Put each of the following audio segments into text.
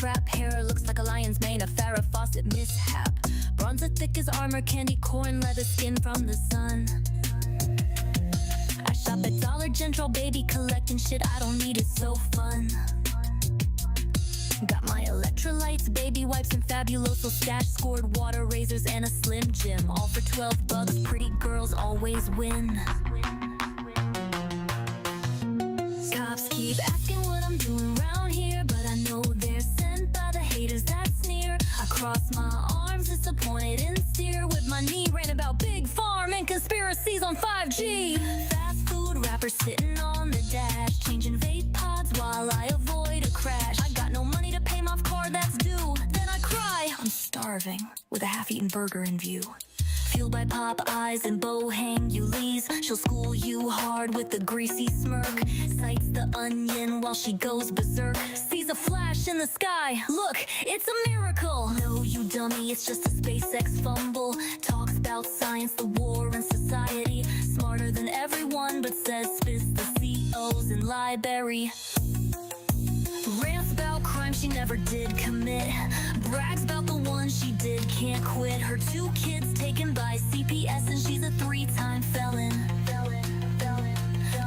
trap. Hair looks like a lion's mane, a Farrah Fawcett mishap. Bronze as thick as armor, candy corn, leather skin from the sun. I shop at Dollar General, baby, collecting shit I don't need, it's so fun. Got my electrolytes, baby wipes, and Fabuloso stash. Scored water razors and a Slim Jim, all for $12. Pretty girls always win. Cops keep asking what I'm doing around here, but I know they're sent by the haters that sneer. I cross my arms, disappointed and steer with my knee, ran about big farm and conspiracies on 5G. Fast food rappers sitting on the dash, changing vape pods while I avoid a crash. I got no money to pay my card that's due, then I cry. I'm starving with a half-eaten burger in view. Fueled by Popeyes and Bohang-Ulis, she'll school you hard with a greasy smirk. Sights the onion while she goes berserk. Sees a flash in the sky, look, it's a miracle. No, you dummy, it's just a SpaceX fumble. Talks about science, the war, and society. Smarter than everyone, but says spits the COs in library. Rants about crime she never did commit. Brags about the one she did, can't quit. Her 2 kids taken by CPS and she's a 3-time felon.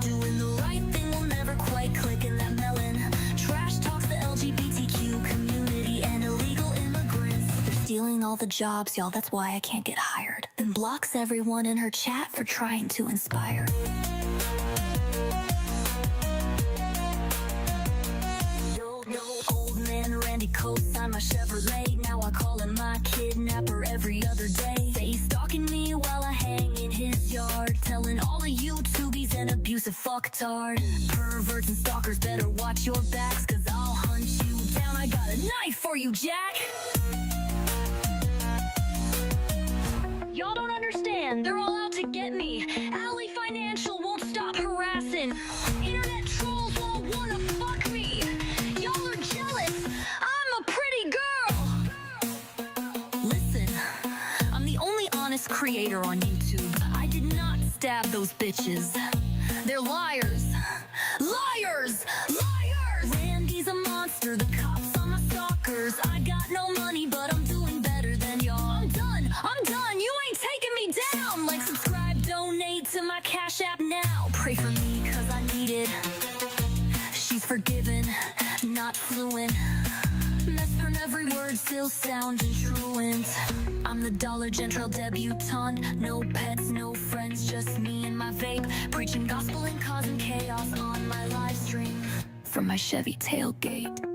Doing the right thing will never quite click in that melon. Trash talks the LGBTQ community and illegal immigrants. They're stealing all the jobs, y'all, that's why I can't get hired. Then blocks everyone in her chat for trying to inspire. Co-sign my Chevrolet, now I call him my kidnapper every other day. Say he's stalking me while I hang in his yard, telling all of YouTube he's an abusive fucktard. Perverts and stalkers better watch your backs, cause I'll hunt you down. I got a knife for you, Jack. Y'all don't understand, they're all out to get me. Alley Financial won't stop harassing. Internet trolls won't wanna fuck me. Y'all are jealous. I'm a pretty girl. Listen, I'm the only honest creator on YouTube. I did not stab those bitches. They're liars. Liars! Liars! Randy's a monster, the cops are my stalkers. I got no money, but I'm doing better than y'all. I'm done, you ain't taking me down. Like, subscribe, donate to my Cash App now. Pray for me, cause I need it. She's forgiven, not fluent. Messed her every word, still sounding truant. I'm the Dollar General debutante. No pets, no friends, just me and my vape. Preaching gospel and causing chaos on my live stream from my Chevy tailgate.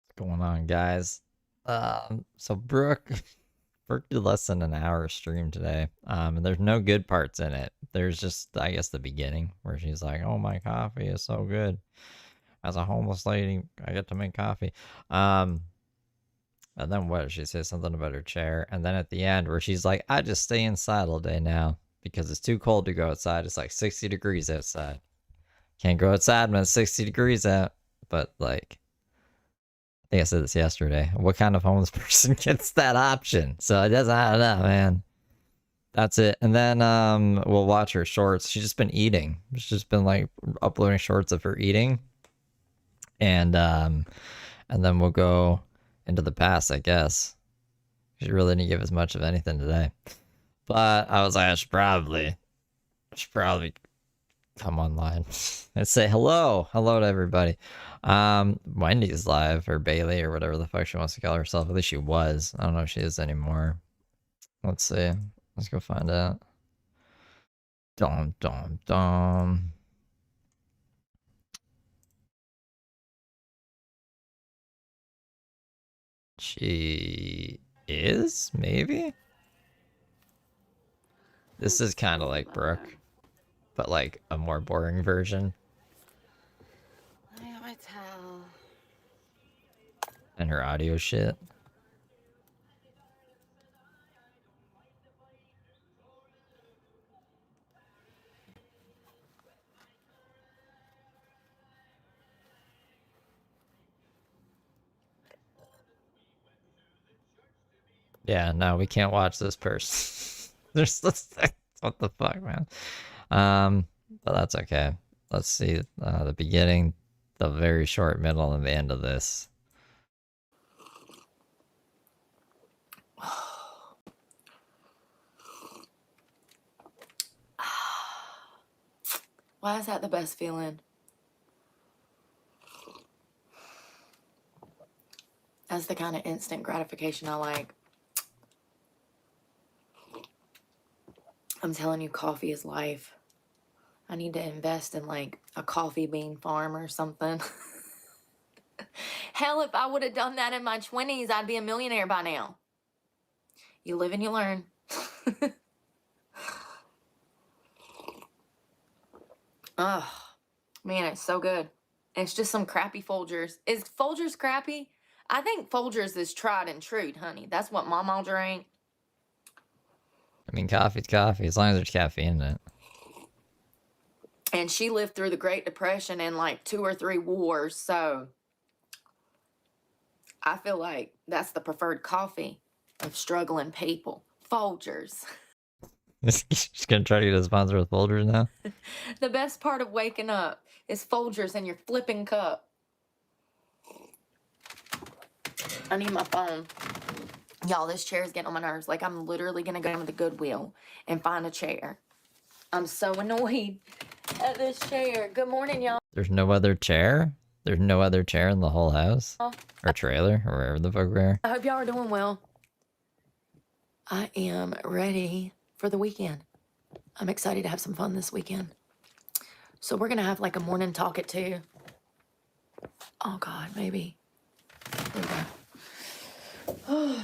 What's going on, guys? So Brooke did less than an hour stream today. And there's no good parts in it. There's just, I guess, the beginning where she's like, "Oh, my coffee is so good. As a homeless lady, I get to make coffee." And then what? She says something about her chair. And then at the end where she's like, "I just stay inside all day now because it's too cold to go outside. It's like 60 degrees outside. Can't go outside when it's 60 degrees out." But like, I think I said this yesterday. What kind of homeless person gets that option? So it doesn't, I don't know, man. That's it. And then we'll watch her shorts. She's just been eating. She's just been like uploading shorts of her eating. And then we'll go into the past, I guess. She really didn't give us much of anything today. But I was like, I should probably come online and say hello to everybody. Wendy's live, or Bailey, or whatever the fuck she wants to call herself. At least she was. I don't know if she is anymore. Let's see. Let's go find out. Dom. She is, maybe? This is kind of like Brooke, but like a more boring version. I got my towel. And her audio shit. Yeah, no, we can't watch this person. There's this, what the fuck, man. But that's okay. Let's see the beginning, the very short middle, and the end of this. Why is that the best feeling? That's the kind of instant gratification I like. I'm telling you, coffee is life. I need to invest in like a coffee bean farm or something. Hell, if I would have done that in my 20s, I'd be a millionaire by now. You live and you learn. Oh, man, it's so good. It's just some crappy Folgers. Is Folgers crappy? I think Folgers is tried and true, honey. That's what Mama drank. I mean, coffee's coffee, as long as there's caffeine in it. And she lived through the Great Depression and like 2 or 3 wars, so I feel like that's the preferred coffee of struggling people. Folgers. She's gonna try to get a sponsor with Folgers now. The best part of waking up is Folgers in your flipping cup. I need my phone. Y'all, this chair is getting on my nerves. Like, I'm literally gonna go to the Goodwill and find a chair. I'm so annoyed at this chair. Good morning, y'all. There's no other chair? There's no other chair in the whole house? Or trailer, or wherever the fuck we are. I hope y'all are doing well. I am ready for the weekend. I'm excited to have some fun this weekend. So we're gonna have like a morning talk at 2. Oh God, maybe. There we go.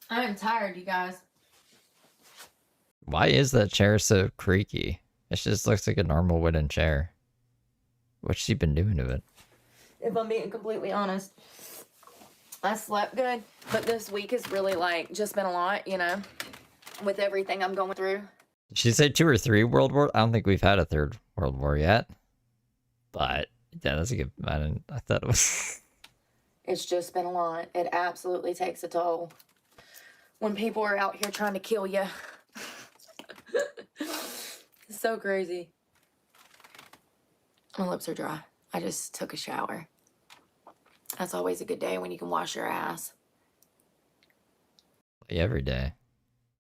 I'm tired, you guys. Why is that chair so creaky? It just looks like a normal wooden chair. What's she been doing to it? If I'm being completely honest, I slept good, but this week has really like just been a lot, you know, with everything I'm going through. Did she say 2 or 3 world war? I don't think we've had a 3rd world war yet. But yeah, that's a good. I thought it was. It's just been a lot. It absolutely takes a toll when people are out here trying to kill you. It's so crazy. My lips are dry. I just took a shower. That's always a good day when you can wash your ass. Every day.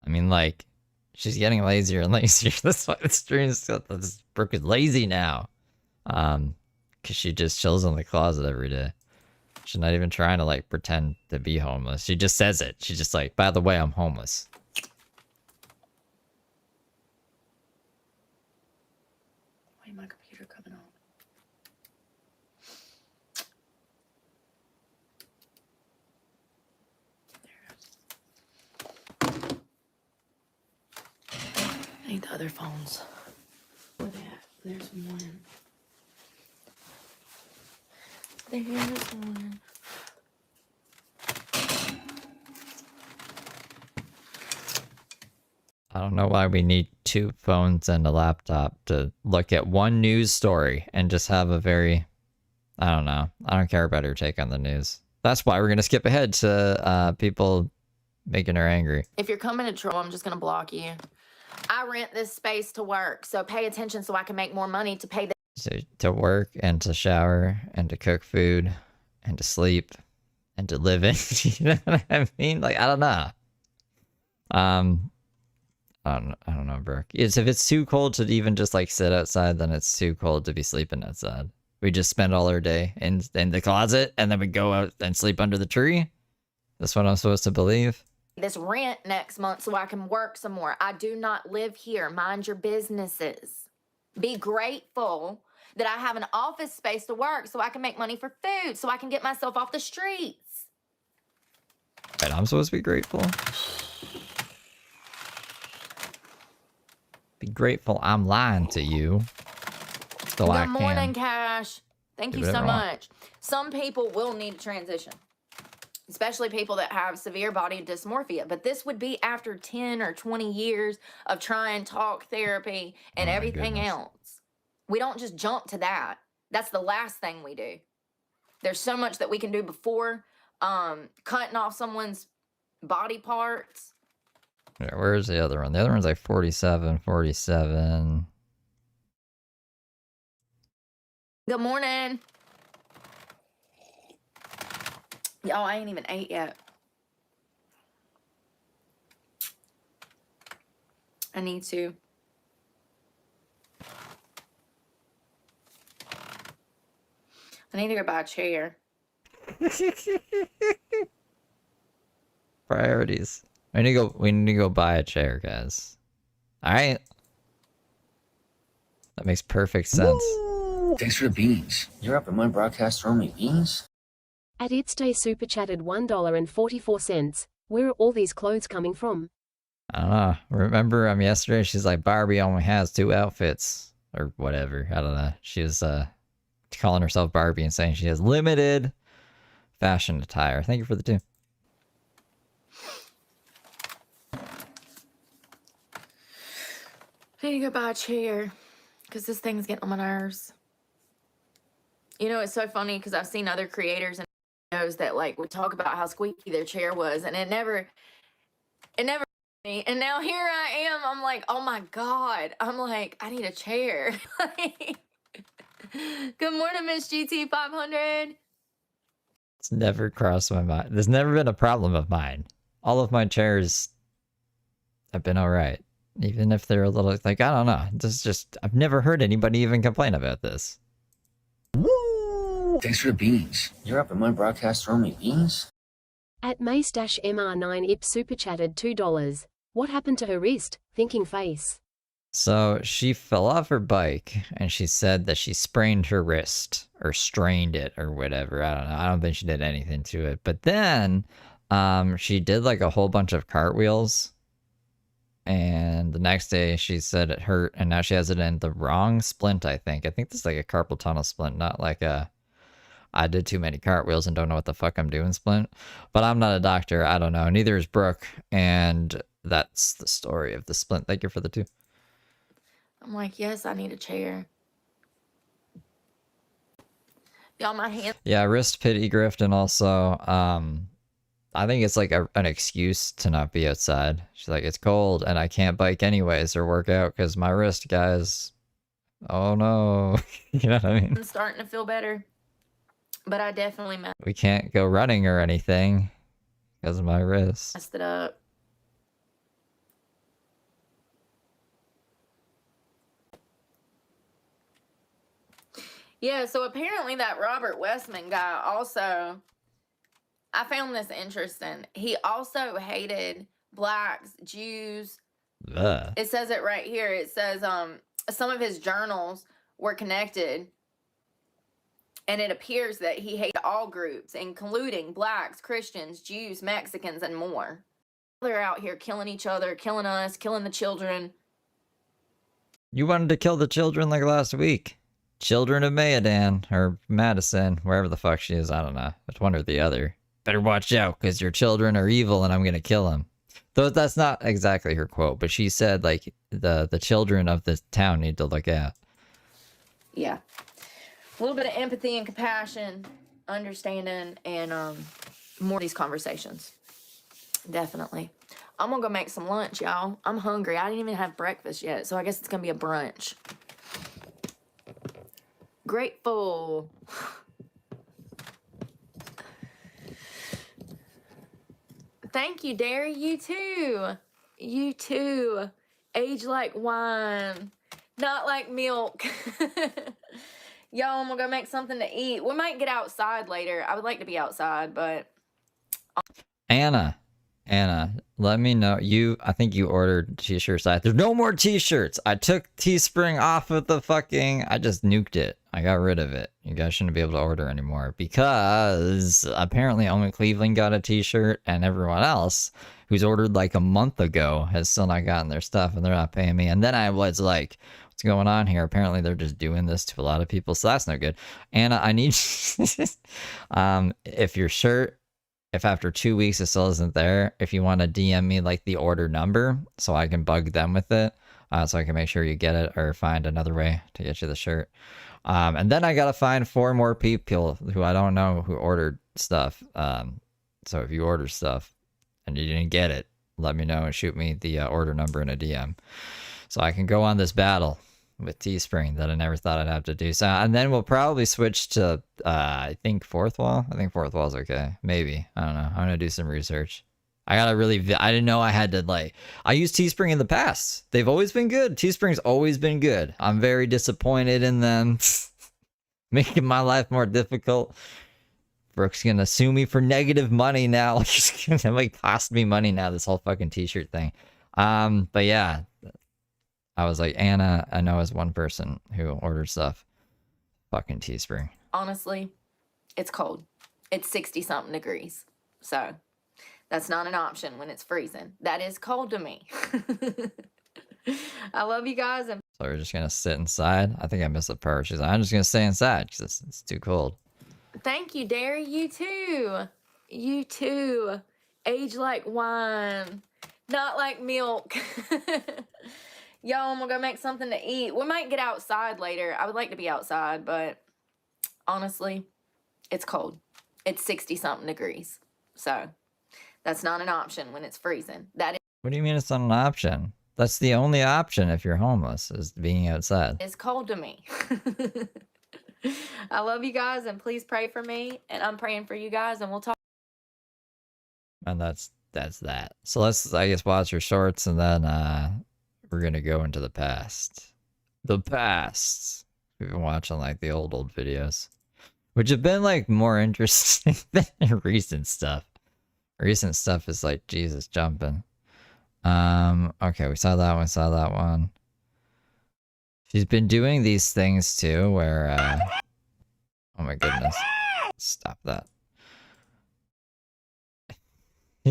I mean, like, she's getting lazier and lazier. That's why the stream's got this. Brooke is lazy now. Because she just chills in the closet every day. She's not even trying to, like, pretend to be homeless. She just says it. She's just like, by the way, I'm homeless. Why is my computer coming on? I need the other phones. Where they at? There's one. There's one. I don't know why we need 2 phones and a laptop to look at one news story and just have a very... I don't know. I don't care about her take on the news. That's why we're going to skip ahead to people making her angry. If you're coming to troll, I'm just going to block you. I rent this space to work, so pay attention so I can make more money to pay the... So, to work and to shower and to cook food and to sleep and to live in. You know what I mean? Like, I don't know. I don't know, Brooke. If it's too cold to even just like sit outside, then it's too cold to be sleeping outside. We just spend all our day in the closet and then we go out and sleep under the tree. That's what I'm supposed to believe. this rent next month so I can work some more. I do not live here. Mind your businesses. Be grateful that I have an office space to work so I can make money for food, so I can get myself off the streets. Right, I'm supposed to be grateful. Be grateful I'm lying to you. So I Good can. morning, Cash. Thank do you so whatever I want. much. Some people will need a transition, especially people that have severe body dysmorphia. But this would be after 10 or 20 years of trying talk therapy and Oh my everything goodness. else. We don't just jump to that. That's the last thing we do. There's so much that we can do before cutting off someone's body parts. Yeah, where's the other one? The other one's like 47, 47. Good morning. Y'all, I ain't even ate yet. I need to. I need to go buy a chair. Priorities. We need to go buy a chair, guys. Alright. That makes perfect sense. Woo! Thanks for the beans. You're up in my broadcast throwing me beans? At It's Day super chatted $1.44. Where are all these clothes coming from? I don't know. Remember yesterday she's like, Barbie only has 2 outfits. Or whatever. I don't know. She was calling herself Barbie and saying she has limited fashion attire. Thank you for the 2. I need to go buy a chair because this thing's getting on my nerves. You know, it's so funny because I've seen other creators and videos that like would talk about how squeaky their chair was, and it never me. And now here I am. I'm like, oh my God. I'm like, I need a chair. Good morning, Miss GT 500. It's never crossed my mind. There's never been a problem of mine. All of my chairs have been alright. Even if they're a little, like, I don't know. This is just, I've never heard anybody even complain about this. Woo! Thanks for the beans. You're up in my broadcast throwing me beans? At Mace-MR9 super chatted $2. What happened to her wrist? Thinking face. So she fell off her bike and she said that she sprained her wrist or strained it or whatever. I don't know. I don't think she did anything to it. But then she did like a whole bunch of cartwheels. And the next day she said it hurt, and now she has it in the wrong splint, I think. I think this is like a carpal tunnel splint, not like a I did too many cartwheels and don't know what the fuck I'm doing splint. But I'm not a doctor. I don't know. Neither is Brooke. And that's the story of the splint. Thank you for the 2. I'm like, yes, I need a chair. Y'all, my hand. Yeah, wrist pity grift, and also I think it's like an excuse to not be outside. She's like, it's cold and I can't bike anyways or work out because my wrist, guys. Oh no. You know what I mean? I'm starting to feel better. But I definitely We can't go running or anything because of my wrist. messed it up. Yeah, so apparently that Robert Westman guy also, I found this interesting. He also hated blacks, Jews. Ugh. It says it right here. It says some of his journals were connected. And it appears that he hated all groups, including blacks, Christians, Jews, Mexicans, and more. They're out here killing each other, killing us, killing the children. You wanted to kill the children like last week. Children of Mayadan, or Madison, wherever the fuck she is, I don't know. It's one or the other. Better watch out, because your children are evil and I'm gonna kill them. Though that's not exactly her quote, but she said, like, the children of this town need to look out. Yeah. A little bit of empathy and compassion, understanding, and more of these conversations. Definitely. I'm gonna go make some lunch, y'all. I'm hungry. I didn't even have breakfast yet, so I guess it's gonna be a brunch. Grateful. Thank you, Derry. You too. You too. Age like wine, not like milk. Y'all, I'm gonna go make something to eat. We might get outside later. I would like to be outside, but... Anna, let me know. I think you ordered t-shirts. There's no more t-shirts. I took Teespring off of the fucking... I just nuked it. I got rid of it. You guys shouldn't be able to order anymore because apparently only Cleveland got a t-shirt and everyone else who's ordered like a month ago has still not gotten their stuff and they're not paying me. And then I was like, what's going on here? Apparently they're just doing this to a lot of people, so that's no good. Anna, I need if your shirt, if after 2 weeks it still isn't there, if you want to DM me like the order number so I can bug them with it, so I can make sure you get it or find another way to get you the shirt. And then I gotta find 4 more people who I don't know who ordered stuff. So if you order stuff and you didn't get it, let me know and shoot me the order number in a DM, so I can go on this battle with Teespring that I never thought I'd have to do. So, and then we'll probably switch to I think fourth wall. I think fourth wall is okay. Maybe, I don't know. I'm gonna do some research. I didn't know I had to, like, I used Teespring in the past. They've always been good. Teespring's always been good. I'm very disappointed in them making my life more difficult. Brooke's gonna sue me for negative money now. It's gonna like cost me money now, this whole fucking t-shirt thing. But yeah, I was like, Anna, I know is one person who orders stuff. Fucking Teespring. Honestly, it's cold. It's 60-something degrees. So that's not an option when it's freezing. That is cold to me. I love you guys. And So we're just gonna sit inside. I think I missed the part. She's like, I'm just gonna stay inside because it's too cold. thank you, Derry. You too. You too. Age like wine, not like milk. Y'all, I'm gonna go make something to eat. We might get outside later. I would like to be outside, but honestly, it's cold. It's 60-something degrees. So that's not an option when it's freezing. That What do you mean it's not an option? That's the only option if you're homeless, is being outside. is cold to me. I love you guys, and please pray for me. And I'm praying for you guys, and we'll talk. And that's that. So let's, I guess, watch your shorts, and then we're gonna go into the past. The past. We've been watching like the old videos, which have been like more interesting than recent stuff. Recent stuff is like Jesus jumping. Okay, we saw that one, She's been doing these things too where oh my goodness. Stop that.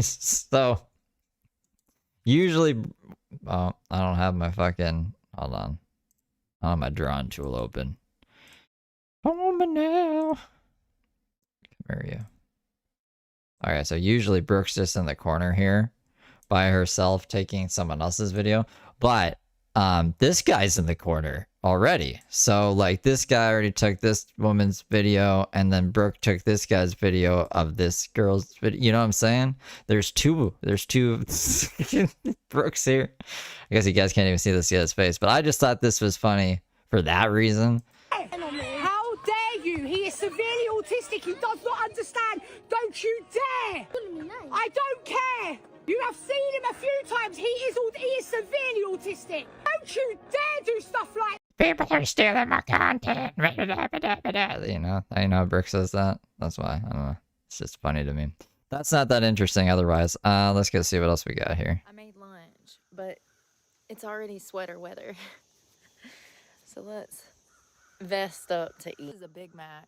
So usually I don't have my fucking, hold on. I don't have my drawing tool open. Home now. Come here, you. Alright, so usually Brooke's just in the corner here by herself taking someone else's video, but this guy's in the corner already. So like this guy already took this woman's video, and then Brooke took this guy's video of this girl's video. You know what I'm saying? There's two Brooks here. I guess you guys can't even see this guy's face, but I just thought this was funny for that reason. How dare you? He is severely autistic. He does not understand. Don't you dare! I don't care. You have seen him a few times. He is severely autistic. Don't you dare do stuff like People are stealing my content. You know, Brooke says that. That's why. I don't know. It's just funny to me. That's not that interesting otherwise. Let's go see what else we got here. I made lunch, but it's already sweater weather. So let's vest up to eat. This is a Big Mac.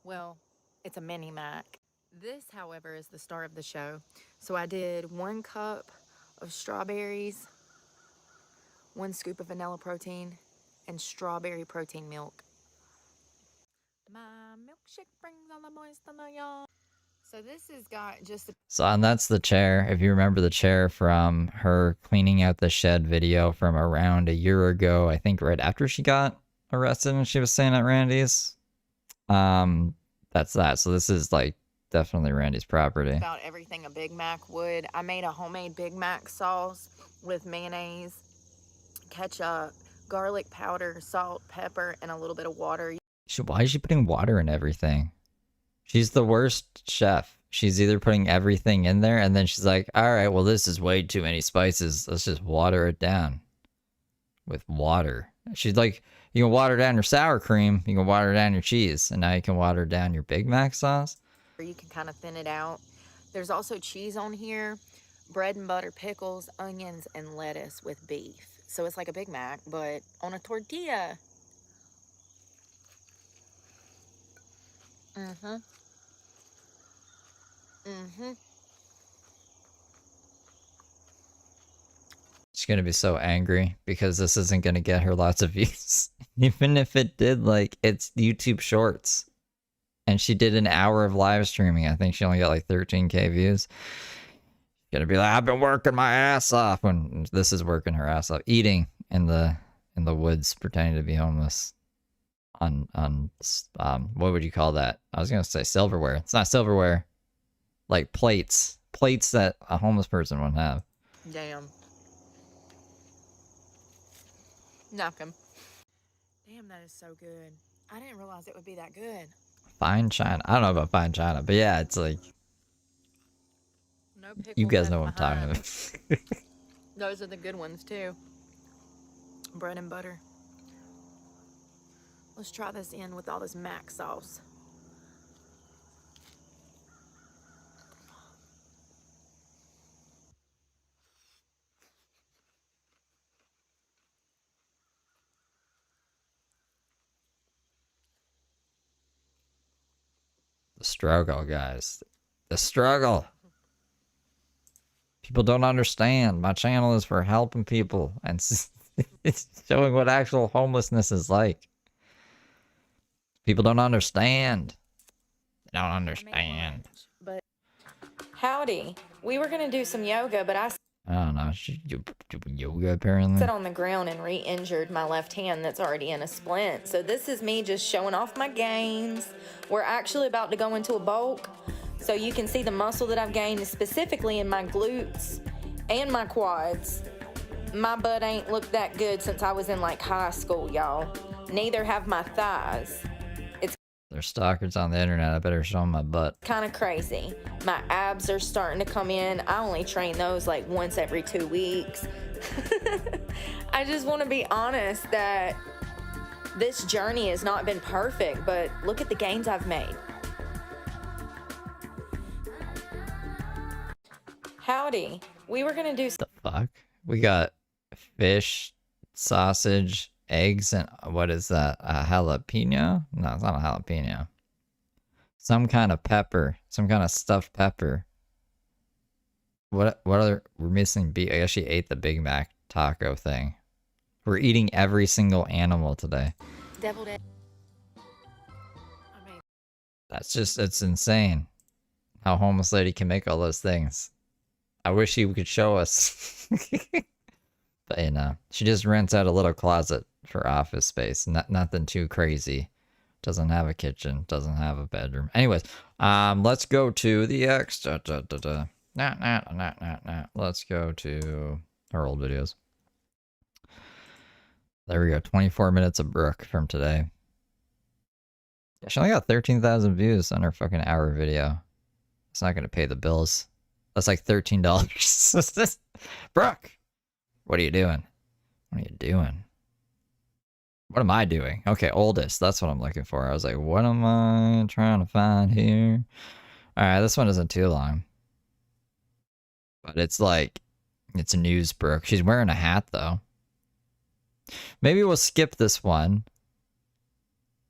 Well, it's a mini Mac. This, however, is the star of the show. So I did 1 cup of strawberries, 1 scoop of vanilla protein, and strawberry protein milk. My milkshake brings all the moisture, y'all. So this has got just a... So, and that's the chair. If you remember the chair from her cleaning out the shed video from around a year ago, I think right after she got arrested and she was staying at Randy's. That's that. So this is like definitely Randy's property. About everything a Big Mac would. I made a homemade Big Mac sauce with mayonnaise, ketchup, garlic powder, salt, pepper, and a little bit of water. Why is she putting water in everything? She's the worst chef. She's either putting everything in there and then she's like, all right, well, this is way too many spices. Let's just water it down with water. She's like, you can water down your sour cream, you can water down your cheese, and now you can water down your Big Mac sauce. You can kind of thin it out. There's also cheese on here, bread and butter, pickles, onions, and lettuce with beef. So it's like a Big Mac, but on a tortilla. She's gonna be so angry because this isn't gonna get her lots of views. Even if it did, like, it's YouTube Shorts. And she did an hour of live streaming. I think she only got like 13K views. Gonna be like, I've been working my ass off, when this is working her ass off. Eating in the woods, pretending to be homeless. On what would you call that? I was gonna say silverware. It's not silverware. Like plates plates that a homeless person would have. Damn. Napkin. Damn, that is so good. I didn't realize it would be that good. Fine china. I don't know about fine china, but yeah, it's like No pickles you guys left know what I'm talking behind. about. Those are the good ones too. Bread and butter. Let's try this in with all this mac sauce. The struggle, guys. The struggle. People don't understand. My channel is for helping people and it's showing what actual homelessness is like. People don't understand. They don't understand. But howdy. We were gonna do some yoga, but I I don't know. She do yoga apparently. sit on the ground and re-injured my left hand that's already in a splint. So this is me just showing off my gains. We're actually about to go into a bulk. So you can see the muscle that I've gained specifically in my glutes and my quads. My butt ain't looked that good since I was in like high school, y'all. Neither have my thighs. They're stalkers on the internet. I better show them my butt. Kind of crazy. My abs are starting to come in. I only train those like once every 2 weeks. I just want to be honest that this journey has not been perfect, but look at the gains I've made. Howdy. We were going to do The fuck? We got fish, sausage, eggs, and what is that? A jalapeno? No, it's not a jalapeno. Some kind of pepper. Some kind of stuffed pepper. What other? We're missing beef. I guess she ate the Big Mac taco thing. We're eating every single animal today. deviled egg. That's just, it's insane how a homeless lady can make all those things. I wish she could show us. But you know, she just rents out a little closet for office space. Nothing too crazy. Doesn't have a kitchen. Doesn't have a bedroom. Anyways, let's go to the X. Let's go to our old videos. There we go. 24 minutes of Brooke from today. She only got 13,000 views on her fucking hour video. It's not gonna pay the bills. That's like $13. Brooke, what are you doing? What are you doing? What am I doing? Okay, oldest. That's what I'm looking for. I was like, what am I trying to find here? Alright, this one isn't too long. But it's like, it's a news Brooke. She's wearing a hat, though. Maybe we'll skip this one.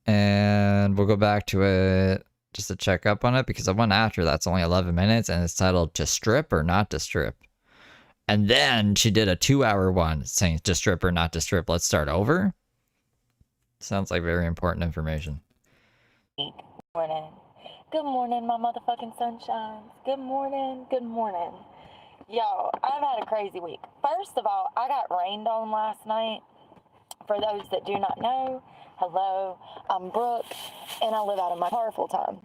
And we'll go back to it just to check up on it. Because the one after that's only 11 minutes. And it's titled, To Strip or Not to Strip. And then she did a 2-hour one saying to strip or not to strip. Let's start over. Sounds like very important information. Morning. Good morning, my motherfucking sunshines. Good morning. Good morning. Yo, I've had a crazy week. First of all, I got rained on last night. For those that do not know, hello, I'm Brooke, and I live out of my car full time.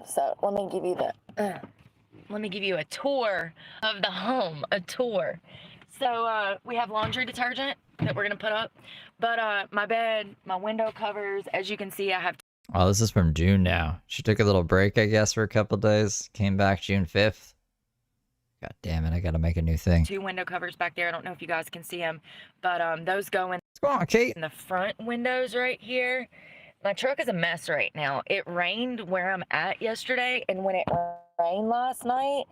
So let me give you a tour of the home, a tour. So we have laundry detergent that we're gonna put up, but my bed, my window covers, as you can see, I have. Oh, this is from June now. She took a little break, I guess, for a couple days. Came back June 5th. God damn it, I gotta make a new thing. 2 window covers back there. I don't know if you guys can see them, but those go in. What's going on, Kate? In the front windows right here. My truck is a mess right now. It rained where I'm at yesterday, and when it rained last night,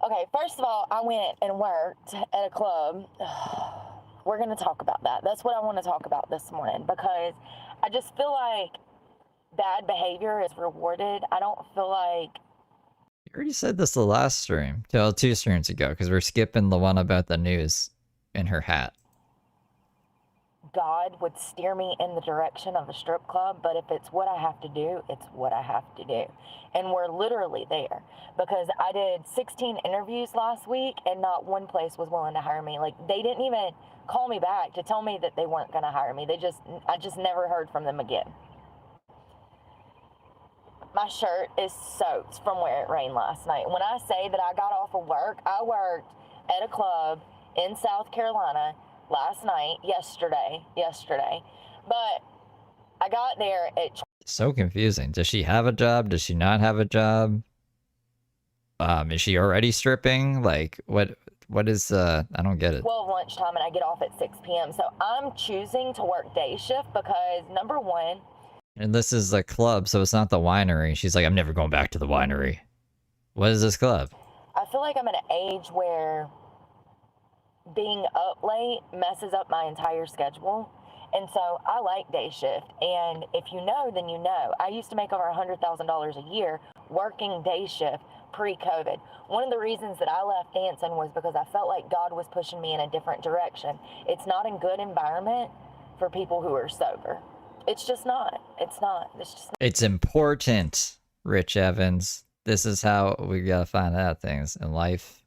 okay, first of all, I went and worked at a club. We're going to talk about that. That's what I want to talk about this morning, because I just feel like bad behavior is rewarded. I don't feel like... You already said this the last stream. Well, 2 streams ago, because we're skipping the one about the news in her hat. God would steer me in the direction of a strip club, but if it's what I have to do, it's what I have to do. And we're literally there, because I did 16 interviews last week and not one place was willing to hire me. Like, they didn't even call me back to tell me that they weren't going to hire me. I just never heard from them again. My shirt is soaked from where it rained last night. When I say that I got off of work, I worked at a club in South Carolina last night, yesterday. But I got there at... So confusing. Does she have a job? Does she not have a job? Is she already stripping? Like, what is, I don't get it. 12 lunchtime, and I get off at 6 p.m. So I'm choosing to work day shift because, number one... And this is a club, so it's not the winery. She's like, I'm never going back to the winery. What is this club? I feel like I'm at an age where being up late messes up my entire schedule. And so I like day shift. And if you know, then you know. I used to make over $100,000 a year working day shift pre-COVID. One of the reasons that I left dancing was because I felt like God was pushing me in a different direction. It's not a good environment for people who are sober. It's just not. It's not. It's just not. It's important, Rich Evans. This is how we gotta find out things in life.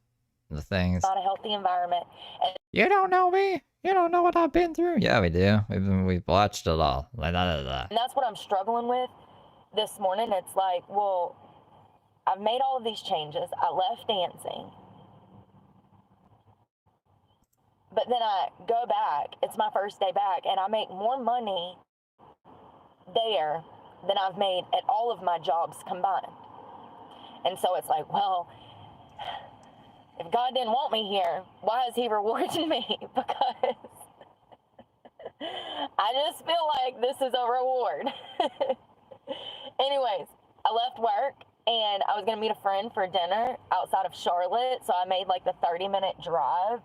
The things. Not a healthy environment. And you don't know me. You don't know what I've been through. Yeah, we do. We've watched it all. and that's what I'm struggling with this morning. It's like, well, I've made all of these changes. I left dancing. But then I go back. It's my first day back, and I make more money there than I've made at all of my jobs combined. And so it's like, well, if God didn't want me here, why is he rewarding me? Because I just feel like this is a reward. Anyways, I left work and I was going to meet a friend for dinner outside of Charlotte. So I made like the 30-minute drive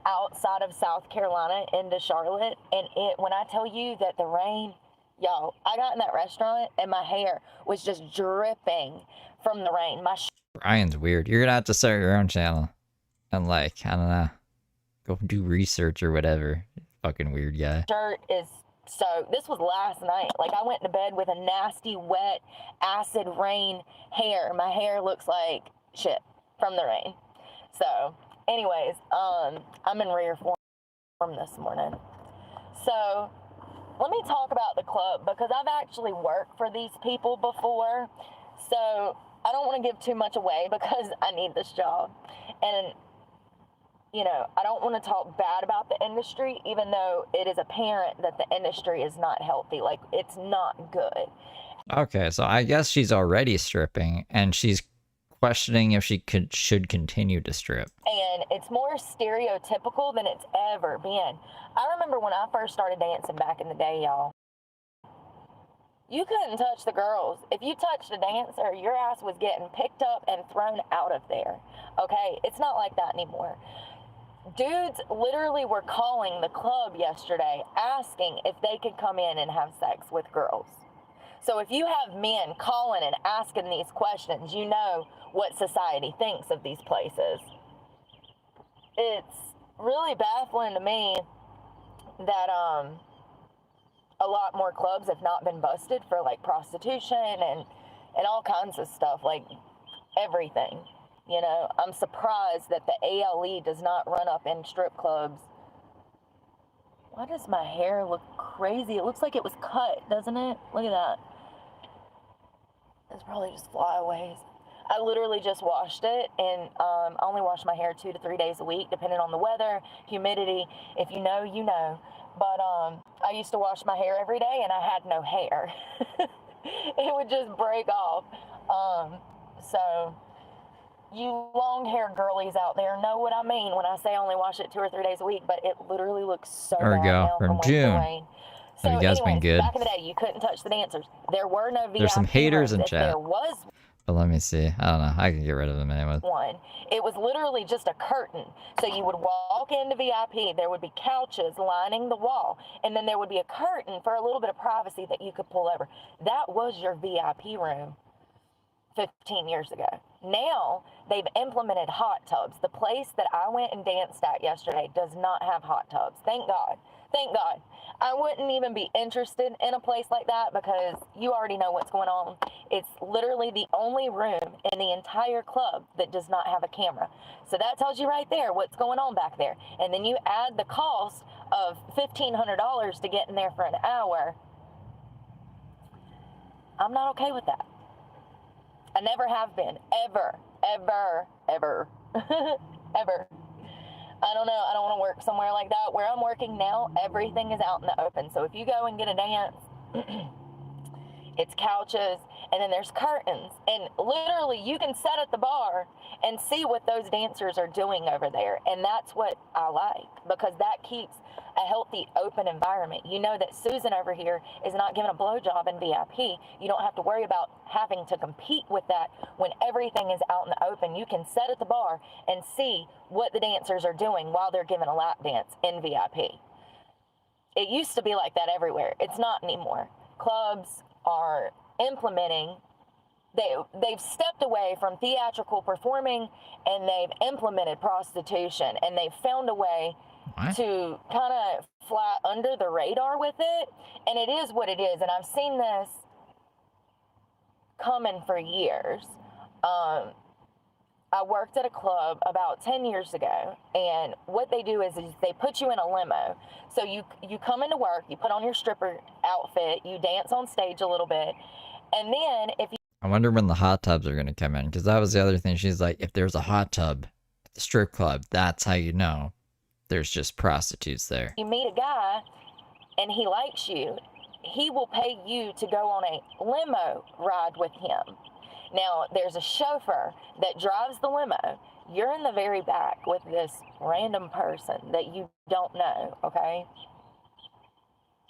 outside of South Carolina into Charlotte. And when I tell you that the rain, y'all, I got in that restaurant and my hair was just dripping from the rain. Brian's weird. You're gonna have to start your own channel. And like, I don't know, go do research or whatever. Fucking weird guy. Shirt is soaked. This was last night. Like, I went to bed with a nasty, wet, acid rain hair. My hair looks like shit from the rain. So, anyways, I'm in rare form this morning. So, let me talk about the club because I've actually worked for these people before. So, I don't want to give too much away because I need this job. And, you know, I don't want to talk bad about the industry, even though it is apparent that the industry is not healthy. Like, it's not good. Okay, so I guess she's already stripping, and she's questioning if she should continue to strip. And it's more stereotypical than it's ever been. I remember when I first started dancing back in the day, y'all. You couldn't touch the girls. If you touched a dancer, your ass was getting picked up and thrown out of there. Okay? It's not like that anymore. Dudes literally were calling the club yesterday asking if they could come in and have sex with girls. So if you have men calling and asking these questions, you know what society thinks of these places. It's really baffling to me that a lot more clubs have not been busted for like prostitution and all kinds of stuff, like everything. You know, I'm surprised that the ALE does not run up in strip clubs. Why does my hair look crazy? It looks like it was cut, doesn't it? Look at that. It's probably just flyaways. I literally just washed it, and I only wash my hair 2 to 3 days a week, depending on the weather, humidity. If you know, you know. But I used to wash my hair every day, and I had no hair. It would just break off. So you long hair girlies out there know what I mean when I say I only wash it 2 or 3 days a week, but it literally looks so There we bad go, now from what's June. the rain. So Have you guys been good? Back in the day, you couldn't touch the dancers. There were no VIP There's some haters rooms. in If chat. there was But let me see. I don't know. I can get rid of them anyway. one, it was literally just a curtain. So you would walk into VIP, there would be couches lining the wall, and then there would be a curtain for a little bit of privacy that you could pull over. That was your VIP room 15 years ago. Now they've implemented hot tubs. The place that I went and danced at yesterday does not have hot tubs. Thank God. Thank God. I wouldn't even be interested in a place like that because you already know what's going on. It's literally the only room in the entire club that does not have a camera. So that tells you right there what's going on back there. And then you add the cost of $1,500 to get in there for an hour. I'm not okay with that. I never have been. Ever. Ever. Ever. Ever. I don't know. I don't want to work somewhere like that. Where I'm working now, everything is out in the open. So if you go and get a dance, it's couches, and then there's curtains. And literally, you can sit at the bar and see what those dancers are doing over there. And that's what I like, because that keeps a healthy, open environment. You know that Susan over here is not giving a blowjob in VIP. You don't have to worry about having to compete with that when everything is out in the open. You can sit at the bar and see what the dancers are doing while they're giving a lap dance in VIP. It used to be like that everywhere. It's not anymore. Clubs are implementing, they've stepped away from theatrical performing, and they've implemented prostitution, and they've found a way to kind of fly under the radar with it. And it is what it is. And I've seen this coming for years. I worked at a club about 10 years ago, and what they do is they put you in a limo. So you come into work, you put on your stripper outfit, you dance on stage a little bit, and then if you... I wonder when the hot tubs are going to come in, because that was the other thing. She's like, if there's a hot tub at the strip club, that's how you know there's just prostitutes there. You meet a guy, and he likes you, he will pay you to go on a limo ride with him. Now, there's a chauffeur that drives the limo. You're in the very back with this random person that you don't know, okay?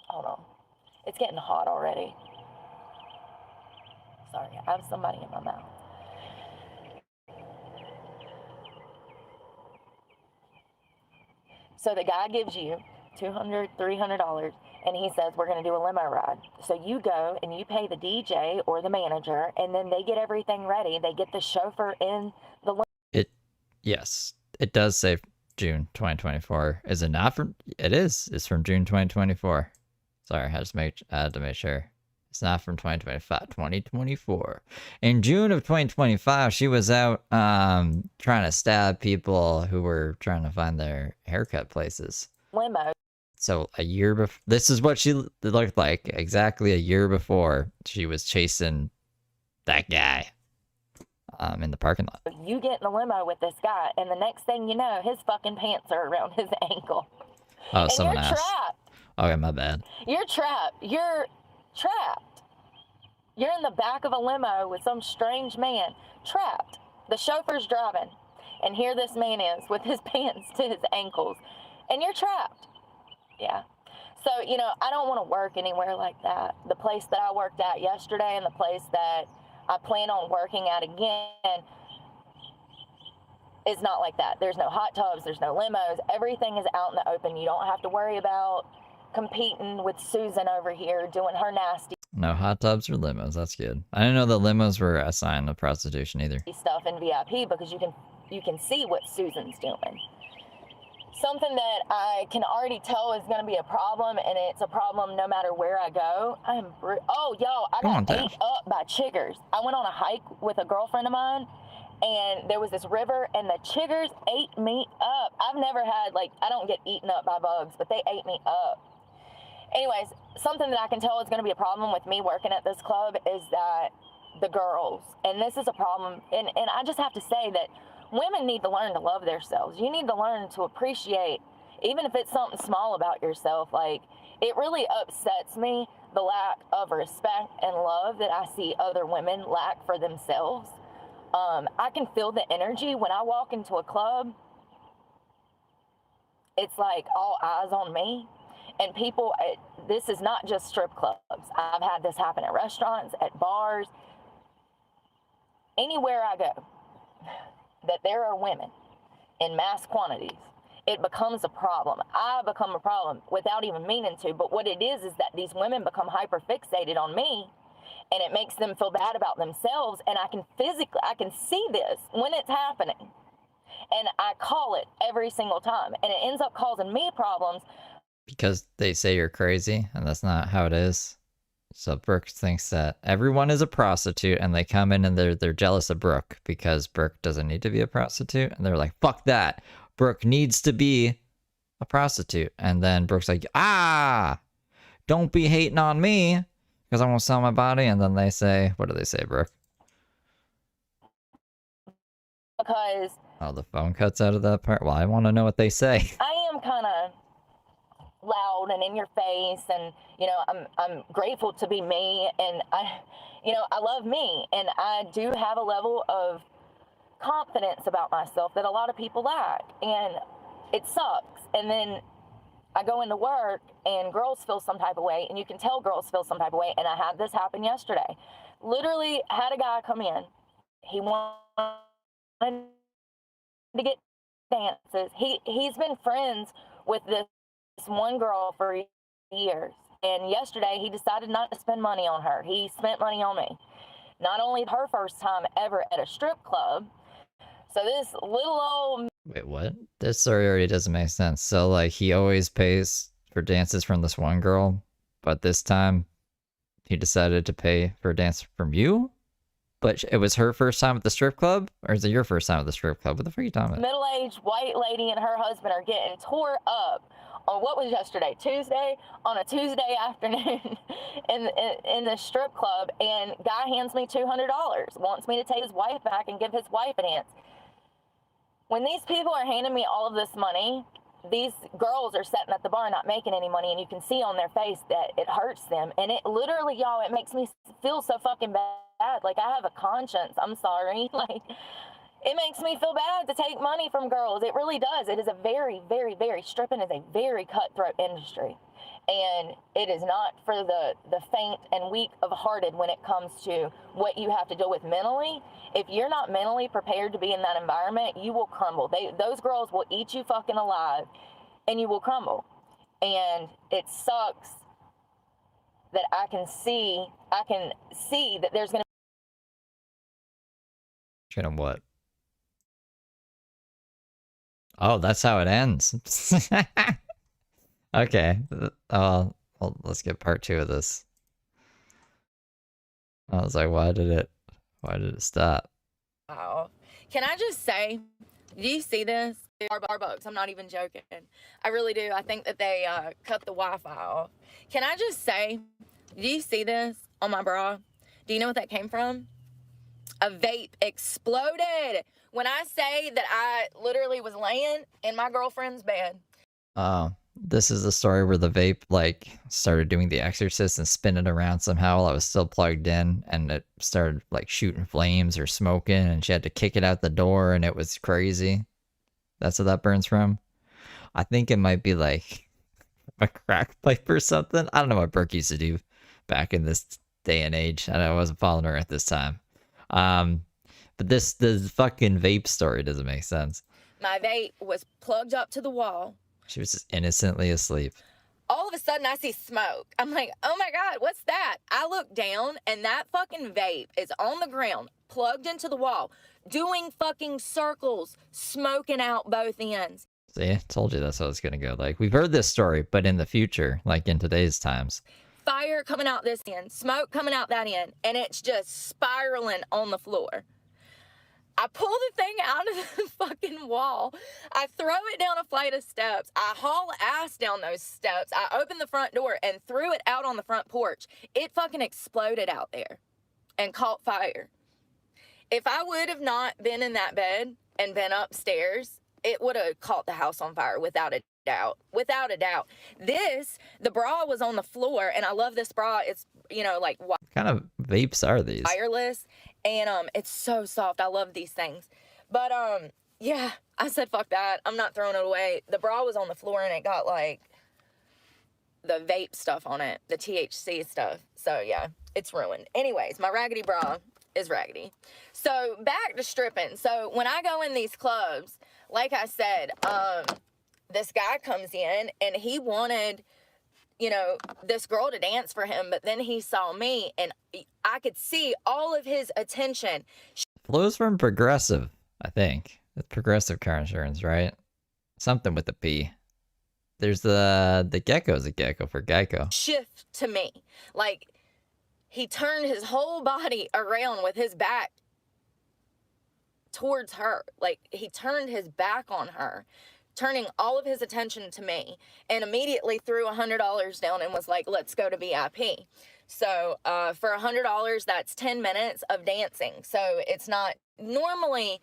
Hold on. It's getting hot already. Sorry, I have somebody in my mouth. So the guy gives you $200, $300, and he says, we're going to do a limo ride. So you go and you pay the DJ or the manager, and then they get everything ready. They get the chauffeur in the limo. Yes, it does say June 2024. Is it not from? It is. It's from June 2024. Sorry, I had to make sure. It's not from 2025. 2024. In June of 2025, she was out trying to stab people who were trying to find their haircut places. Limo. So a year before, this is what she looked like exactly a year before she was chasing that guy in the parking lot. You get in the limo with this guy, and the next thing you know, his fucking pants are around his ankle. Oh, and someone you're asked. trapped. Okay, my bad. You're trapped. You're trapped. You're in the back of a limo with some strange man. Trapped. The chauffeur's driving, and here this man is with his pants to his ankles, and you're trapped. Yeah. So, you know, I don't want to work anywhere like that. The place that I worked at yesterday and the place that I plan on working at again is not like that. There's no hot tubs. There's no limos. Everything is out in the open. You don't have to worry about competing with Susan over here doing her nasty No hot tubs or limos. That's good. I didn't know that limos were a sign of prostitution either. stuff in VIP because you can see what Susan's doing. Something that I can already tell is going to be a problem, and it's a problem no matter where I go. Oh, y'all, I got ate up by chiggers. I went on a hike with a girlfriend of mine, and there was this river, and the chiggers ate me up. I've never had, I don't get eaten up by bugs, but they ate me up. Anyways, something that I can tell is going to be a problem with me working at this club is that the girls, and this is a problem, and I just have to say that women need to learn to love themselves. You need to learn to appreciate, even if it's something small about yourself. It really upsets me, the lack of respect and love that I see other women lack for themselves. I can feel the energy when I walk into a club. It's like all eyes on me. And people, this is not just strip clubs. I've had this happen at restaurants, at bars, anywhere I go, that there are women in mass quantities. It becomes a problem. I become a problem without even meaning to. But what it is that these women become hyper fixated on me, and it makes them feel bad about themselves. And I can see this when it's happening. And I call it every single time. And it ends up causing me problems. Because they say you're crazy, and that's not how it is. So Brooke thinks that everyone is a prostitute, and they come in and they're jealous of Brooke because Brooke doesn't need to be a prostitute, and they're like, fuck that. Brooke needs to be a prostitute. And then Brooke's like, don't be hating on me because I won't sell my body. And then they say, what do they say, Brooke? because Oh, the phone cuts out of that part? Well, I want to know what they say. I am kind of loud and in your face, and you know, I'm grateful to be me, and I love me, and I do have a level of confidence about myself that a lot of people lack, and it sucks. And then I go into work and girls feel some type of way, and you can tell girls feel some type of way. And I had this happen yesterday. Literally had a guy come in. He wanted to get dances. He's been friends with this one girl for years. And yesterday he decided not to spend money on her. He spent money on me. Not only her first time ever at a strip club. So this little old... Wait, what? This story already doesn't make sense. So, like, he always pays for dances from this one girl, but this time he decided to pay for a dance from you? But it was her first time at the strip club? Or is it your first time at the strip club? What the fuck are you talking about? Middle-aged white lady and her husband are getting tore up on what was yesterday, Tuesday, on a Tuesday afternoon in the strip club, and guy hands me $200, wants me to take his wife back and give his wife a dance. When these people are handing me all of this money, these girls are sitting at the bar not making any money, and you can see on their face that it hurts them. And it literally, y'all, it makes me feel so fucking bad. Like, I have a conscience. I'm sorry. Like, it makes me feel bad to take money from girls. It really does. It is a very, very, very, stripping is a very cutthroat industry. And it is not for the faint and weak of hearted when it comes to what you have to deal with mentally. If you're not mentally prepared to be in that environment, you will crumble. Those girls will eat you fucking alive, and you will crumble. And it sucks that I can see that there's going to what? Oh, that's how it ends. Okay. Well, let's get part 2 of this. I was like, why did it stop? Wow. Can I just say, do you see this? Starbucks, I'm not even joking. I really do. I think that they cut the Wi-Fi off. Can I just say, do you see this on my bra? Do you know what that came from? A vape exploded. When I say that I literally was laying in my girlfriend's bed. This is the story where the vape, like, started doing the exorcist and spinning around somehow while I was still plugged in, and it started, like, shooting flames or smoking, and she had to kick it out the door, and it was crazy. That's what that burns from? I think it might be, like, a crack pipe or something. I don't know what Brooke used to do back in this day and age. I wasn't following her at this time. But this fucking vape story doesn't make sense. My vape was plugged up to the wall. She was just innocently asleep. All of a sudden, I see smoke. I'm like, oh my God, what's that? I look down, and that fucking vape is on the ground, plugged into the wall, doing fucking circles, smoking out both ends. See, told you that's how it's gonna go. Like, we've heard this story, but in the future, like in today's times. Fire coming out this end, smoke coming out that end, and it's just spiraling on the floor. I pull the thing out of the fucking wall. I throw it down a flight of steps. I haul ass down those steps. I open the front door and threw it out on the front porch. It fucking exploded out there and caught fire. If I would have not been in that bed and been upstairs, it would have caught the house on fire without a doubt. Without a doubt. The bra was on the floor, and I love this bra. It's, like... What kind of vapes are these? Wireless. And it's so soft. I love these things. But yeah, I said fuck that. I'm not throwing it away. The bra was on the floor, and it got like the vape stuff on it, the THC stuff. So yeah, it's ruined. Anyways, my raggedy bra is raggedy. So back to stripping. So when I go in these clubs, like I said, this guy comes in, and he wanted this girl to dance for him, but then he saw me, and I could see all of his attention. Flows from Progressive, I think. It's Progressive Car Insurance, right? Something with a P. There's the gecko's a gecko for Geico. Shift to me. Like, he turned his whole body around with his back towards her. Like, he turned his back on her, turning all of his attention to me, and immediately threw $100 down and was like, let's go to VIP. So for $100, that's 10 minutes of dancing. So it's not normally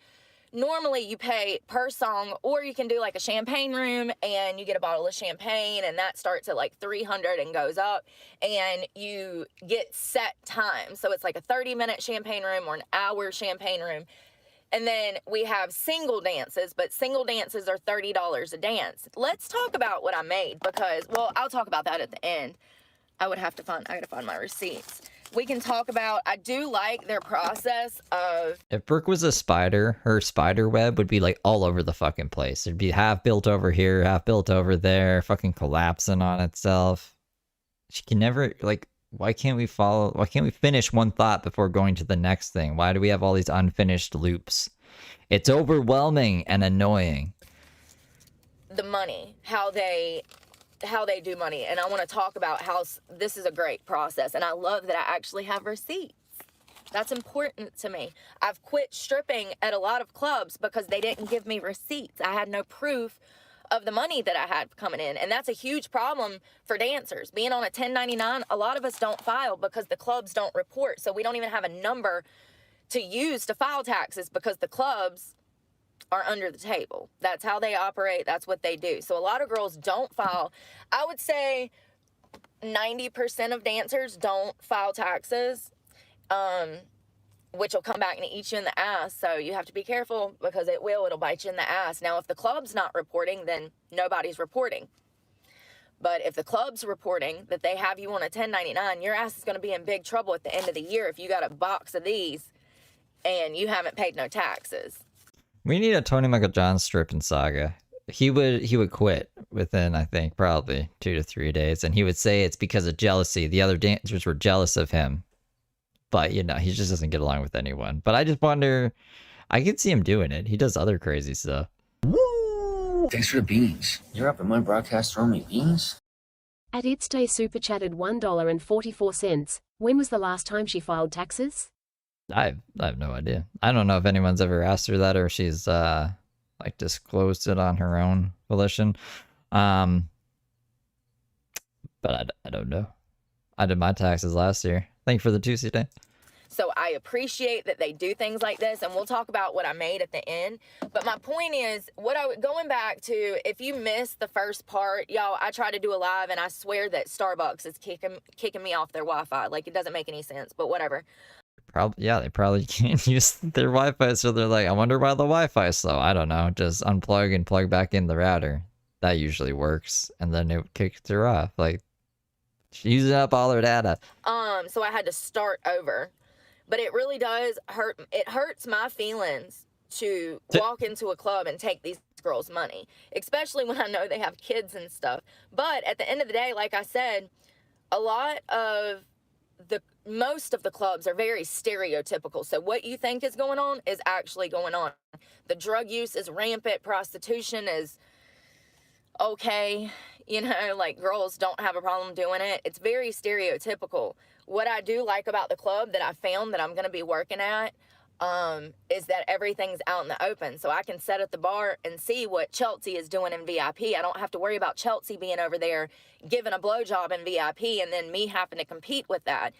normally you pay per song, or you can do like a champagne room and you get a bottle of champagne, and that starts at like 300 and goes up, and you get set time. So it's like a 30-minute champagne room or an hour champagne room. And then we have single dances, but single dances are $30 a dance. Let's talk about what I made, because, well, I'll talk about that at the end. I gotta find my receipts. We can talk about, I do like their process of... If Brooke was a spider, her spider web would be like all over the fucking place. It'd be half built over here, half built over there, fucking collapsing on itself. She can never, like, why can't we finish one thought before going to the next thing? Why do we have all these unfinished loops? It's overwhelming and annoying. The money, how they do money. And I want to talk about how this is a great process. And I love that I actually have receipts. That's important to me. I've quit stripping at a lot of clubs because they didn't give me receipts. I had no proof of the money that I had coming in. And that's a huge problem for dancers. Being on a 1099, a lot of us don't file because the clubs don't report. So we don't even have a number to use to file taxes because the clubs are under the table. That's how they operate. That's what they do. So a lot of girls don't file. I would say 90% of dancers don't file taxes, which will come back and eat you in the ass. So you have to be careful because it'll bite you in the ass. Now, if the club's not reporting, then nobody's reporting. But if the club's reporting that they have you on a 1099, your ass is going to be in big trouble at the end of the year if you got a box of these and you haven't paid no taxes. We need a Tony Michael John stripping saga. He would quit within, I think, probably 2 to 3 days, and he would say it's because of jealousy. The other dancers were jealous of him. But, you know, he just doesn't get along with anyone. But I just wonder, I could see him doing it. He does other crazy stuff. Woo! Thanks for the beans. You're up at my broadcast throwing me beans? At It's Day Super Chatted $1.44. When was the last time she filed taxes? I have no idea. I don't know if anyone's ever asked her that or she's like disclosed it on her own volition. But I don't know. I did my taxes last year. Thank you for the Tuesday day. So I appreciate that they do things like this, and we'll talk about what I made at the end. But my point is, going back to, if you missed the first part, y'all, I try to do a live, and I swear that Starbucks is kicking me off their Wi-Fi. Like, it doesn't make any sense, but whatever. They probably can't use their Wi-Fi, so they're like, I wonder why the Wi-Fi is slow. I don't know. Just unplug and plug back in the router. That usually works, and then it kicks her off. Like, she's using up all her data. So I had to start over. But it really does hurt. It hurts my feelings to walk into a club and take these girls' money, especially when I know they have kids and stuff. But at the end of the day, like I said, most of the clubs are very stereotypical. So what you think is going on is actually going on. The drug use is rampant. Prostitution is okay. You know, like, girls don't have a problem doing it. It's very stereotypical. What I do like about the club that I found that I'm going to be working at is that everything's out in the open. So I can sit at the bar and see what Chelsea is doing in VIP. I don't have to worry about Chelsea being over there giving a blowjob in VIP and then me having to compete with that.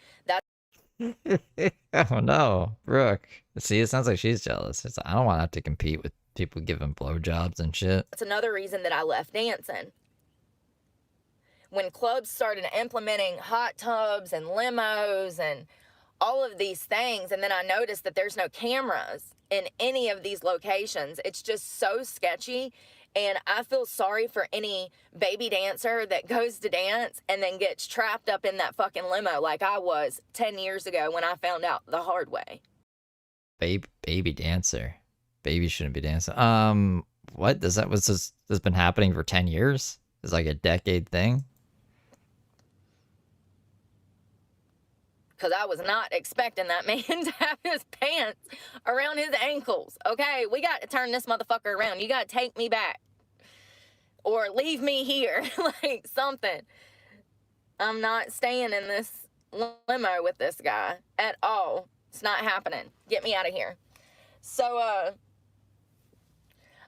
Oh no, Brooke. See, it sounds like she's jealous. I don't want to have to compete with people giving blowjobs and shit. That's another reason that I left dancing. When clubs started implementing hot tubs and limos and all of these things, and then I noticed that there's no cameras in any of these locations, it's just so sketchy. And I feel sorry for any baby dancer that goes to dance and then gets trapped up in that fucking limo like I was 10 years ago when I found out the hard way. Baby dancer. Baby shouldn't be dancing. What? Was this been happening for 10 years? It's like a decade thing? Because I was not expecting that man to have his pants around his ankles. Okay, we got to turn this motherfucker around. You got to take me back. Or leave me here. Like, something. I'm not staying in this limo with this guy at all. It's not happening. Get me out of here. So,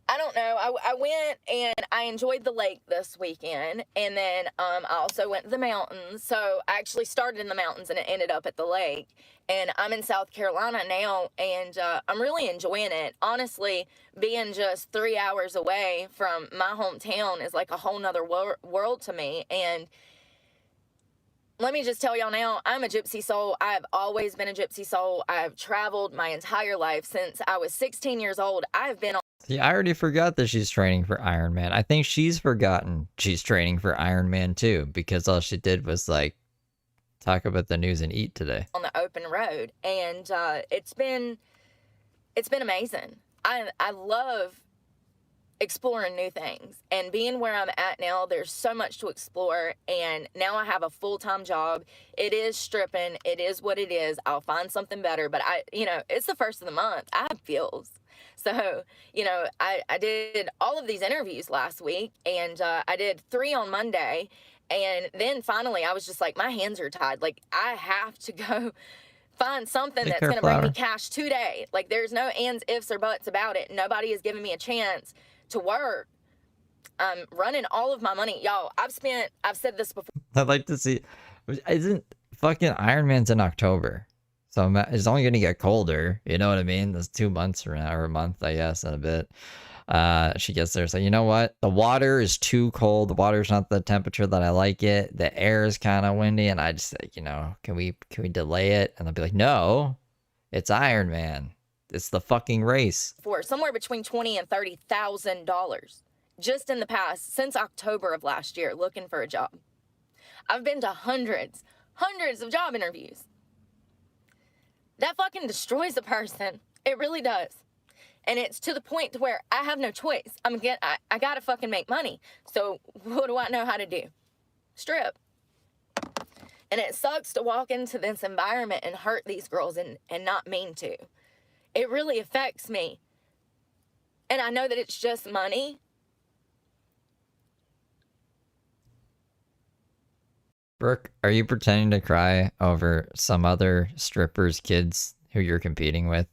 I don't know. I went and I enjoyed the lake this weekend, and then I also went to the mountains. So I actually started in the mountains and it ended up at the lake. And I'm in South Carolina now, and I'm really enjoying it. Honestly, being just 3 hours away from my hometown is like a whole nother world to me. And let me just tell y'all now, I'm a gypsy soul. I've always been a gypsy soul. I've traveled my entire life since I was 16 years old. I've been on. See, I already forgot that she's training for Iron Man. I think she's forgotten she's training for Iron Man too, because all she did was like talk about the news and eat today. On the open road, and it's been amazing. I love exploring new things, and being where I'm at now, there's so much to explore, and now I have a full-time job. It is stripping. It is what it is. I'll find something better, but it's the first of the month. I have bills. So, I did all of these interviews last week, and I did 3 on Monday. And then finally, I was just like, my hands are tied. Like, I have to go find something that's going to bring me cash today. Like, there's no ands, ifs, or buts about it. Nobody is giving me a chance to work. I'm running all of my money. Y'all, I've said this before. I'd like to see, isn't fucking Iron Man's in October? So it's only going to get colder. You know what I mean? That's 2 months from now, or a month, I guess, and a bit. She gets there. So you know what? The water is too cold. The water's not the temperature that I like it. The air is kind of windy. And I just like, can we delay it? And they'll be like, no, it's Iron Man. It's the fucking race. For somewhere between $20,000 and $30,000 just in the past, since October of last year, looking for a job. I've been to hundreds of job interviews. That fucking destroys a person. It really does. And it's to the point to where I have no choice. I gotta fucking make money. So what do I know how to do? Strip. And it sucks to walk into this environment and hurt these girls and not mean to. It really affects me. And I know that it's just money. Brooke, are you pretending to cry over some other strippers' kids who you're competing with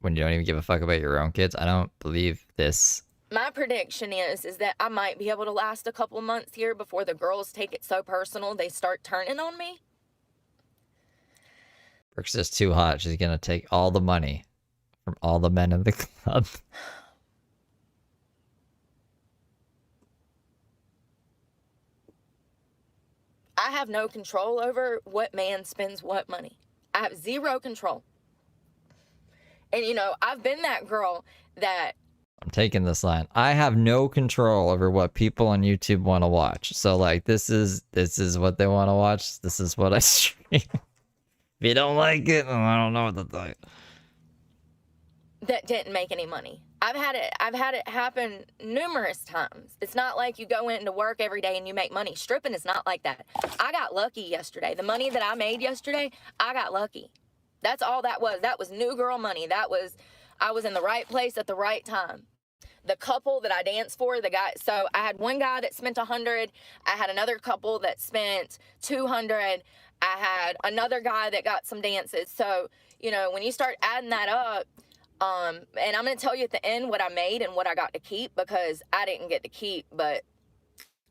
when you don't even give a fuck about your own kids? I don't believe this. My prediction is that I might be able to last a couple months here before the girls take it so personal they start turning on me. Brooke's just too hot. She's gonna take all the money from all the men in the club. I have no control over what man spends what money. I have zero control. And I've been that girl that... I'm taking this line. I have no control over what people on YouTube want to watch. So like, this is what they want to watch. This is what I stream. If you don't like it, I don't know what to tell you. That didn't make any money. I've had it happen numerous times. It's not like you go into work every day and you make money. Stripping is not like that. I got lucky yesterday. The money that I made yesterday, I got lucky. That's all that was. That was new girl money. I was in the right place at the right time. The couple that I danced for, so I had one guy that spent $100. I had another couple that spent $200. I had another guy that got some dances. So, when you start adding that up, and I'm going to tell you at the end what I made and what I got to keep, because I didn't get to keep but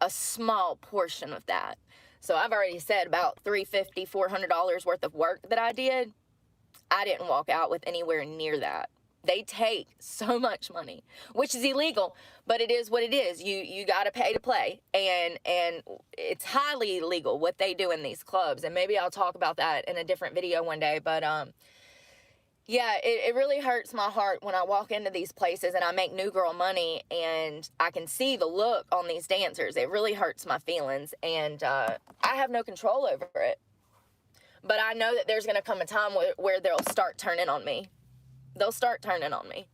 a small portion of that. So I've already said about $350, $400 worth of work that I did. I didn't walk out with anywhere near that. They take so much money, which is illegal, but it is what it is. You got to pay to play, and it's highly illegal what they do in these clubs. And maybe I'll talk about that in a different video one day, but yeah, it really hurts my heart when I walk into these places and I make new girl money and I can see the look on these dancers. It really hurts my feelings, and I have no control over it. But I know that there's going to come a time where they'll start turning on me. They'll start turning on me.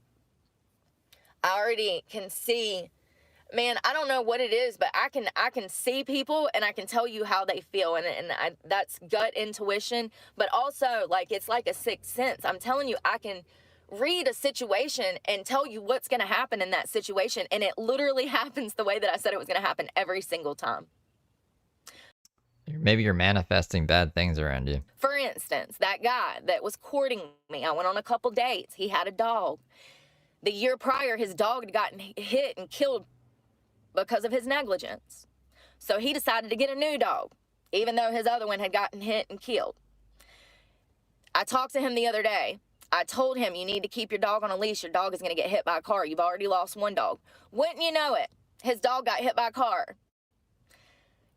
I already can see, man, I don't know what it is, but I can see people and I can tell you how they feel, and that's gut intuition, but also like it's like a sixth sense. I'm telling you, I can read a situation and tell you what's going to happen in that situation, and it literally happens the way that I said it was going to happen every single time. Maybe you're manifesting bad things around you. For instance, that guy that was courting me, I went on a couple dates. He had a dog. The year prior, his dog had gotten hit and killed because of his negligence. So he decided to get a new dog, even though his other one had gotten hit and killed. I talked to him the other day. I told him, you need to keep your dog on a leash. Your dog is going to get hit by a car. You've already lost one dog. Wouldn't you know it? His dog got hit by a car.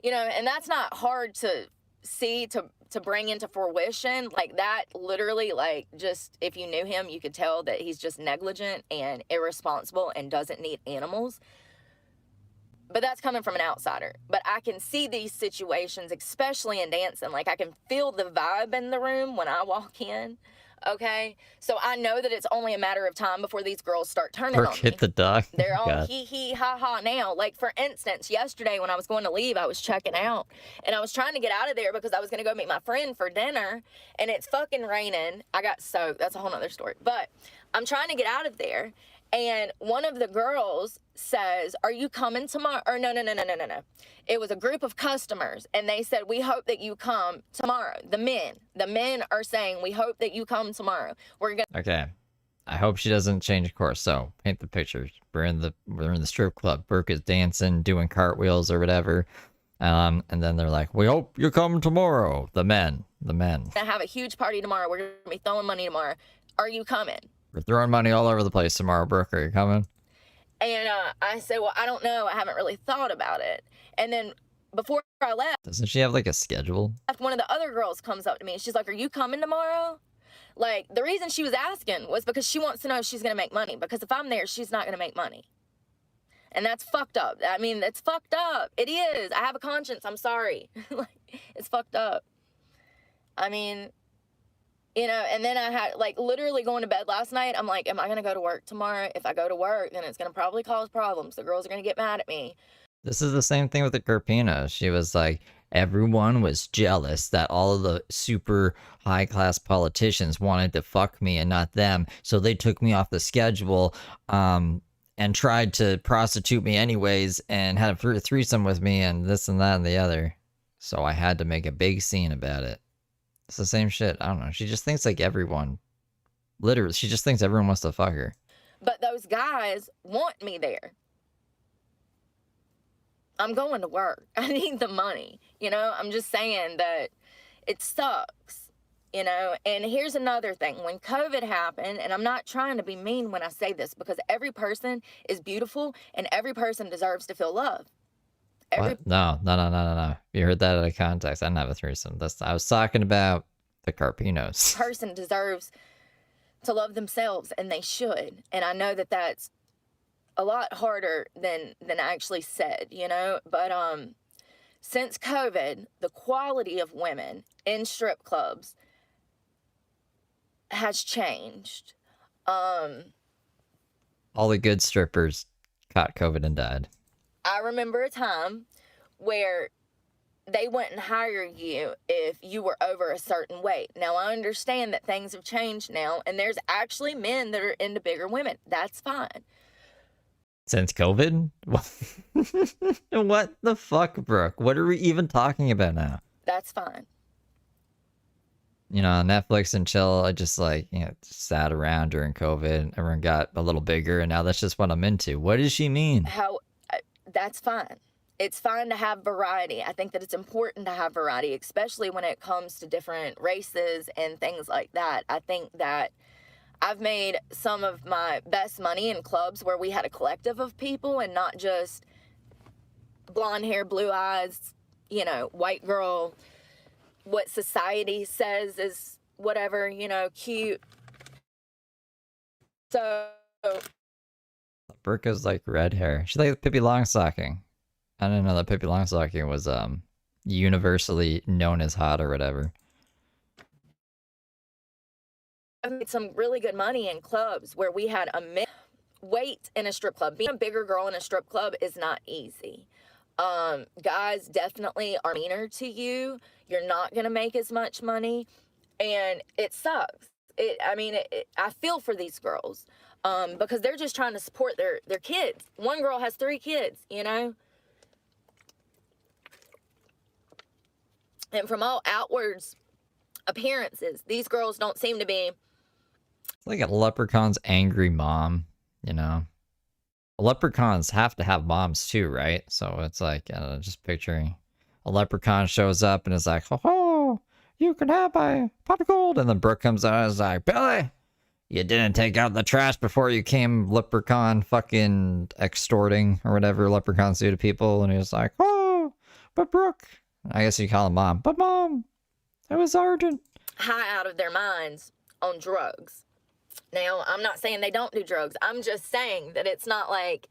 You know, and that's not hard to see, to bring into fruition. Like that, literally, like, just if you knew him, you could tell that he's just negligent and irresponsible and doesn't need animals. But that's coming from an outsider. But I can see these situations, especially in dancing. Like, I can feel the vibe in the room when I walk in. Okay? So I know that it's only a matter of time before these girls start turning on me. Hit the dog. They're all God. hee ha ha now. Like, for instance, yesterday when I was going to leave, I was checking out. And I was trying to get out of there because I was going to go meet my friend for dinner. And it's fucking raining. I got soaked. That's a whole nother story. But I'm trying to get out of there. And one of the girls says, are you coming tomorrow? Or no. It was a group of customers. And they said, we hope that you come tomorrow. The men are saying, we hope that you come tomorrow. We're going to. Okay. I hope she doesn't change course. So paint the picture. We're in the strip club. Brooke is dancing, doing cartwheels or whatever. And then they're like, we hope you come tomorrow. The men. I have a huge party tomorrow. We're going to be throwing money tomorrow. Are you coming? We're throwing money all over the place tomorrow. Brooke, are you coming? And I said, well, I don't know. I haven't really thought about it. And then before I left, Doesn't she have like a schedule? one of the other girls comes up to me and she's like, are you coming tomorrow? Like, the reason she was asking was because she wants to know if she's going to make money. Because if I'm there, she's not going to make money. And that's fucked up. I mean, that's fucked up. It is. I have a conscience. I'm sorry. Like, it's fucked up. I mean, you know, and then I had, like, literally going to bed last night. I'm like, am I going to go to work tomorrow? If I go to work, then it's going to probably cause problems. The girls are going to get mad at me. This is the same thing with the Carpino. She was like, everyone was jealous that all of the super high-class politicians wanted to fuck me and not them. So they took me off the schedule and tried to prostitute me anyways and had a threesome with me and this and that and the other. So I had to make a big scene about it. It's the same shit. I don't know. She just thinks like everyone. Literally, she just thinks everyone wants to fuck her. But those guys want me there. I'm going to work. I need the money. You know, I'm just saying that it sucks, you know. And here's another thing. When COVID happened, and I'm not trying to be mean when I say this, because every person is beautiful and every person deserves to feel love. What? No. You heard that out of context. I didn't have a threesome. I was talking about the Carpinos. Person deserves to love themselves, and they should. And I know that that's a lot harder than I actually said, you know. But since COVID, the quality of women in strip clubs has changed. All the good strippers caught COVID and died. I remember a time where they wouldn't hire you if you were over a certain weight. Now, I understand that things have changed now, and there's actually men that are into bigger women. That's fine. Since COVID? What the fuck, Brooke? What are we even talking about now? That's fine. You know, Netflix and chill, I just like, you know, sat around during COVID. Everyone got a little bigger, and now that's just what I'm into. What does she mean? That's fine. It's fine to have variety. I think that it's important to have variety, especially when it comes to different races and things like that. I think that I've made some of my best money in clubs where we had a collective of people and not just blonde hair, blue eyes, you know, white girl, what society says is whatever, you know, cute. So Brooke has like red hair. She's like Pippi Longstocking. I didn't know that Pippi Longstocking was universally known as hot or whatever. I've made some really good money in clubs where we had weight in a strip club. Being a bigger girl in a strip club is not easy. Guys definitely are meaner to you. You're not going to make as much money, and it sucks. I feel for these girls because they're just trying to support their kids. One girl has 3 kids, you know? And from all outwards appearances, these girls don't seem to be. It's like a leprechaun's angry mom. you know. Leprechauns have to have moms too, right? So it's like, just picturing a leprechaun shows up and is like, "Oh, you can have my pot of gold." And then Brooke comes out and is like, "Billy, you didn't take out the trash before you came leprechaun fucking extorting," or whatever leprechauns do to people. And he was like, "Oh, but Brooke," I guess you call him mom, "but mom, it was urgent." High out of their minds on drugs. Now, I'm not saying they don't do drugs. I'm just saying that it's not like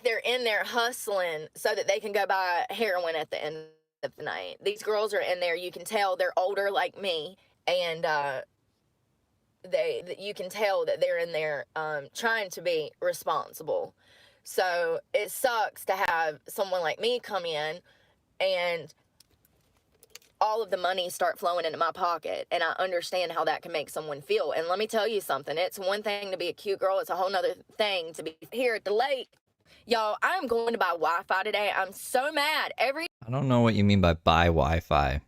they're in there hustling so that they can go buy heroin at the end of the night. These girls are in there. You can tell they're older like me, and you can tell that they're in there trying to be responsible. So it sucks to have someone like me come in and all of the money start flowing into my pocket, and I understand how that can make someone feel. And let me tell you something, it's one thing to be a cute girl, it's a whole nother thing to be here at the lake. Y'all, I'm going to buy Wi-Fi today. I'm so mad. I don't know what you mean by buy Wi-Fi.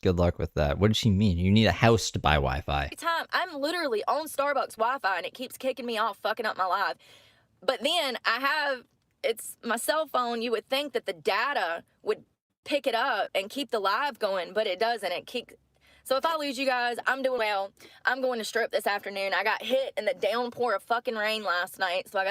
Good luck with that. What did she mean? You need a house to buy Wi-Fi. Time I'm literally on Starbucks Wi-Fi and it keeps kicking me off, fucking up my life. But then it's my cell phone. You would think that the data would pick it up and keep the live going, but it doesn't. So if I lose you guys, I'm doing well. I'm going to strip this afternoon. I got hit in the downpour of fucking rain last night, so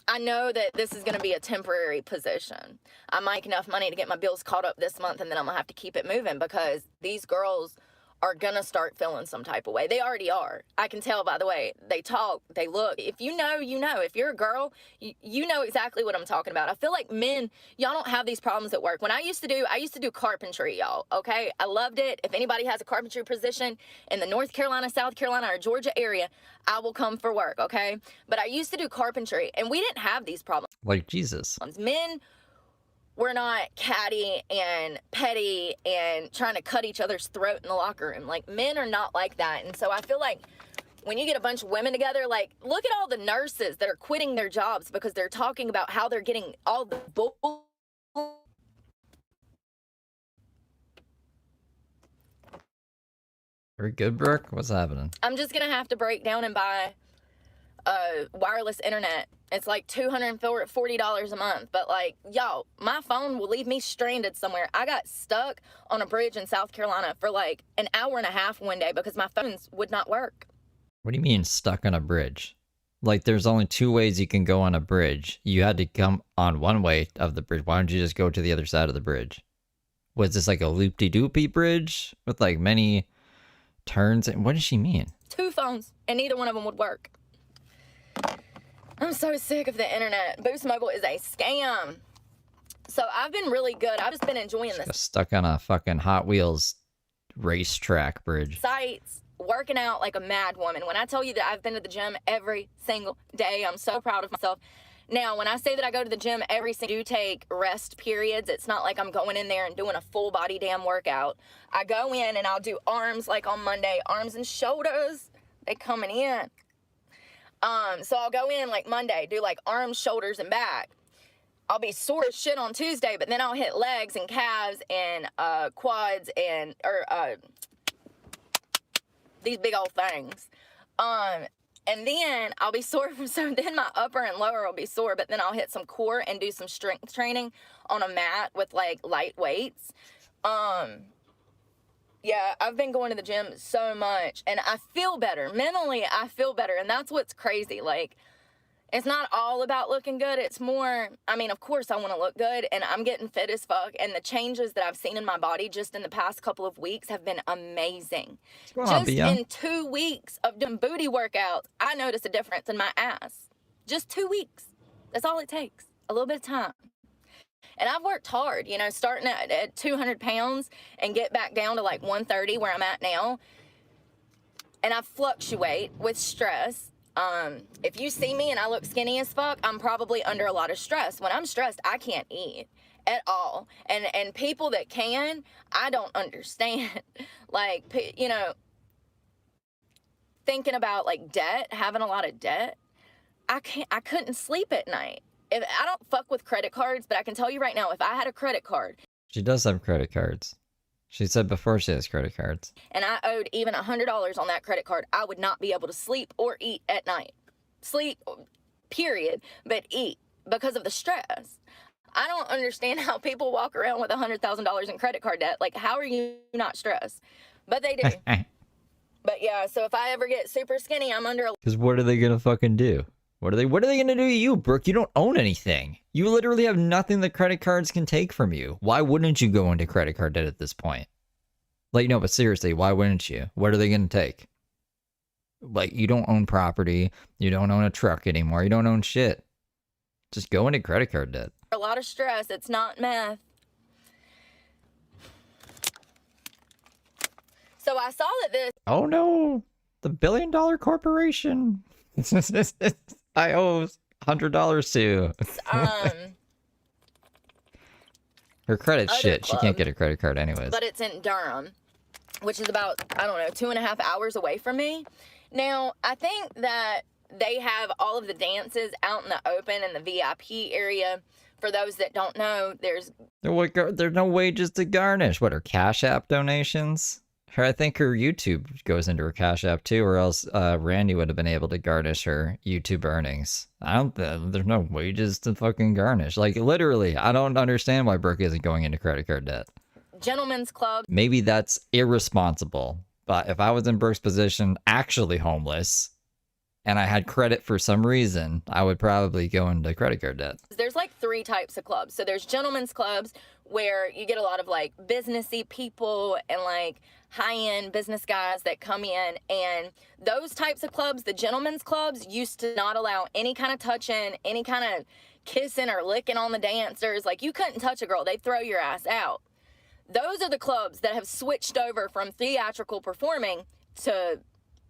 I know that this is going to be a temporary position. I might make enough money to get my bills caught up this month, and then I'm going to have to keep it moving because these girls are going to start feeling some type of way. They already are. I can tell by the way they talk, they look. If you know, you know. If you're a girl, you know exactly what I'm talking about. I feel like men, y'all don't have these problems at work. When I used to do carpentry, y'all, okay? I loved it. If anybody has a carpentry position in the North Carolina, South Carolina, or Georgia area, I will come for work, okay? But I used to do carpentry, and we didn't have these problems. Like Jesus. Men were not catty and petty and trying to cut each other's throat in the locker room. Like, men are not like that. And so I feel like when you get a bunch of women together, like, look at all the nurses that are quitting their jobs because they're talking about how they're getting all the bull. Are we good, Brooke? What's happening? I'm just going to have to break down and buy wireless internet. It's like $240 a month. But like, y'all, my phone will leave me stranded somewhere. I got stuck on a bridge in South Carolina for like an hour and a half one day because my phones would not work. What do you mean stuck on a bridge? Like, there's only two ways you can go on a bridge. You had to come on one way of the bridge. Why don't you just go to the other side of the bridge? Was this like a loop-de-doopy bridge with like many turns? And what does she mean? 2 phones, and neither one of them would work. I'm so sick of the internet. Boost Mobile is a scam. So I've been really good. I've just been enjoying this. Got stuck on a fucking Hot Wheels racetrack bridge. Sites, working out like a mad woman. When I tell you that I've been to the gym every single day, I'm so proud of myself. Now, when I say that I go to the gym every single day, I do take rest periods. It's not like I'm going in there and doing a full body damn workout. I go in and I'll do arms like on Monday, arms and shoulders. They coming in. So I'll go in like Monday, do like arms, shoulders, and back. I'll be sore as shit on Tuesday, but then I'll hit legs and calves and quads and these big old things. And then I'll be sore then my upper and lower will be sore, but then I'll hit some core and do some strength training on a mat with like light weights. Yeah, I've been going to the gym so much, and I feel better. Mentally, I feel better, and that's what's crazy. Like, it's not all about looking good. It's more, I mean, of course I want to look good, and I'm getting fit as fuck, and the changes that I've seen in my body just in the past couple of weeks have been amazing. Just in 2 weeks of doing booty workouts, I noticed a difference in my ass. Just 2 weeks. That's all it takes. A little bit of time. And I've worked hard, you know, starting at 200 pounds and get back down to like 130 where I'm at now. And I fluctuate with stress. If you see me and I look skinny as fuck, I'm probably under a lot of stress. When I'm stressed, I can't eat at all. And people that can, I don't understand. Like, you know, thinking about like debt, having a lot of debt, I couldn't sleep at night. If I don't fuck with credit cards, but I can tell you right now, if I had a credit card. She does have credit cards. She said before she has credit cards. and I owed even $100 on that credit card, I would not be able to sleep or eat at night. Sleep, period, but eat because of the stress. I don't understand how people walk around with $100,000 in credit card debt. Like, how are you not stressed? But they do. But yeah, so if I ever get super skinny, I'm under a... Because what are they gonna fucking do? What are they gonna do to you, Brooke? You don't own anything. You literally have nothing that credit cards can take from you. Why wouldn't you go into credit card debt at this point? Like, no, but seriously, why wouldn't you? What are they gonna take? Like, you don't own property. You don't own a truck anymore. You don't own shit. Just go into credit card debt. a lot of stress. It's not meth. So I saw that this... Oh no, the $1 billion corporation. I owe $100 to. Her credit's shit. She can't get a credit card anyways. But it's in Durham, which is about, I don't know, 2.5 hours away from me. Now, I think that they have all of the dances out in the open in the VIP area. For those that don't know, there's no wages to garnish. What are Cash App donations? I think her YouTube goes into her Cash App too, or else Randy would have been able to garnish her YouTube earnings. There's no wages to fucking garnish. Like, literally, I don't understand why Brooke isn't going into credit card debt. gentlemen's club. Maybe that's irresponsible, but if I was in Brooke's position, actually homeless, and I had credit for some reason, I would probably go into credit card debt. There's like 3 types of clubs. So there's gentlemen's clubs where you get a lot of like businessy people and like high-end business guys that come in, and those types of clubs, the gentlemen's clubs, used to not allow any kind of touching, any kind of kissing or licking on the dancers. Like, you couldn't touch a girl, they'd throw your ass out. Those are the clubs that have switched over from theatrical performing to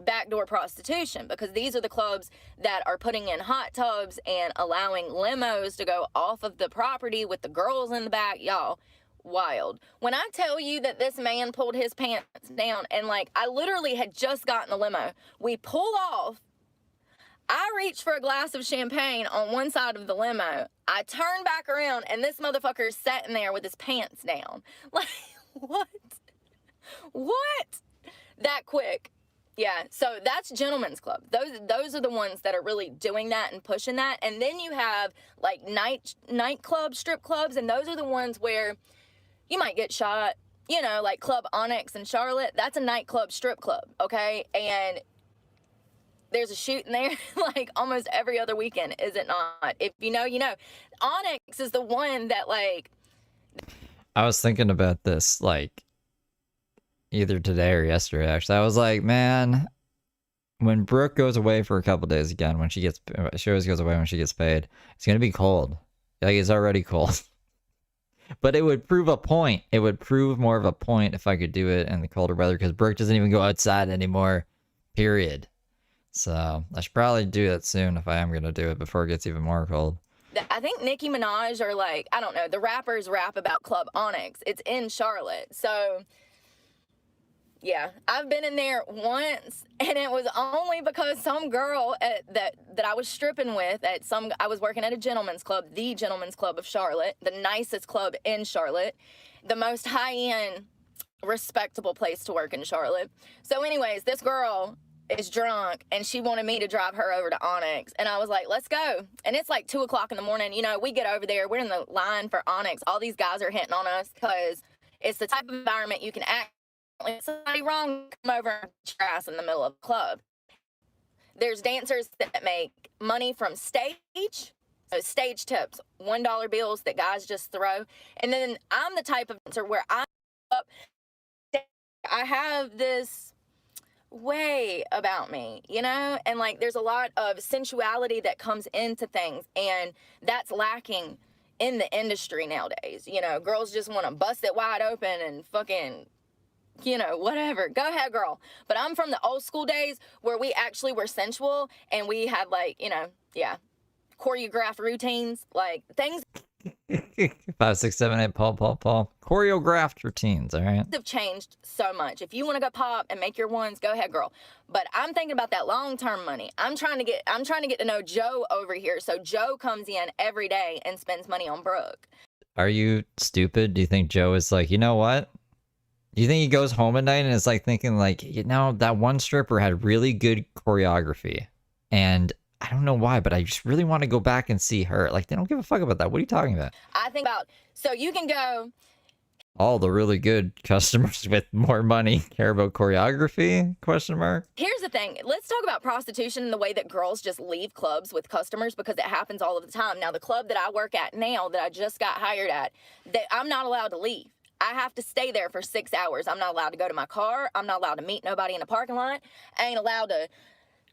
backdoor prostitution, because these are the clubs that are putting in hot tubs and allowing limos to go off of the property with the girls in the back. Y'all, wild. When I tell you that this man pulled his pants down, and like, I literally had just gotten the limo, we pull off, I reach for a glass of champagne on one side of the limo, I turn back around, and this motherfucker is sitting there with his pants down. Like, what? That quick. Yeah, so that's gentlemen's club. Those are the ones that are really doing that and pushing that. And then you have like nightclubs, strip clubs, and those are the ones where you might get shot. You know, like Club Onyx in Charlotte. That's a nightclub, strip club, okay? And there's a shooting there like almost every other weekend, is it not? If you know, you know. Onyx is the one that like... I was thinking about this like either today or yesterday, actually. I was like, man, when Brooke goes away for a couple days again, she always goes away when she gets paid, it's going to be cold. Like, it's already cold. But it would prove a point. It would prove more of a point if I could do it in the colder weather, because Brooke doesn't even go outside anymore, period. So I should probably do that soon if I am going to do it before it gets even more cold. I think Nicki Minaj, or like, I don't know, the rappers rap about Club Onyx. It's in Charlotte. So... yeah, I've been in there once, and it was only because some girl that I was stripping with I was working at a gentleman's club, the Gentleman's Club of Charlotte, the nicest club in Charlotte, the most high-end, respectable place to work in Charlotte. So anyways, this girl is drunk, and she wanted me to drive her over to Onyx, and I was like, let's go. And it's like 2 o'clock in the morning. You know, we get over there, we're in the line for Onyx. All these guys are hitting on us because it's the type of environment you can act. If somebody wrong, come over and put your ass in the middle of the club. There's dancers that make money from stage, so stage tips, $1 bills that guys just throw. And then I'm the type of dancer where I have this way about me, you know? And like, there's a lot of sensuality that comes into things, and that's lacking in the industry nowadays. You know, girls just want to bust it wide open and fucking... you know, whatever. Go ahead, girl. But I'm from the old school days where we actually were sensual, and we had, like, you know, yeah, choreographed routines, like things 5, 6, 7, 8, Paul. Choreographed routines, all right? have changed so much. If you want to go pop and make your ones, go ahead, girl. But I'm thinking about that long-term money. I'm trying to get to know Joe over here. So Joe comes in every day and spends money on Brooke. Are you stupid? Do you think Joe is like, you know what? You think he goes home at night and is like thinking like, you know, that one stripper had really good choreography, and I don't know why, but I just really want to go back and see her. Like, they don't give a fuck about that. What are you talking about? I think about, so you can go, All the really good customers with more money care about choreography? Question mark. here's the thing. Let's talk about prostitution and the way that girls just leave clubs with customers, because it happens all of the time. Now, the club that I work at now, that I just got hired at, that I'm not allowed to leave. I have to stay there for 6 hours. I'm not allowed to go to my car. I'm not allowed to meet nobody in the parking lot. I ain't allowed to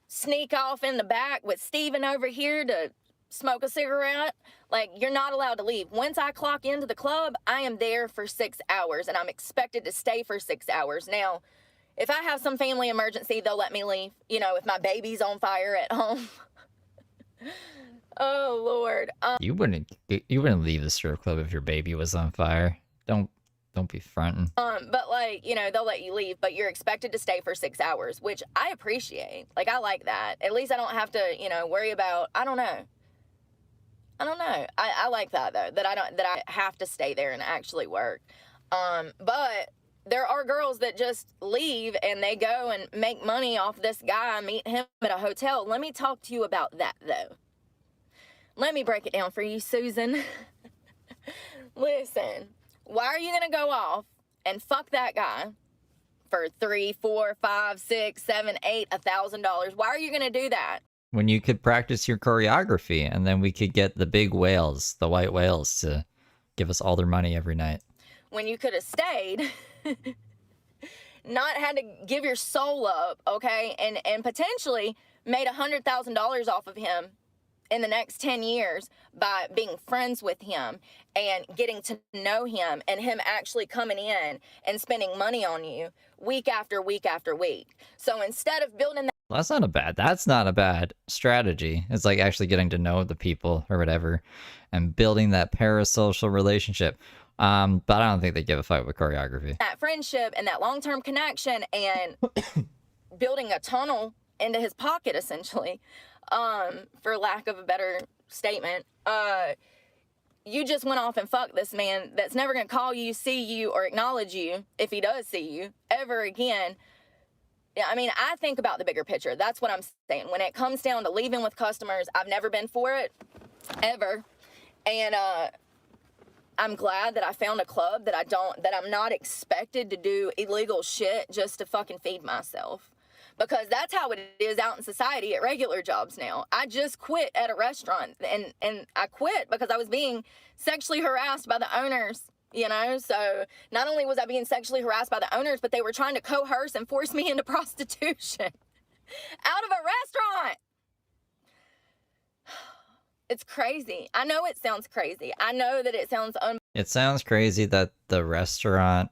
sneak off in the back with Steven over here to smoke a cigarette. Like, you're not allowed to leave. Once I clock into the club, I am there for 6 hours, and I'm expected to stay for 6 hours. Now, if I have some family emergency, they'll let me leave. You know, if my baby's on fire at home. Oh, Lord. You wouldn't leave the strip club if your baby was on fire. Don't be fronting. But like, you know, they'll let you leave, but you're expected to stay for 6 hours, which I appreciate. Like, I like that. At least I don't have to, you know, worry about, I don't know. I like that though, that I have to stay there and actually work. But there are girls that just leave and they go and make money off this guy, meet him at a hotel. Let me talk to you about that though. Let me break it down for you, Susan. Listen, why are you gonna go off and fuck that guy for $3, $4, $5, $6, $7, $8, $1,000? Why are you gonna do that? When you could practice your choreography, and then we could get the big whales, the white whales, to give us all their money every night. When you could have stayed, not had to give your soul up, okay, and potentially made $100,000 off of him in the next 10 years by being friends with him and getting to know him, and him actually coming in and spending money on you week after week after week. So instead of building that, That's not a bad strategy. It's like actually getting to know the people or whatever and building that parasocial relationship. But I don't think they give a fuck with choreography. that friendship and that long-term connection and building a tunnel into his pocket, essentially, for lack of a better statement, you just went off and fucked this man that's never going to call you, see you, or acknowledge you, if he does see you, ever again. Yeah, I mean, I think about the bigger picture. That's what I'm saying. When it comes down to leaving with customers, I've never been for it, ever. And I'm glad that I found a club that I'm not expected to do illegal shit just to fucking feed myself. Because that's how it is out in society at regular jobs now. I just quit at a restaurant, and I quit because I was being sexually harassed by the owners, you know? So not only was I being sexually harassed by the owners, but they were trying to coerce and force me into prostitution out of a restaurant. It's crazy. I know it sounds crazy. I know that it sounds It sounds crazy that the restaurant,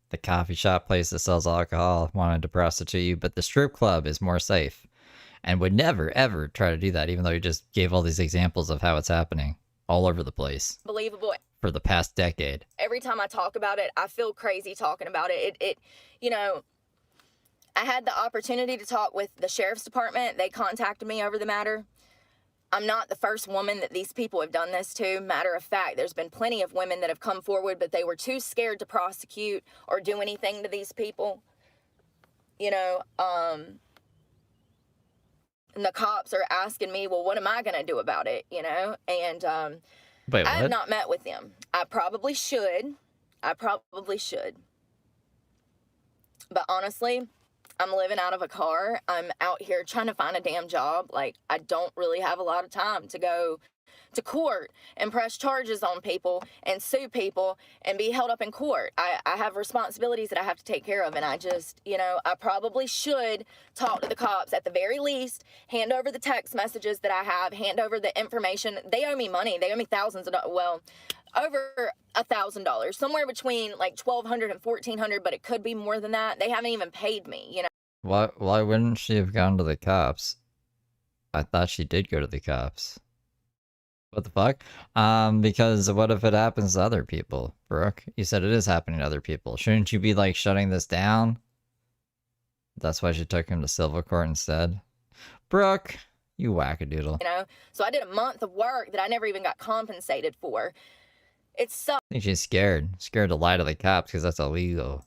the coffee shop place that sells alcohol wanted to prostitute you, but the strip club is more safe and would never, ever try to do that, even though you just gave all these examples of how it's happening all over the place unbelievable. for the past decade. Every time I talk about it, I feel crazy talking about it. It, you know, I had the opportunity to talk with the sheriff's department. They contacted me over the matter. I'm not the first woman that these people have done this to. Matter of fact, there's been plenty of women that have come forward, but they were too scared to prosecute or do anything to these people. You know, and the cops are asking me, well, what am I going to do about it? You know, and Wait, I have what? not met with them. I probably should. But honestly, I'm living out of a car. I'm out here trying to find a damn job. Like, I don't really have a lot of time to go to court and press charges on people and sue people and be held up in court. I have responsibilities that I have to take care of, and I just, you know, I probably should talk to the cops at the very least, hand over the text messages that I have, hand over the information. They owe me money. They owe me thousands of dollars. Well, over $1,000, somewhere between like $1,200 and $1,400, but it could be more than that. They haven't even paid me, you know. Why wouldn't she have gone to the cops? I thought she did go to the cops. What the fuck? Because what if it happens to other people, Brooke? You said it is happening to other people. Shouldn't you be like shutting this down? That's why she took him to civil court instead. Brooke, you wackadoodle. You know, so I did a month of work that I never even got compensated for. It sucks. I think she's scared. Scared to lie to the cops because that's illegal.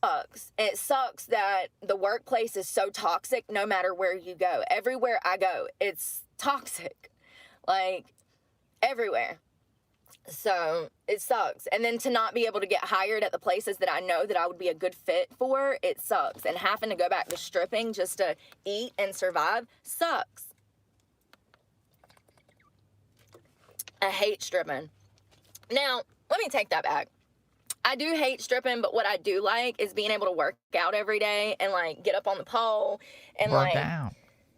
It sucks that the workplace is so toxic no matter where you go. Everywhere I go, it's toxic. Like, everywhere. So, it sucks. And then to not be able to get hired at the places that I know that I would be a good fit for, it sucks. And having to go back to stripping just to eat and survive sucks. I hate stripping. Now, let me take that back. I do hate stripping, but what I do like is being able to work out every day and, like, get up on the pole and, Work like, out.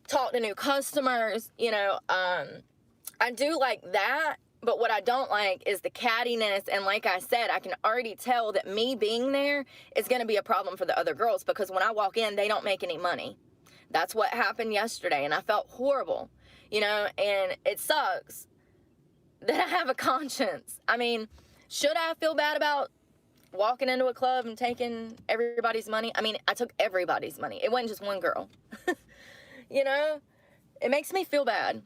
talk to new customers, you know. I do like that, but what I don't like is the cattiness, and like I said, I can already tell that me being there is going to be a problem for the other girls, because when I walk in, they don't make any money. That's what happened yesterday, and I felt horrible, you know, and it sucks that I have a conscience. I mean, should I feel bad about walking into a club and taking everybody's money? I mean, I took everybody's money. It wasn't just one girl. You know, it makes me feel bad.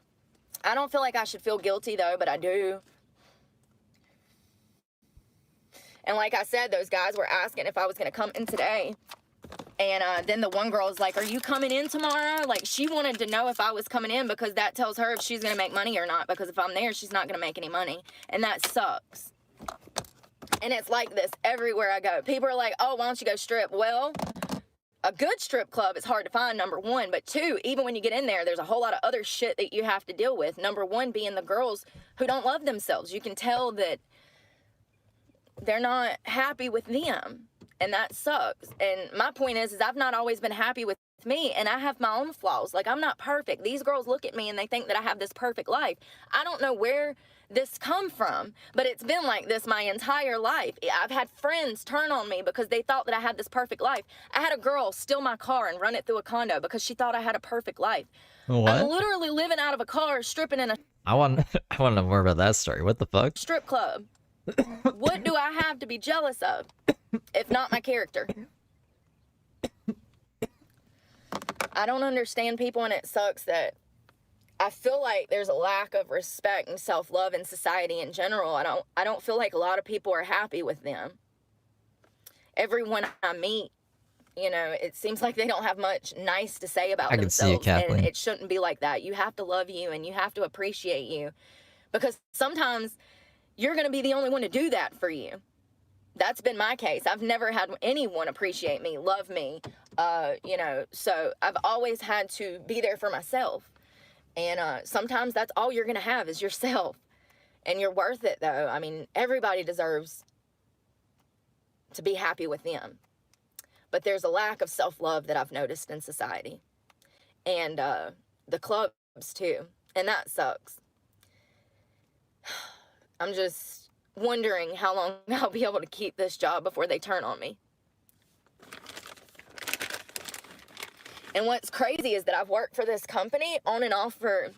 I don't feel like I should feel guilty, though, but I do. And like I said, those guys were asking if I was going to come in today. And then the one girl was like, are you coming in tomorrow? Like, she wanted to know if I was coming in because that tells her if she's going to make money or not. Because if I'm there, she's not going to make any money. And that sucks. And it's like this everywhere I go. People are like, oh, why don't you go strip? Well, a good strip club is hard to find, number one. But two, even when you get in there, there's a whole lot of other shit that you have to deal with. Number one being the girls who don't love themselves. You can tell that they're not happy with them. And that sucks. And my point is I've not always been happy with me, and I have my own flaws. Like, I'm not perfect. These girls look at me and they think that I have this perfect life. I don't know where this come from, but it's been like this my entire life. I've had friends turn on me because they thought that I had this perfect life. I had a girl steal my car and run it through a condo because she thought I had a perfect life. What? I'm literally living out of a car, stripping in a I want to know more about that story. What the fuck? strip club. What do I have to be jealous of, if not my character? I don't understand people, and it sucks that I feel like there's a lack of respect and self-love in society in general. I don't feel like a lot of people are happy with them. Everyone I meet, you know, it seems like they don't have much nice to say about I can see it, themselves, Kathleen. and it shouldn't be like that. You have to love you, and you have to appreciate you, because sometimes you're going to be the only one to do that for you. That's been my case. I've never had anyone appreciate me, love me, you know, so I've always had to be there for myself. And sometimes that's all you're going to have is yourself. And you're worth it, though. I mean, everybody deserves to be happy with them. But there's a lack of self-love that I've noticed in society. And the clubs, too. And that sucks. I'm just wondering how long I'll be able to keep this job before they turn on me. And what's crazy is that I've worked for this company on and off for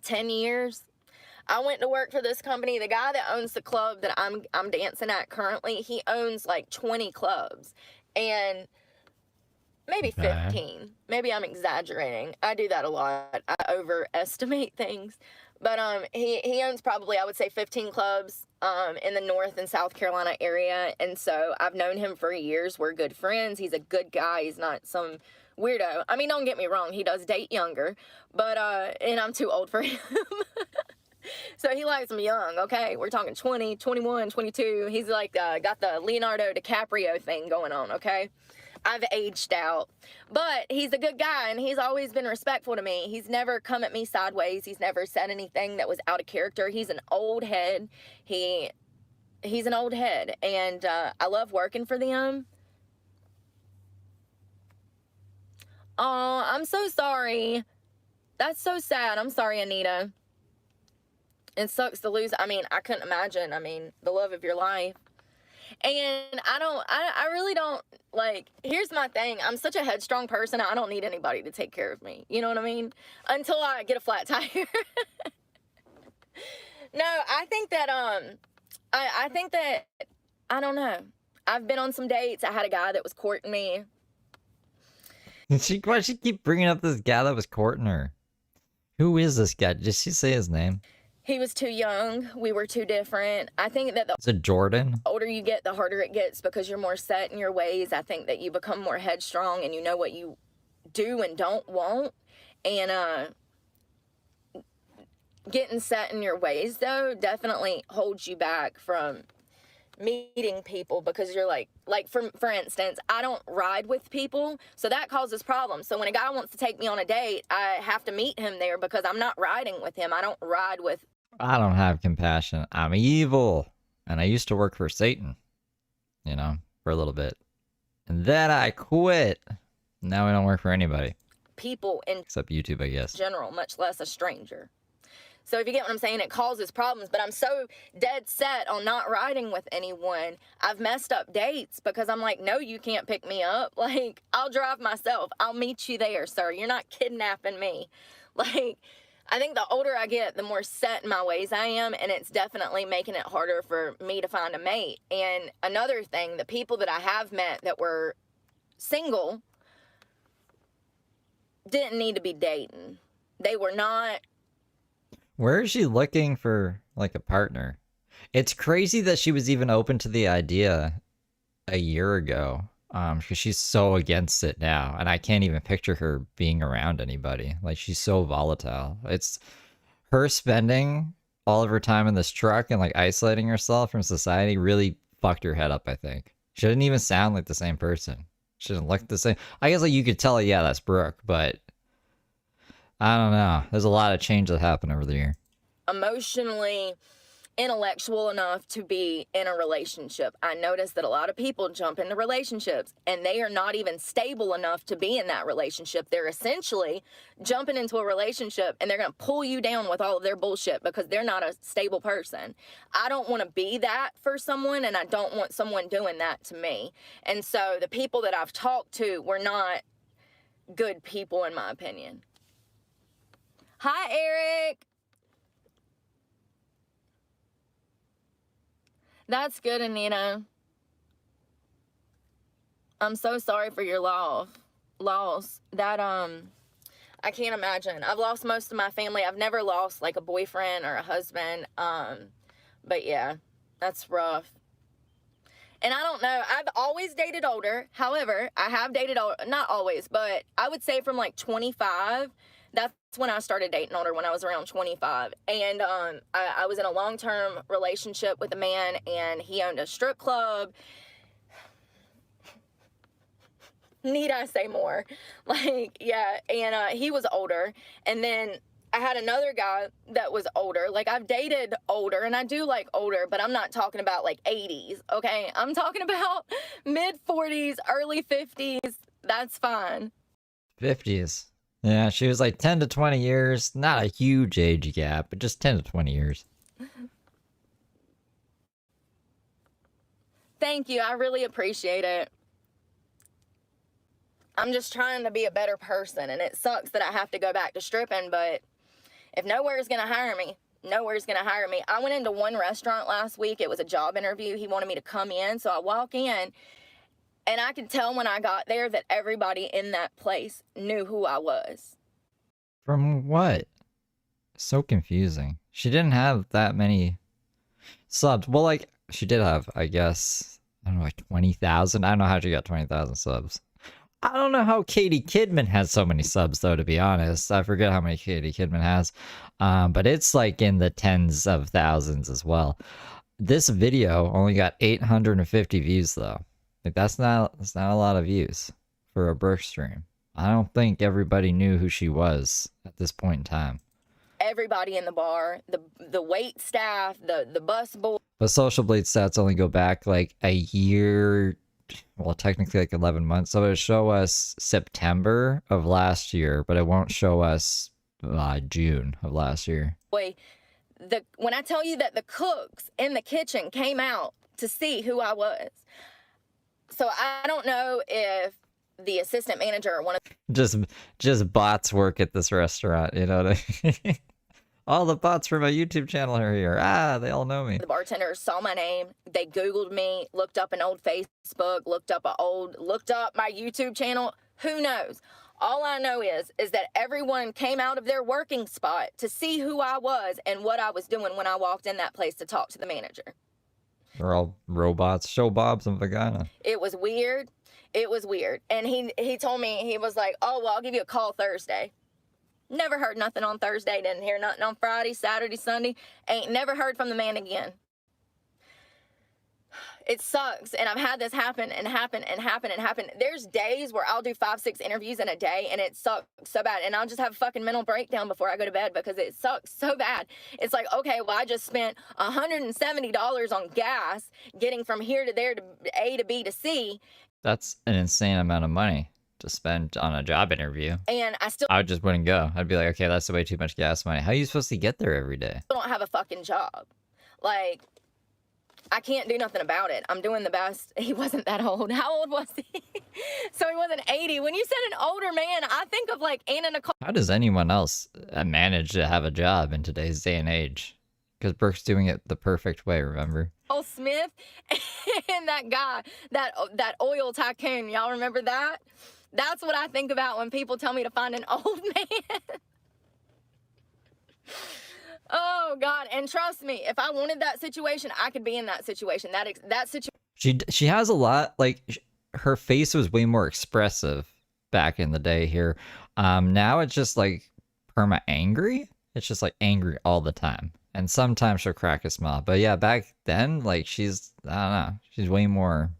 10 years. I went to work for this company. The guy that owns the club that I'm dancing at currently, he owns like 20 clubs. And maybe 15. Maybe I'm exaggerating. I do that a lot. I overestimate things. But he owns probably, I would say, 15 clubs in the North and South Carolina area. And so I've known him for years. We're good friends. He's a good guy. He's not some weirdo. I mean, don't get me wrong. He does date younger. But, and I'm too old for him. So he likes me young, okay? We're talking 20, 21, 22. He's like got the Leonardo DiCaprio thing going on, okay? I've aged out. But he's a good guy, and he's always been respectful to me. He's never come at me sideways. He's never said anything that was out of character. He's an old head. He's an old head, and I love working for them. Oh, I'm so sorry. That's so sad. I'm sorry, Anita. It sucks to lose. I mean, I couldn't imagine. I mean, the love of your life. And I really don't, like, here's my thing. I'm such a headstrong person. I don't need anybody to take care of me. You know what I mean? Until I get a flat tire. No, I think that, I don't know. I've been on some dates. I had a guy that was courting me. Why she keep bringing up this guy that was courting her? Who is this guy? Did she say his name? He was too young. We were too different. I think that the Is it Jordan? older you get, the harder it gets because you're more set in your ways. I think that you become more headstrong and you know what you do and don't want. And getting set in your ways, though, definitely holds you back from meeting people because you're like for instance, I don't ride with people, so that causes problems. So when a guy wants to take me on a date, I have to meet him there because I'm not riding with him. I don't ride with. I don't have compassion. I'm evil. And I used to work for Satan, you know, for a little bit. And then I quit. Now I don't work for anybody. People in Except YouTube, I guess. general, much less a stranger. So if you get what I'm saying, it causes problems. But I'm so dead set on not riding with anyone. I've messed up dates because I'm like, no, you can't pick me up. Like, I'll drive myself. I'll meet you there, sir. You're not kidnapping me. Like, I think the older I get, the more set in my ways I am. And it's definitely making it harder for me to find a mate. And another thing, the people that I have met that were single didn't need to be dating. They were not. Where is she looking for, like, a partner? It's crazy that she was even open to the idea a year ago, because she's so against it now, and I can't even picture her being around anybody. Like, she's so volatile. It's her spending all of her time in this truck and, like, isolating herself from society really fucked her head up, I think. She didn't even sound like the same person. She didn't look the same. I guess, like, you could tell, yeah, that's Brooke, but I don't know. There's a lot of change that happened over the year. Emotionally intellectual enough to be in a relationship. I notice that a lot of people jump into relationships and they are not even stable enough to be in that relationship. They're essentially jumping into a relationship and they're going to pull you down with all of their bullshit because they're not a stable person. I don't want to be that for someone, and I don't want someone doing that to me. And so the people that I've talked to were not good people, in my opinion. Hi, Eric. That's good, Anita. I'm so sorry for your loss. That, I can't imagine. I've lost most of my family. I've never lost, like, a boyfriend or a husband. But yeah, that's rough. And I don't know. I've always dated older. However, I have dated older, not always, but I would say from, like, 25. That's when I started dating older, when I was around 25. And I was in a long-term relationship with a man, and he owned a strip club. Need I say more? Like, yeah, and he was older. And then I had another guy that was older. Like, I've dated older, and I do like older, but I'm not talking about, like, 80s, okay? I'm talking about mid-40s, early 50s. That's fine. 50s. Yeah, she was like 10 to 20 years. Not a huge age gap, but just 10 to 20 years. Thank you. I really appreciate it. I'm just trying to be a better person, and it sucks that I have to go back to stripping, but if nowhere's going to hire me, nowhere's going to hire me. I went into one restaurant last week. It was a job interview. He wanted me to come in, so I walk in, and I could tell when I got there that everybody in that place knew who I was. From what? So confusing. She didn't have that many subs. Well, like, she did have, I guess, I don't know, like 20,000. I don't know how she got 20,000 subs. I don't know how Katie Kidman has so many subs, though, to be honest. I forget how many Katie Kidman has. But it's like in the tens of thousands as well. This video only got 850 views, though. Like, that's not a lot of views for a Brooke stream. I don't think everybody knew who she was at this point in time. Everybody in the bar, the wait staff, the bus boy. But Social Blade stats only go back like a year, well, technically like 11 months. So it'll show us September of last year, but it won't show us June of last year. Boy, when I tell you that the cooks in the kitchen came out to see who I was. So I don't know if the assistant manager or one of just bots work at this restaurant, you know what I mean? All the bots from my YouTube channel are here. They all know me. the bartenders saw my name. They Googled me, looked up an old Facebook, looked up my YouTube channel. Who knows? All I know is that everyone came out of their working spot to see who I was and what I was doing when I walked in that place to talk to the manager. They're all robots. Show Bob some vagina. It was weird. It was weird. And he told me, he was like, oh, well, I'll give you a call Thursday. Never heard nothing on Thursday. Didn't hear nothing on Friday, Saturday, Sunday. Ain't never heard from the man again. It sucks. And I've had this happen and happen and happen and happen. There's days where I'll do 5-6 interviews in a day and it sucks so bad. And I'll just have a fucking mental breakdown before I go to bed because it sucks so bad. It's like, okay, well, I just spent $170 on gas getting from here to there to A to B to C. That's an insane amount of money to spend on a job interview. And I just wouldn't go. I'd be like, okay, that's way too much gas money. How are you supposed to get there every day? don't have a fucking job. Like, I can't do nothing about it. I'm doing the best. He wasn't that old. How old was he? So he wasn't 80. When you said an older man, I think of like Anna Nicole. How does anyone else manage to have a job in today's day and age? Because Brooke's doing it the perfect way, remember? Smith and that guy, that oil tycoon. Y'all remember that? That's what I think about when people tell me to find an old man. Oh God! And trust me, if I wanted that situation, I could be in that situation. That situation. She has a lot, like, her face was way more expressive back in the day here. Now it's just like perma angry. It's just like angry all the time. And sometimes she'll crack a smile. But yeah, back then, like, I don't know, she's way more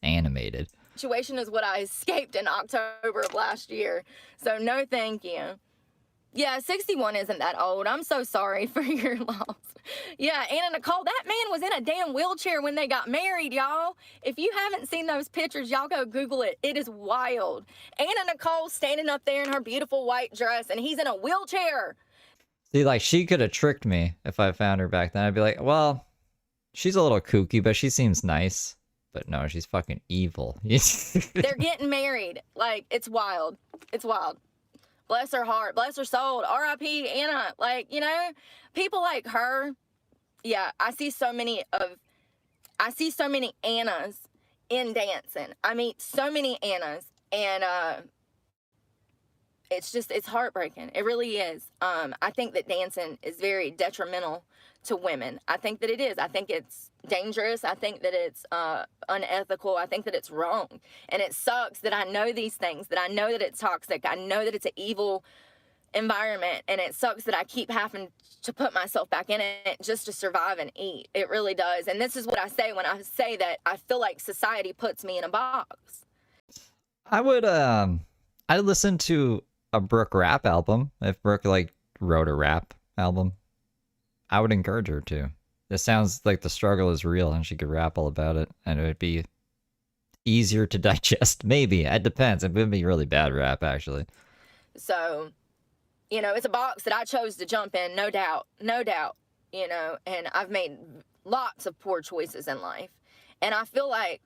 animated. Situation is what I escaped in October of last year. So no thank you. Yeah, 61 isn't that old. I'm so sorry for your loss. Yeah, Anna Nicole, that man was in a damn wheelchair when they got married, y'all. If you haven't seen those pictures, y'all go Google it. It is wild. Anna Nicole standing up there in her beautiful white dress, and he's in a wheelchair. See, like, she could have tricked me if I found her back then. I'd be like, well, she's a little kooky, but she seems nice. But no, she's fucking evil. They're getting married. Like, it's wild. It's wild. Bless her heart, bless her soul, R.I.P. Anna. Like, you know, people like her. Yeah, I see so many Annas in dancing. I meet so many Annas, and it's heartbreaking. It really is. I think that dancing is very detrimental to women. I think that it is. I think it's dangerous. I think that it's unethical. I think that it's wrong. And it sucks that I know these things, that I know that it's toxic. I know that it's an evil environment. And it sucks that I keep having to put myself back in it just to survive and eat. It really does. And this is what I say when I say that I feel like society puts me in a box. I'd listen to a Brooke rap album if Brooke, like, wrote a rap album. I would encourage her to. It sounds like the struggle is real and she could rap all about it, and it would be easier to digest. Maybe. It depends. It would be really bad rap, actually. So, you know, it's a box that I chose to jump in, no doubt. No doubt. You know, and I've made lots of poor choices in life. And I feel like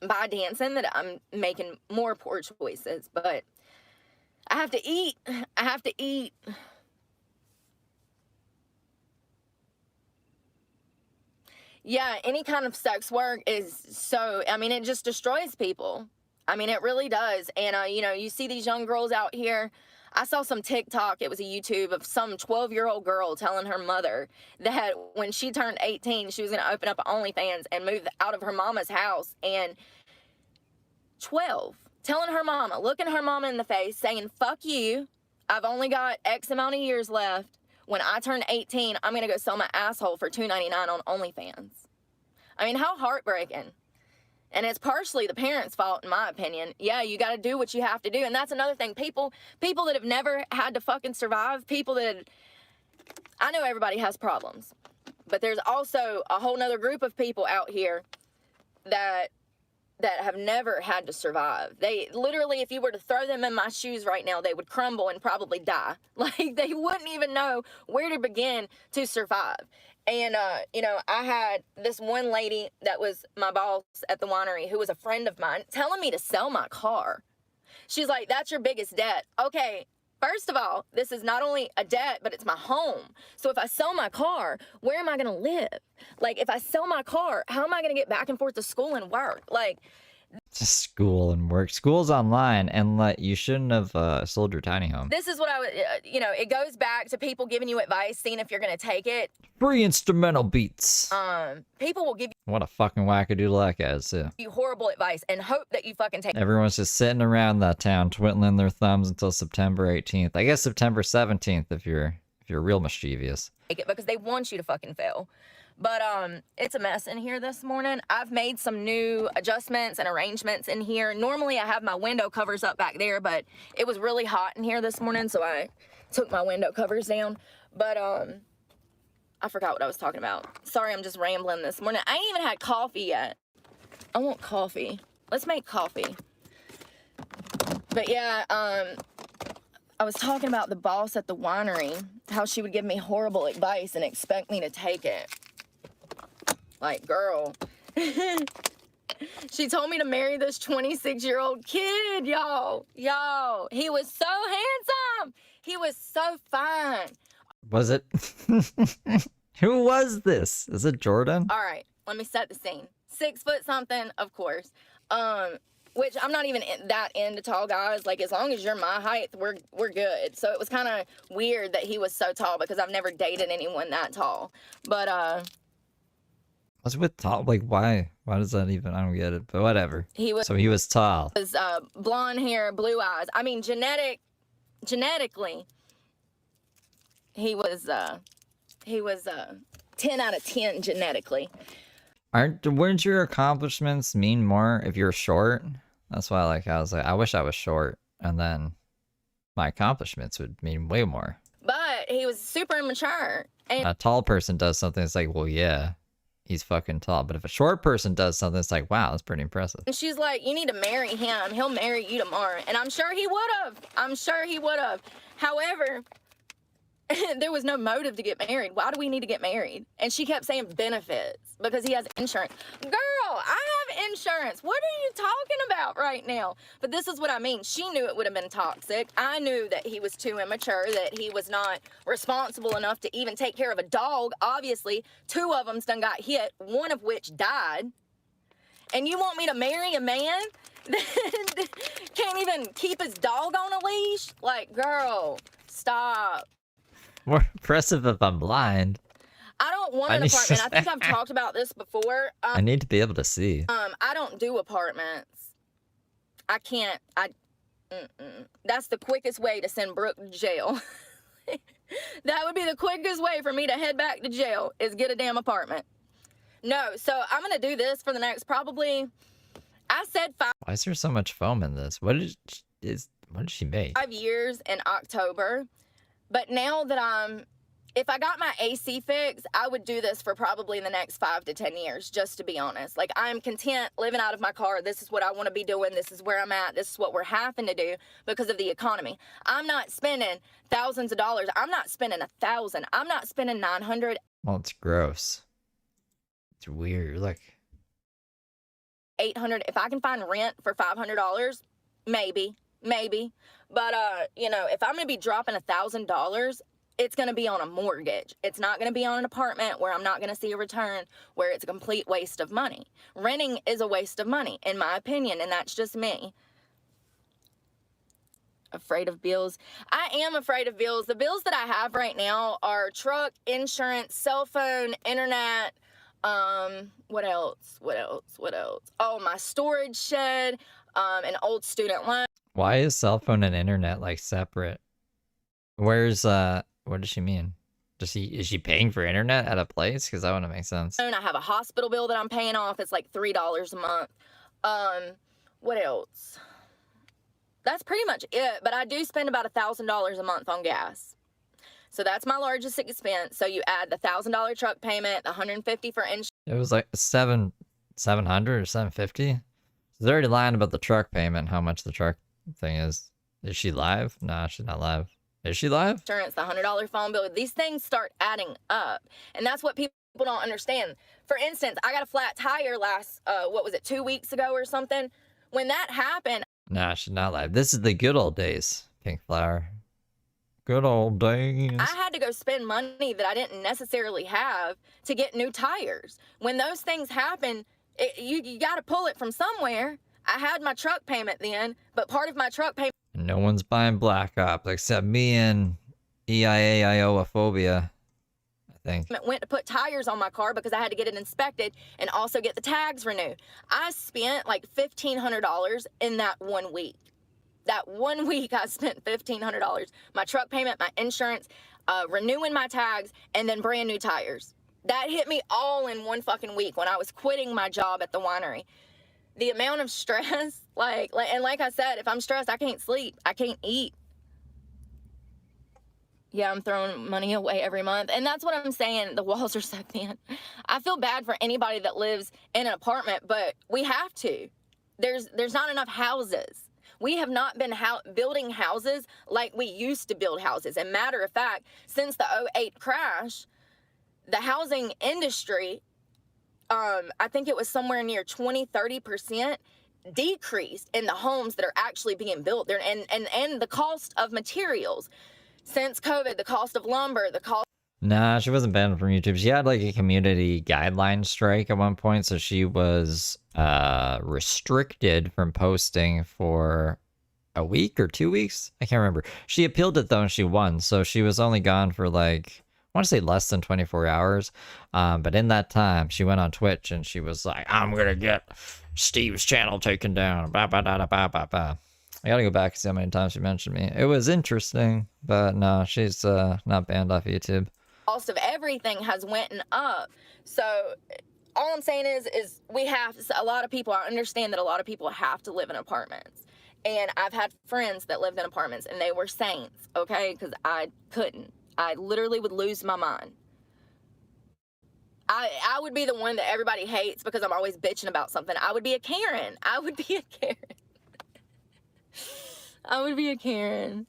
by dancing that I'm making more poor choices. But I have to eat. I have to eat. Yeah, any kind of sex work is so, I mean, it just destroys people. I mean, it really does. And, you know, you see these young girls out here. I saw some TikTok, it was a YouTube, of some 12-year-old girl telling her mother that when she turned 18, she was going to open up an OnlyFans and move out of her mama's house. And 12, telling her mama, looking her mama in the face, saying, fuck you, I've only got X amount of years left. When I turn 18, I'm going to go sell my asshole for $2.99 on OnlyFans. I mean, how heartbreaking. And it's partially the parents' fault, in my opinion. Yeah, you got to do what you have to do. And that's another thing. People that have never had to fucking survive, I know everybody has problems. But there's also a whole nother group of people out here that have never had to survive. They literally, if you were to throw them in my shoes right now, they would crumble and probably die. Like, they wouldn't even know where to begin to survive. And, you know, I had this one lady that was my boss at the winery who was a friend of mine telling me to sell my car. She's like, that's your biggest debt. Okay, first of all, this is not only a debt, but it's my home. So if I sell my car, where am I going to live? Like, if I sell my car, how am I going to get back and forth to school and work? Like, Just school and work. School's online, and you shouldn't have sold your tiny home. This is what I would, it goes back to people giving you advice, seeing if you're going to take it. Free instrumental beats. People will give What a fucking wackadoodle that guy is, too. you horrible advice and hope that you fucking take Everyone's just sitting around that town twiddling their thumbs until September 18th. I guess September 17th if you're real mischievous. it because they want you to fucking fail. But it's a mess in here this morning. I've made some new adjustments and arrangements in here. Normally I have my window covers up back there, but it was really hot in here this morning, so I took my window covers down. But I forgot what I was talking about. Sorry, I'm just rambling this morning. I ain't even had coffee yet. I want coffee. Let's make coffee. But yeah, I was talking about the boss at the winery, how she would give me horrible advice and expect me to take it. Like, girl. She told me to marry this 26-year-old kid, y'all. Y'all, he was so handsome. He was so fine. Was it? Who was this? Is it Jordan? All right, let me set the scene. 6 foot something, of course. Which I'm not even that into tall guys. Like, as long as you're my height, we're good. So it was kind of weird that he was so tall because I've never dated anyone that tall. But What's with tall? Like, why? Why does that even? I don't get it. But whatever. so he was tall. Was blonde hair, blue eyes. I mean, genetically, he was 10 out of 10 genetically. Wouldn't your accomplishments mean more if you're short? That's why I was like, I wish I was short, and then my accomplishments would mean way more. But he was super immature. And A tall person does something, it's like, well, yeah, he's fucking tall. But if a short person does something, it's like, wow, that's pretty impressive. she's like, you need to marry him. He'll marry you tomorrow. And I'm sure he would have. I'm sure he would have. However, there was no motive to get married. Why do we need to get married? And she kept saying benefits because he has insurance. Girl, I have insurance. What are you talking about right now? But this is what I mean. She knew it would have been toxic. I knew that he was too immature, that he was not responsible enough to even take care of a dog. Obviously, 2 of them done got hit, 1 of which died. And you want me to marry a man that can't even keep his dog on a leash? Like, girl, stop. More impressive if I'm blind. I don't want an apartment. I think I've talked about this before. I need to be able to see. I don't do apartments. I can't. That's the quickest way to send Brooke to jail. That would be the quickest way for me to head back to jail, is get a damn apartment. No, so I'm going to do this for the next probably, I said 5 Why is there so much foam in this? What did she make? years in October. But now that if I got my AC fixed, I would do this for probably the next 5 to 10 years, just to be honest. Like, I'm content living out of my car. This is what I want to be doing. This is where I'm at. This is what we're having to do because of the economy. I'm not spending thousands of dollars. I'm not spending $1,000. I'm not spending $900. Well, it's gross. It's weird. Like, $800. If I can find rent for $500, maybe. But, if I'm going to be dropping $1,000, it's going to be on a mortgage. It's not going to be on an apartment where I'm not going to see a return, where it's a complete waste of money. Renting is a waste of money, in my opinion, and that's just me. Afraid of bills. I am afraid of bills. The bills that I have right now are truck, insurance, cell phone, internet, what else? Oh, my storage shed, an old student loan. why is cell phone and internet like separate? Where's what does she mean? Is she paying for internet at a place? Because that wouldn't make sense. I have a hospital bill that I'm paying off. It's like $3 a month. What else? That's pretty much it. But I do spend about $1,000 a month on gas. So that's my largest expense. So you add the $1,000 truck payment, the $150 for insurance. It was like 700 or 750. They're already lying about the truck payment. How much the truck thing is? Is she live? Nah, she's not live. Is she live? Insurance, the $100 phone bill. These things start adding up. And that's what people don't understand. For instance, I got a flat tire last, 2 weeks ago or something? When that happened. Nah, she's not live. This is the good old days, Pink Flower. Good old days. I had to go spend money that I didn't necessarily have to get new tires. When those things happen, you got to pull it from somewhere. I had my truck payment then, but part of my truck payment No one's buying Black Ops except me and EIA-ioaphobia, I think. went to put tires on my car because I had to get it inspected and also get the tags renewed. I spent like $1,500 in that 1 week. That 1 week I spent $1,500. My truck payment, my insurance, renewing my tags, and then brand new tires. That hit me all in 1 fucking week when I was quitting my job at the winery. The amount of stress, like I said, if I'm stressed, I can't sleep. I can't eat. Yeah, I'm throwing money away every month. And that's what I'm saying. The walls are so thin. I feel bad for anybody that lives in an apartment, but we have to. There's not enough houses. We have not been building houses like we used to build houses. And matter of fact, since the 2008 crash, the housing industry, I think it was somewhere near 20-30% decreased in the homes that are actually being built there, and the cost of materials. Since COVID, the cost of lumber, the cost... Nah, she wasn't banned from YouTube. She had like a community guideline strike at one point, so she was restricted from posting for a week or 2 weeks. I can't remember. She appealed it though, and she won, so she was only gone for like, I want to say less than 24 hours. But in that time, she went on Twitch and she was like, I'm gonna get Steve's channel taken down. Bah, bah, bah, bah, bah, bah. I gotta go back and see how many times she mentioned me. It was interesting, but no, she's not banned off YouTube. Cost of everything has went up. So all I'm saying is we have, a lot of people, I understand that a lot of people have to live in apartments. And I've had friends that lived in apartments and they were saints, okay? Because I couldn't. I literally would lose my mind. I would be the one that everybody hates because I'm always bitching about something. I would be a Karen. I would be a Karen. I would be a Karen.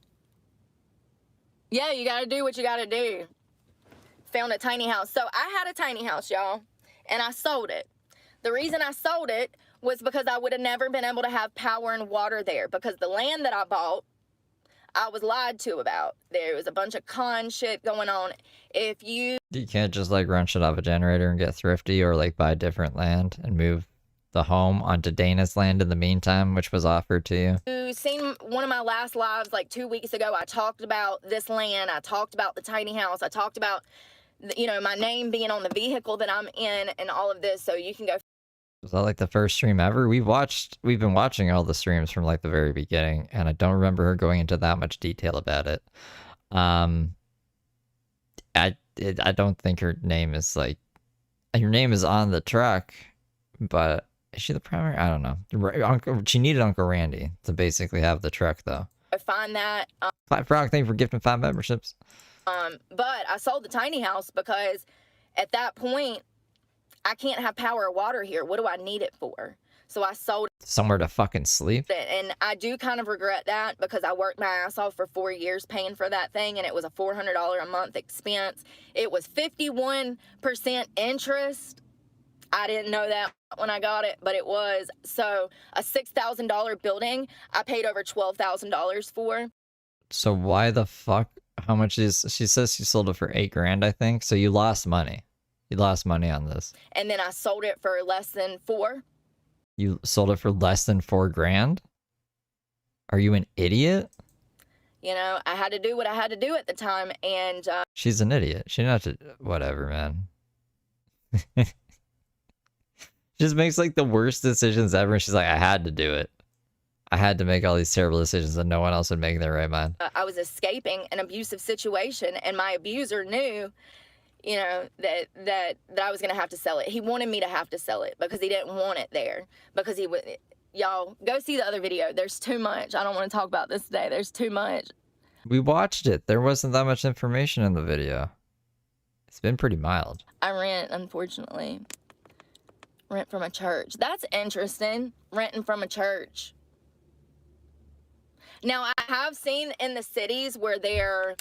Yeah, you gotta do what you gotta do. Found a tiny house. So I had a tiny house, y'all, and I sold it. The reason I sold it was because I would have never been able to have power and water there, because the land that I bought, I was lied to about. There was a bunch of con shit going on. If you can't just like run shit off a generator and get thrifty, or like buy different land and move the home onto Dana's land in the meantime, which was offered to you. You seen one of my last lives like 2 weeks ago, I talked about this land. I talked about the tiny house. I talked about, you know, my name being on the vehicle that I'm in and all of this. So you can go. Was that like the first stream ever? We've been watching all the streams from like the very beginning, and I don't remember her going into that much detail about it. I don't think her name is like, her name is on the truck, but is she the primary? I don't know. She needed Uncle Randy to basically have the truck though. I find that. Flat Frog, thank you for gifting 5 memberships. But I sold the tiny house because at that point, I can't have power or water here. What do I need it for? So I sold Somewhere to fucking sleep. it. And I do kind of regret that because I worked my ass off for 4 years paying for that thing, and it was a $400 a month expense. It was 51% interest. I didn't know that when I got it, but it was. So a $6,000 building, I paid over $12,000 for. So why the fuck? How much is, she says she sold it for $8,000, I think. So you lost money. You lost money on this. And then I sold it for less than $4,000. You sold it for less than $4,000? Are you an idiot? You know, I had to do what I had to do at the time, and She's an idiot. She not to, whatever, man. Just makes like the worst decisions ever. She's like, I had to do it. I had to make all these terrible decisions that no one else would make in their right mind. I was escaping an abusive situation, and my abuser knew, you know, that I was gonna have to sell it. He wanted me to have to sell it because he didn't want it there. Because he would, y'all go see the other video. There's too much. I don't want to talk about this today. There's too much. We watched it. There wasn't that much information in the video. It's been pretty mild. I rent, unfortunately. Rent from a church. That's interesting. Renting from a church. Now, I have seen in the cities where they're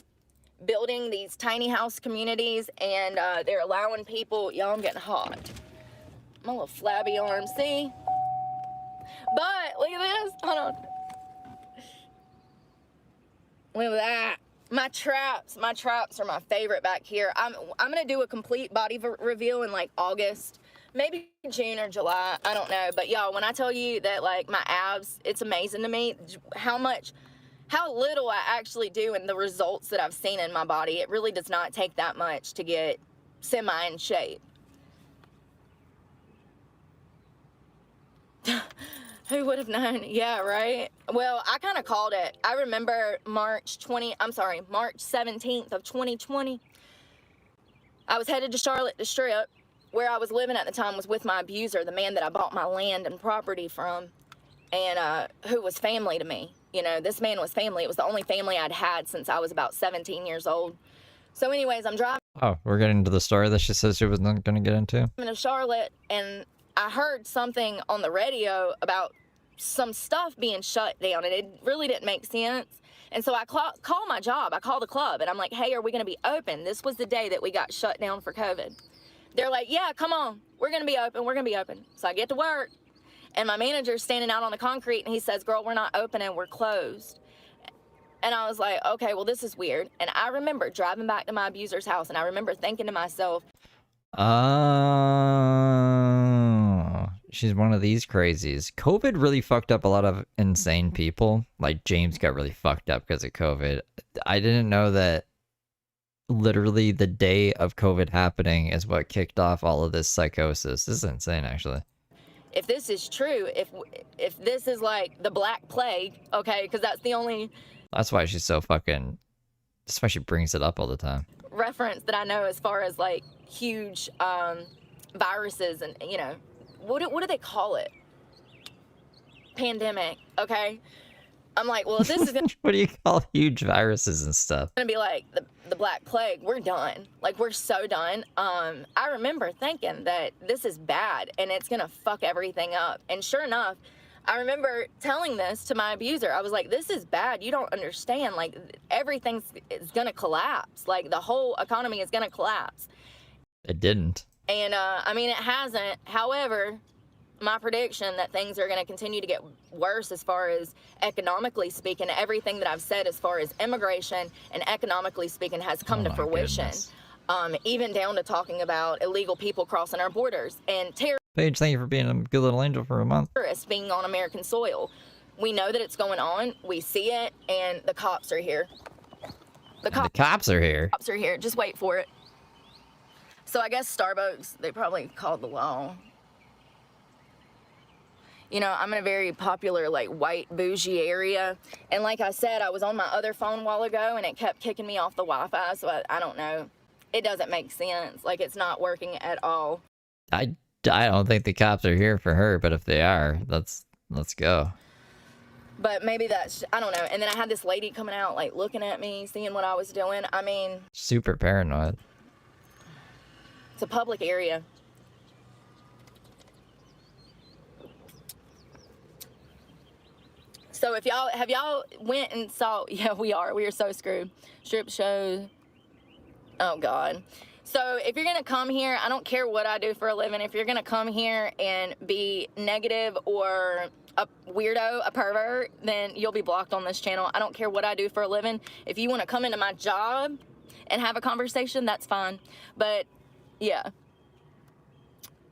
building these tiny house communities and they're allowing people, y'all, I'm getting hot. My little flabby arm, see? But look at this. Hold on. Look at that. My traps are my favorite back here. I'm gonna do a complete body reveal in like August, maybe June or July, I don't know. But y'all, when I tell you that like my abs, it's amazing to me how little I actually do and the results that I've seen in my body. It really does not take that much to get semi in shape. Who would have known? Yeah, right? Well, I kind of called it. I remember March 17th of 2020. I was headed to Charlotte to strip. Where I was living at the time was with my abuser, the man that I bought my land and property from, and who was family to me. You know, this man was family. It was the only family I'd had since I was about 17 years old. So anyways, I'm driving Oh, we're getting into the story that she says she was not going to get into? to Charlotte, and I heard something on the radio about some stuff being shut down, and it really didn't make sense. And so I call my job. I call the club, and I'm like, hey, are we going to be open? This was the day that we got shut down for COVID. They're like, yeah, come on. We're going to be open. We're going to be open. So I get to work, and my manager's standing out on the concrete, and he says, girl, we're not open, and we're closed. And I was like, okay, well, this is weird. And I remember driving back to my abuser's house, and I remember thinking to myself, oh, she's one of these crazies. COVID really fucked up a lot of insane people. Like, James got really fucked up because of COVID. I didn't know that literally the day of COVID happening is what kicked off all of this psychosis. This is insane, actually. if this is true, if this is like the Black Plague, okay, because that's the only That's why she's so fucking... That's why she brings it up all the time. reference that I know as far as like huge viruses and, you know, what do they call it? Pandemic, okay? I'm like, well, if this is What do you call huge viruses and stuff? gonna be like the Black Plague, we're done. Like, we're so done. I remember thinking that this is bad and it's gonna fuck everything up. And sure enough, I remember telling this to my abuser. I was like, this is bad. You don't understand. Like, everything is gonna collapse. Like, the whole economy is gonna collapse. It didn't. And I mean, it hasn't. However, my prediction that things are going to continue to get worse as far as economically speaking, everything that I've said as far as immigration and economically speaking has come Oh to my fruition. goodness. Even down to talking about illegal people crossing our borders and Paige, thank you for being a good little angel for a month. terrorists being on American soil. We know that it's going on. We see it, and the cops are here. The And the cops are here. cops are here. Just wait for it. So I guess Starbucks, they probably called the law. You know, I'm in a very popular, like, white, bougie area. And like I said, I was on my other phone a while ago, and it kept kicking me off the Wi-Fi, so I don't know. It doesn't make sense. Like, it's not working at all. I don't think the cops are here for her, but if they are, let's go. But maybe that's, I don't know. And then I had this lady coming out, like, looking at me, seeing what I was doing. I mean, Super paranoid. it's a public area. So if y'all went and saw, yeah, we are so screwed. Strip shows. Oh God. So if you're gonna come here, I don't care what I do for a living. If you're gonna come here and be negative or a weirdo, a pervert, then you'll be blocked on this channel. I don't care what I do for a living. If you wanna come into my job and have a conversation, that's fine. But yeah,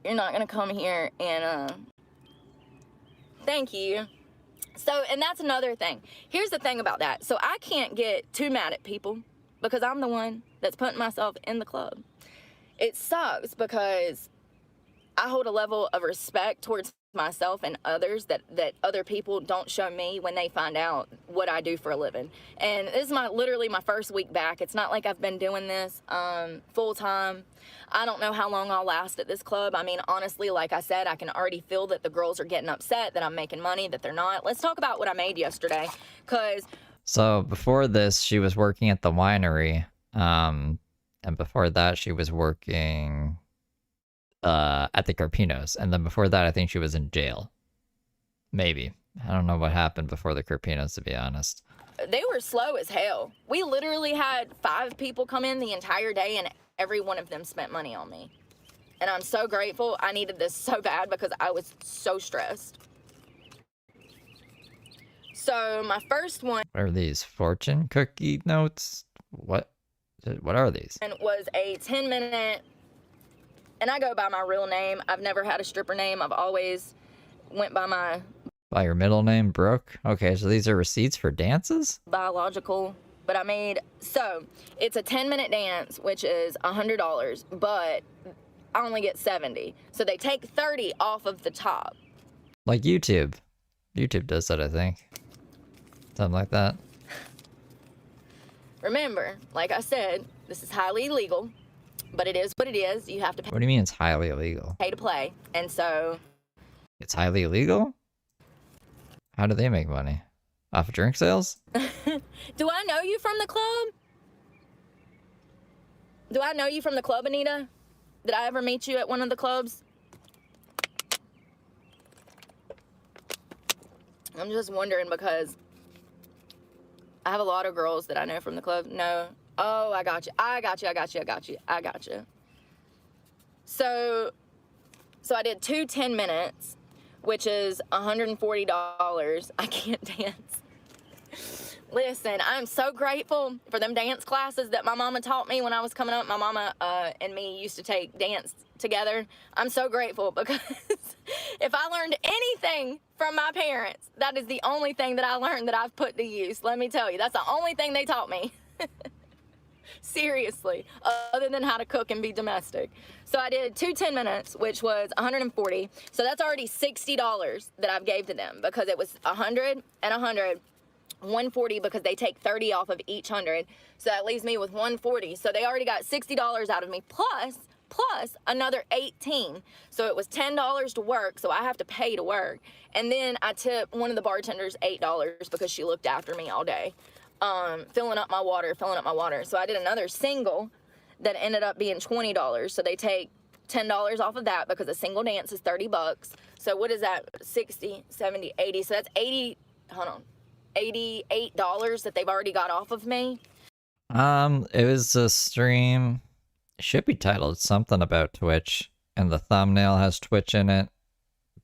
you're not gonna come here and thank you. So, and that's another thing. Here's the thing about that. So I can't get too mad at people because I'm the one that's putting myself in the club. It sucks because I hold a level of respect towards myself and others that other people don't show me when they find out what I do for a living. And this is literally my first week back. It's not like I've been doing this full time. I don't know how long I'll last at this club. I mean, honestly, like I said, I can already feel that the girls are getting upset that I'm making money, that they're not. Let's talk about what I made yesterday, because So before this, she was working at the winery, and before that, she was working at the Carpinos, and then before that, I think she was in jail. Maybe. I don't know what happened before the Carpinos, to be honest. they were slow as hell. We literally had 5 people come in the entire day, and every one of them spent money on me. And I'm so grateful. I needed this so bad because I was so stressed. So my first one What are these? Fortune cookie notes? What are these? was a 10-minute And I go by my real name. I've never had a stripper name. I've always went by my By your middle name, Brooke? Okay, so these are receipts for dances? biological. But I made, so it's a 10-minute dance, which is $100, but I only get 70. So they take 30 off of the top. Like YouTube. YouTube does that, I think. Something like that. Remember, like I said, this is highly illegal, but it is what it is. You have to What do you mean it's highly illegal? pay to play. And so It's highly illegal? How do they make money? Off of drink sales? do I know you from the club? Do I know you from the club, Anita? Did I ever meet you at one of the clubs? I'm just wondering because I have a lot of girls that I know from the club. No. Oh, I got you. I got you. I got you. I got you. I got you. So I did 2 10 minutes, which is $140. I can't dance. Listen, I'm so grateful for them dance classes that my mama taught me when I was coming up. My mama and me used to take dance together. I'm so grateful because if I learned anything from my parents, that is the only thing that I learned that I've put to use. Let me tell you, that's the only thing they taught me. Seriously, other than how to cook and be domestic. So I did 2 10 minutes, which was $140. So that's already $60 that I've gave to them because it was 100 and 100. 140 because they take 30 off of each 100. So that leaves me with 140. So they already got $60 out of me plus another 18. So it was $10 to work, so I have to pay to work. And then I tip one of the bartenders $8 because she looked after me all day. Filling up my water. So I did another single that ended up being $20. So they take $10 off of that because a single dance is $30. So what is that? 60, 70, 80. So that's 80, hold on. $88 that they've already got off of me. It was a stream. It should be titled something about Twitch, and the thumbnail has Twitch in it.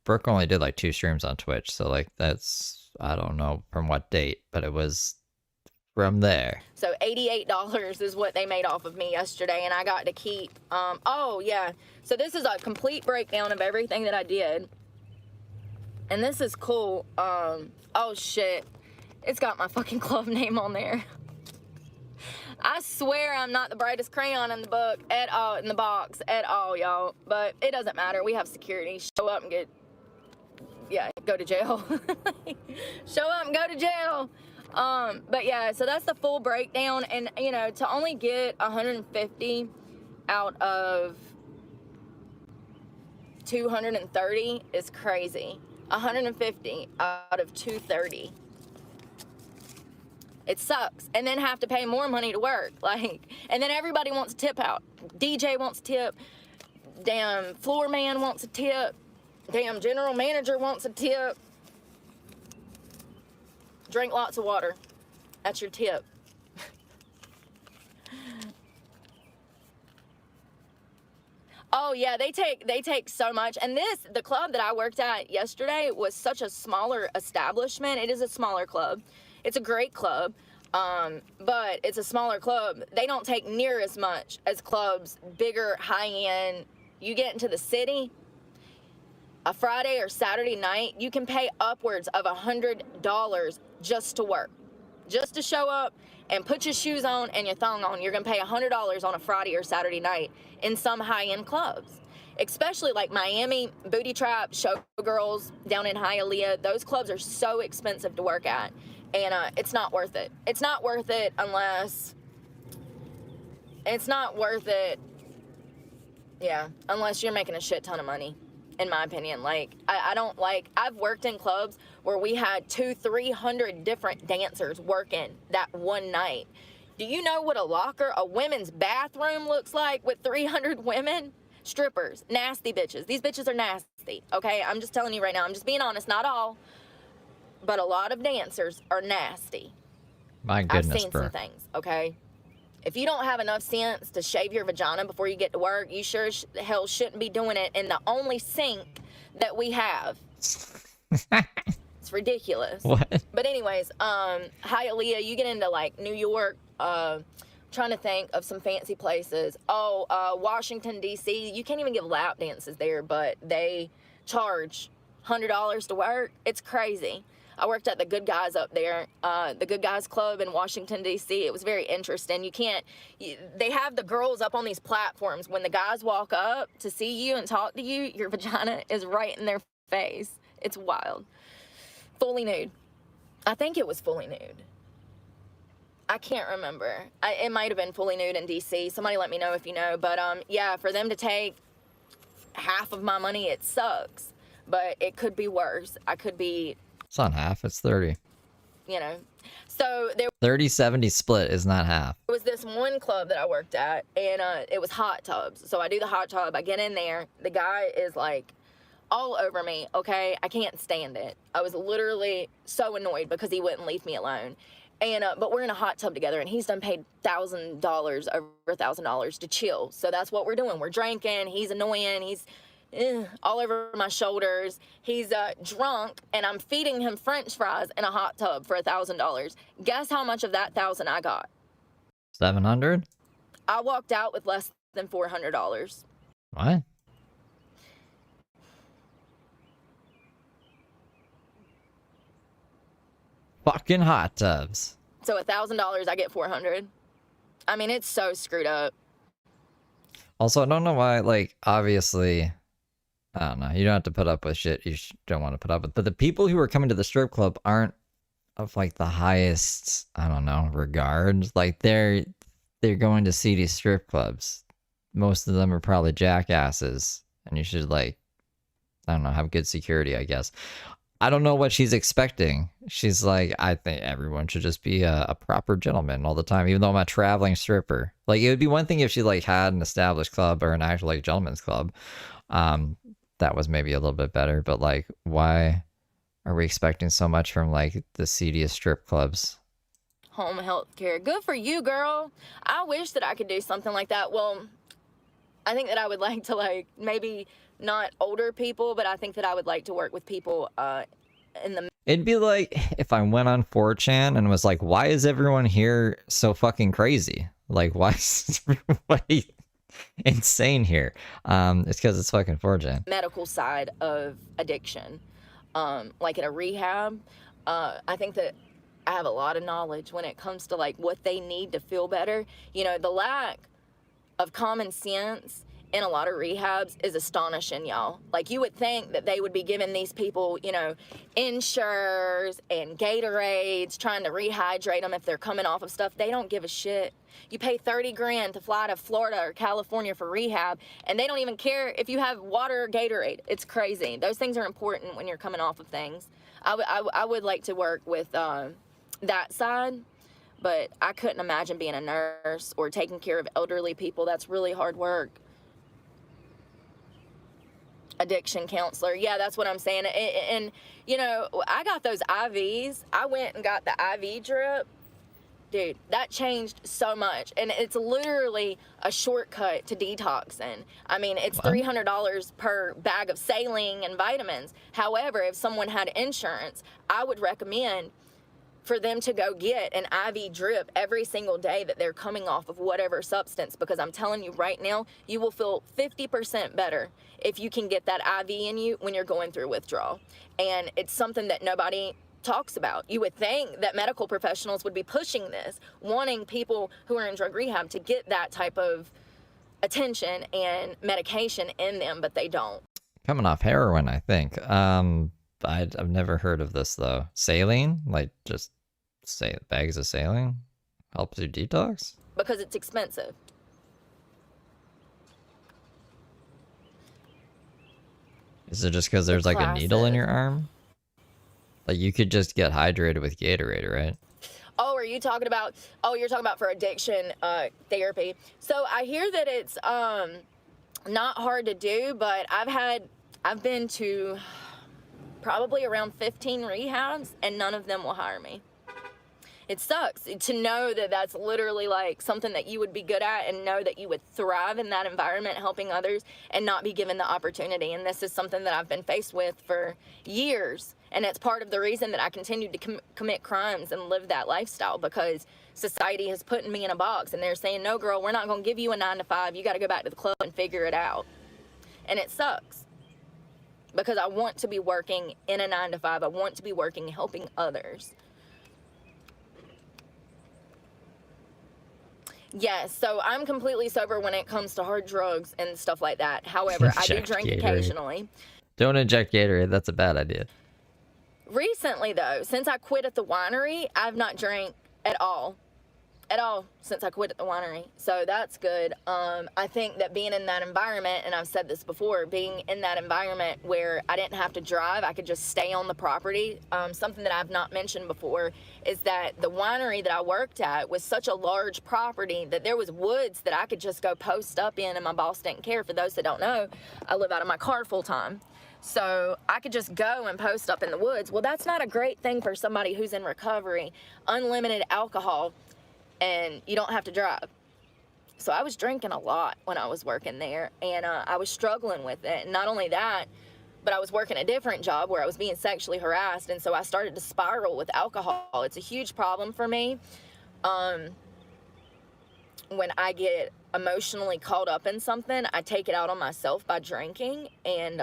Brooke only did like 2 streams on Twitch, so like that's, I don't know from what date, but it was from there. So $88 is what they made off of me yesterday, and I got to keep, oh yeah. So this is a complete breakdown of everything that I did. And this is cool. Oh shit. It's got my fucking club name on there. I swear I'm not the brightest crayon in the book at all, in the box at all, y'all. But it doesn't matter. We have security. Show up and go to jail. Show up and go to jail. But yeah, so that's the full breakdown. And, you know, to only get 150 out of 230 is crazy. 150 out of 230. It sucks. And then have to pay more money to work. Like, and then everybody wants a tip out. DJ wants a tip. Damn floor man wants a tip. Damn general manager wants a tip. Drink lots of water. That's your tip. Oh yeah, they take so much. And the club that I worked at yesterday was such a smaller establishment. It is a smaller club. It's a great club, but it's a smaller club. They don't take near as much as clubs, bigger, high-end. You get into the city, a Friday or Saturday night, you can pay upwards of $100 just to work. Just to show up and put your shoes on and your thong on. You're going to pay $100 on a Friday or Saturday night in some high-end clubs. Especially like Miami, Booty Trap, Showgirls down in Hialeah. Those clubs are so expensive to work at. And it's not worth it. It's not worth it unless you're making a shit ton of money, in my opinion. Like, I've worked in clubs where we had 200-300 different dancers working that one night. Do you know what a women's bathroom looks like with 300 women? Strippers, nasty bitches. These bitches are nasty, okay? I'm just telling you right now. I'm just being honest, not all. But a lot of dancers are nasty. My goodness, I've seen some things, okay? If you don't have enough sense to shave your vagina before you get to work, you sure hell shouldn't be doing it in the only sink that we have. It's ridiculous. What? But anyways, Hialeah, you get into like New York, Trying to think of some fancy places. Washington, D.C. You can't even give lap dances there, but they charge $100 to work. It's crazy. I worked at the Good Guys up there, the Good Guys Club in Washington, D.C. It was very interesting. They have the girls up on these platforms. When the guys walk up to see you and talk to you, your vagina is right in their face. It's wild. Fully nude. I think it was fully nude. I can't remember. It might have been fully nude in D.C. Somebody let me know if you know. But, yeah, for them to take half of my money, it sucks. But it could be worse. I could be... It's not half, it's 30. You know. So there 30-70 split is not half. was this one club that I worked at, and it was hot tubs. So I do the hot tub. I get in there. The guy is, like, all over me, okay? I can't stand it. I was literally so annoyed because he wouldn't leave me alone. And but we're in a hot tub together, and he's done paid $1,000, over $1,000 to chill. So that's what we're doing. We're drinking. He's annoying. He's all over my shoulders. He's drunk, and I'm feeding him French fries in a hot tub for $1,000. Guess how much of that $1,000 I got? 700? I walked out with less than $400. What? Fucking hot tubs. So $1,000, I get $400. I mean, it's so screwed up. Also, I don't know why, like, obviously, I don't know, you don't have to put up with shit you don't want to put up with, but the people who are coming to the strip club aren't of, like, the highest, I don't know, regard. Like, they're going to seedy strip clubs. Most of them are probably jackasses, and you should, like, I don't know, have good security, I guess. I don't know what she's expecting. She's like, I think everyone should just be a proper gentleman all the time, even though I'm a traveling stripper. Like, it would be one thing if she, like, had an established club or an actual, like, gentleman's club. That was maybe a little bit better, but, like, why are we expecting so much from, like, the seediest strip clubs? Home health care. Good for you, girl. I wish that I could do something like that. Well, I think that I would like to, like, maybe not older people, but I think that I would like to work with people in the... It'd be like if I went on 4chan and was like, why is everyone here so fucking crazy? Like, why is everybody insane here? It's because it's fucking 4chan. medical side of addiction. Like in a rehab, I think that I have a lot of knowledge when it comes to, like, what they need to feel better. You know, the lack of common sense in a lot of rehabs is astonishing, y'all. Like, you would think that they would be giving these people, you know, Ensures and Gatorades, trying to rehydrate them if they're coming off of stuff. They don't give a shit. You pay 30 grand to fly to Florida or California for rehab, and they don't even care if you have water or Gatorade. It's crazy. Those things are important when you're coming off of things. I would like to work with that side, but I couldn't imagine being a nurse or taking care of elderly people. That's really hard work. Addiction counselor. Yeah, that's what I'm saying. And, you know, I got those IVs. I went and got the IV drip. Dude, that changed so much. And it's literally a shortcut to detoxing. I mean, it's $300 per bag of saline and vitamins. However, if someone had insurance, I would recommend for them to go get an IV drip every single day that they're coming off of whatever substance, because I'm telling you right now, you will feel 50% better if you can get that IV in you when you're going through withdrawal. And it's something that nobody talks about. You would think that medical professionals would be pushing this, wanting people who are in drug rehab to get that type of attention and medication in them, but they don't. Coming off heroin, I think. I've never heard of this, though. Saline? Like, just say bags of saline helps you detox? Because it's expensive. Is it just because there's like a needle in your arm? Like, you could just get hydrated with Gatorade, right? Oh, are you talking about, you're talking about for addiction therapy. So I hear that it's not hard to do, but I've been to probably around 15 rehabs, and none of them will hire me. It sucks to know that that's literally like something that you would be good at, and know that you would thrive in that environment helping others and not be given the opportunity. And this is something that I've been faced with for years. And it's part of the reason that I continued to commit crimes and live that lifestyle, because society has put me in a box and they're saying, no, girl, we're not going to give you a 9 to 5. You got to go back to the club and figure it out. And it sucks, because I want to be working in a 9 to 5. I want to be working helping others. Yes, so I'm completely sober when it comes to hard drugs and stuff like that. However, I do drink occasionally. Don't inject Gatorade. That's a bad idea. Recently, though, since I quit at the winery, I've not drank at all since I quit at the winery. So that's good. I think that being in that environment, and I've said this before, being in that environment where I didn't have to drive, I could just stay on the property. Something that I've not mentioned before is that the winery that I worked at was such a large property that there was woods that I could just go post up in, and my boss didn't care. For those that don't know, I live out of my car full time. So I could just go and post up in the woods. Well, that's not a great thing for somebody who's in recovery. Unlimited alcohol, and you don't have to drive. So I was drinking a lot when I was working there, and I was struggling with it. And not only that, but I was working a different job where I was being sexually harassed, and so I started to spiral with alcohol. It's a huge problem for me. When I get emotionally caught up in something, I take it out on myself by drinking, and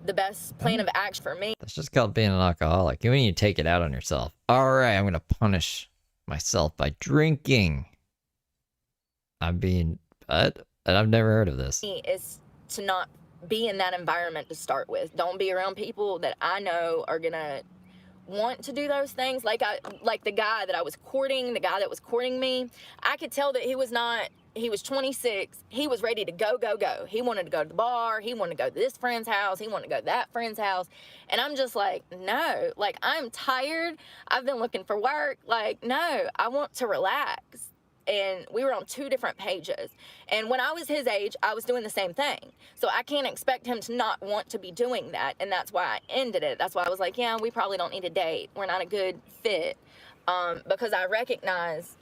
the best plan of action for me. That's just called being an alcoholic. When you take it out on yourself. All right, I'm going to punish myself by drinking. I'm being, but I've never heard of this. Is to not be in that environment to start with. Don't be around people that I know are going to want to do those things. Like the guy that I was courting, the guy that was courting me, I could tell that he was 26. He was ready to go. He wanted to go to the bar. He wanted to go to this friend's house. He wanted to go to that friend's house. And I'm just like, no, like, I'm tired. I've been looking for work. Like, no, I want to relax. And we were on 2 different pages. And when I was his age, I was doing the same thing. So I can't expect him to not want to be doing that. And that's why I ended it. That's why I was like, yeah, we probably don't need a date. We're not a good fit. Because I recognize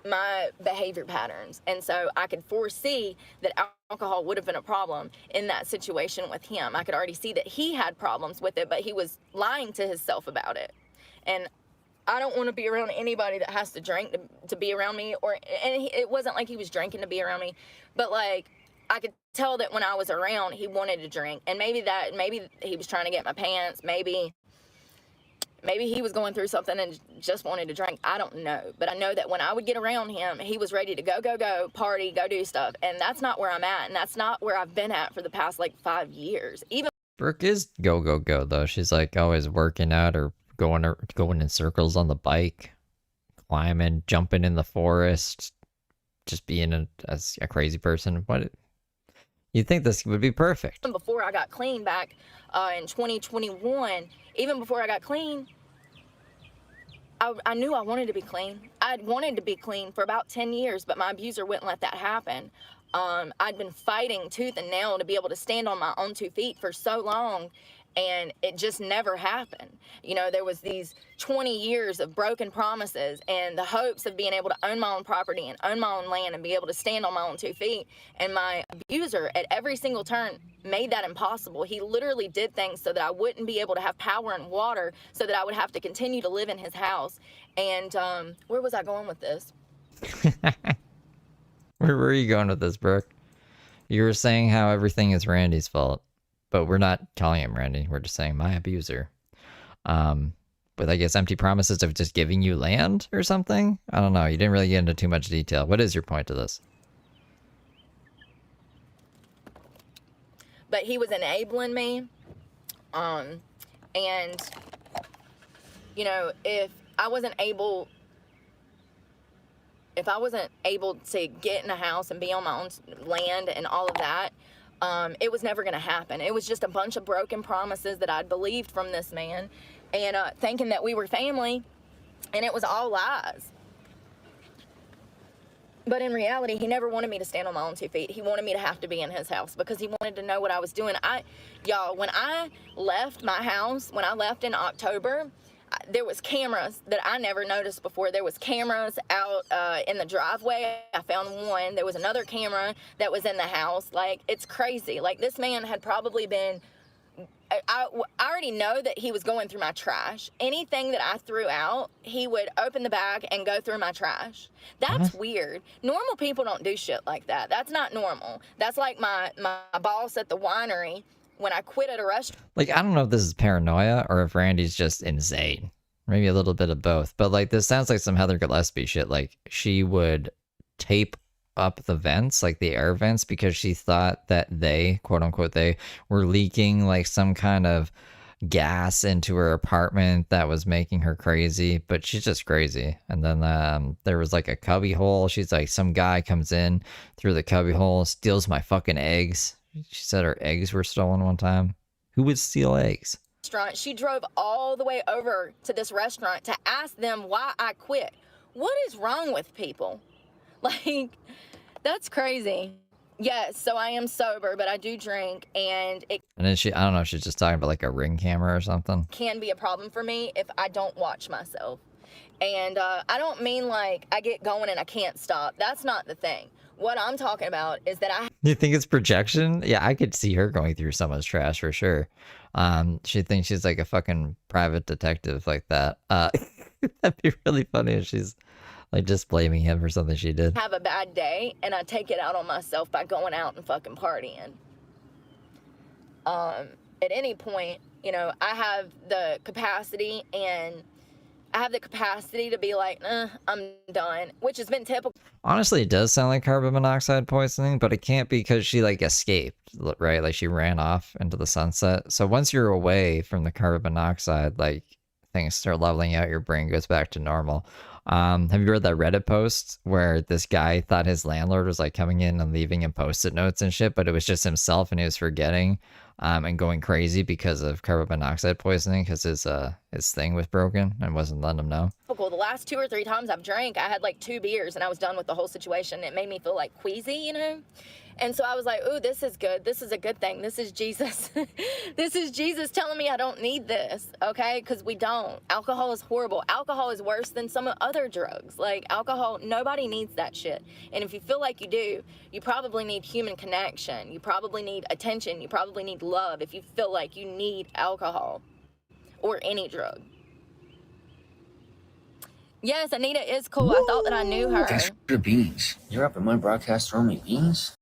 my behavior patterns. And so I could foresee that alcohol would have been a problem in that situation with him. I could already see that he had problems with it, but he was lying to himself about it. And I don't want to be around anybody that has to drink to be around me. It wasn't like he was drinking to be around me, but like, I could tell that when I was around, he wanted to drink. And maybe he was trying to get my pants. Maybe he was going through something and just wanted to drink. I don't know. But I know that when I would get around him, he was ready to go, party, go do stuff. And that's not where I'm at. And that's not where I've been at for the past like 5 years. Brooke is go though. She's like always working out or going in circles on the bike, climbing, jumping in the forest, just being a crazy person. What you'd think this would be perfect. Before I got clean back in 2021, even before I got clean, I knew I wanted to be clean. I'd wanted to be clean for about 10 years, but my abuser wouldn't let that happen. I'd been fighting tooth and nail to be able to stand on my own 2 feet for so long, and it just never happened. You know, there was these 20 years of broken promises and the hopes of being able to own my own property and own my own land and be able to stand on my own 2 feet. And my abuser at every single turn made that impossible. He literally did things so that I wouldn't be able to have power and water, so that I would have to continue to live in his house. And where was I going with this? Where were you going with this, Brooke? You were saying how everything is Randy's fault. But we're not calling him Randy. We're just saying my abuser. With, I guess, empty promises of just giving you land or something? I don't know. You didn't really get into too much detail. What is your point to this? But he was enabling me. And, you know, if I wasn't able to get in a house and be on my own land and all of that, it was never going to happen. It was just a bunch of broken promises that I'd believed from this man, and thinking that we were family, and it was all lies. But in reality, he never wanted me to stand on my own 2 feet. He wanted me to have to be in his house because he wanted to know what I was doing. Y'all, when I left my house, when I left in October, there was cameras that I never noticed before. There was cameras out in the driveway. I found one. There was another camera that was in the house. Like, it's crazy. Like, this man had probably been, I already know that he was going through my trash. Anything that I threw out, he would open the bag and go through my trash. That's weird. Normal people don't do shit like that. That's not normal. That's like my boss at the winery when I quit at a restaurant. Like, I don't know if this is paranoia or if Randy's just insane. Maybe a little bit of both. But, like, this sounds like some Heather Gillespie shit. Like, she would tape up the vents, like the air vents, because she thought that they, quote unquote, they were leaking like some kind of gas into her apartment that was making her crazy. But she's just crazy. And then there was like a cubby hole. She's like, some guy comes in through the cubby hole, steals my fucking eggs. She said her eggs were stolen one time. Who would steal eggs? She drove all the way over to this restaurant to ask them why I quit. What is wrong with people? Like, that's crazy. Yes, so I am sober, but I do drink, and it And then I don't know if she's just talking about like a Ring camera or something. can be a problem for me if I don't watch myself. And I don't mean like I get going and I can't stop. That's not the thing. What I'm talking about is that I You think it's projection? Yeah, I could see her going through someone's trash for sure. She thinks she's like a fucking private detective like that. That'd be really funny if she's like just blaming him for something she did. have a bad day and I take it out on myself by going out and fucking partying. At any point, you know, I have the capacity to be like, I'm done, which has been typical. Honestly, it does sound like carbon monoxide poisoning, but it can't be because she like escaped, right? Like she ran off into the sunset. So once you're away from the carbon monoxide, like things start leveling out, your brain goes back to normal. Have you read that Reddit post where this guy thought his landlord was like coming in and leaving him post-it notes and shit, but it was just himself and he was forgetting and going crazy because of carbon monoxide poisoning because his thing was broken and wasn't letting him know. The last 2 or 3 times I've drank, I had like 2 beers and I was done with the whole situation. It made me feel like queasy, you know? And so I was like, ooh, this is good. This is a good thing. This is Jesus. This is Jesus telling me I don't need this, okay? Because we don't. Alcohol is horrible. Alcohol is worse than some other drugs. Like alcohol, nobody needs that shit. And if you feel like you do, you probably need human connection. You probably need attention. You probably need love if you feel like you need alcohol or any drug. Yes, Anita is cool. I thought that I knew her. Thanks for the beans. You're up at my broadcast throwing me beans?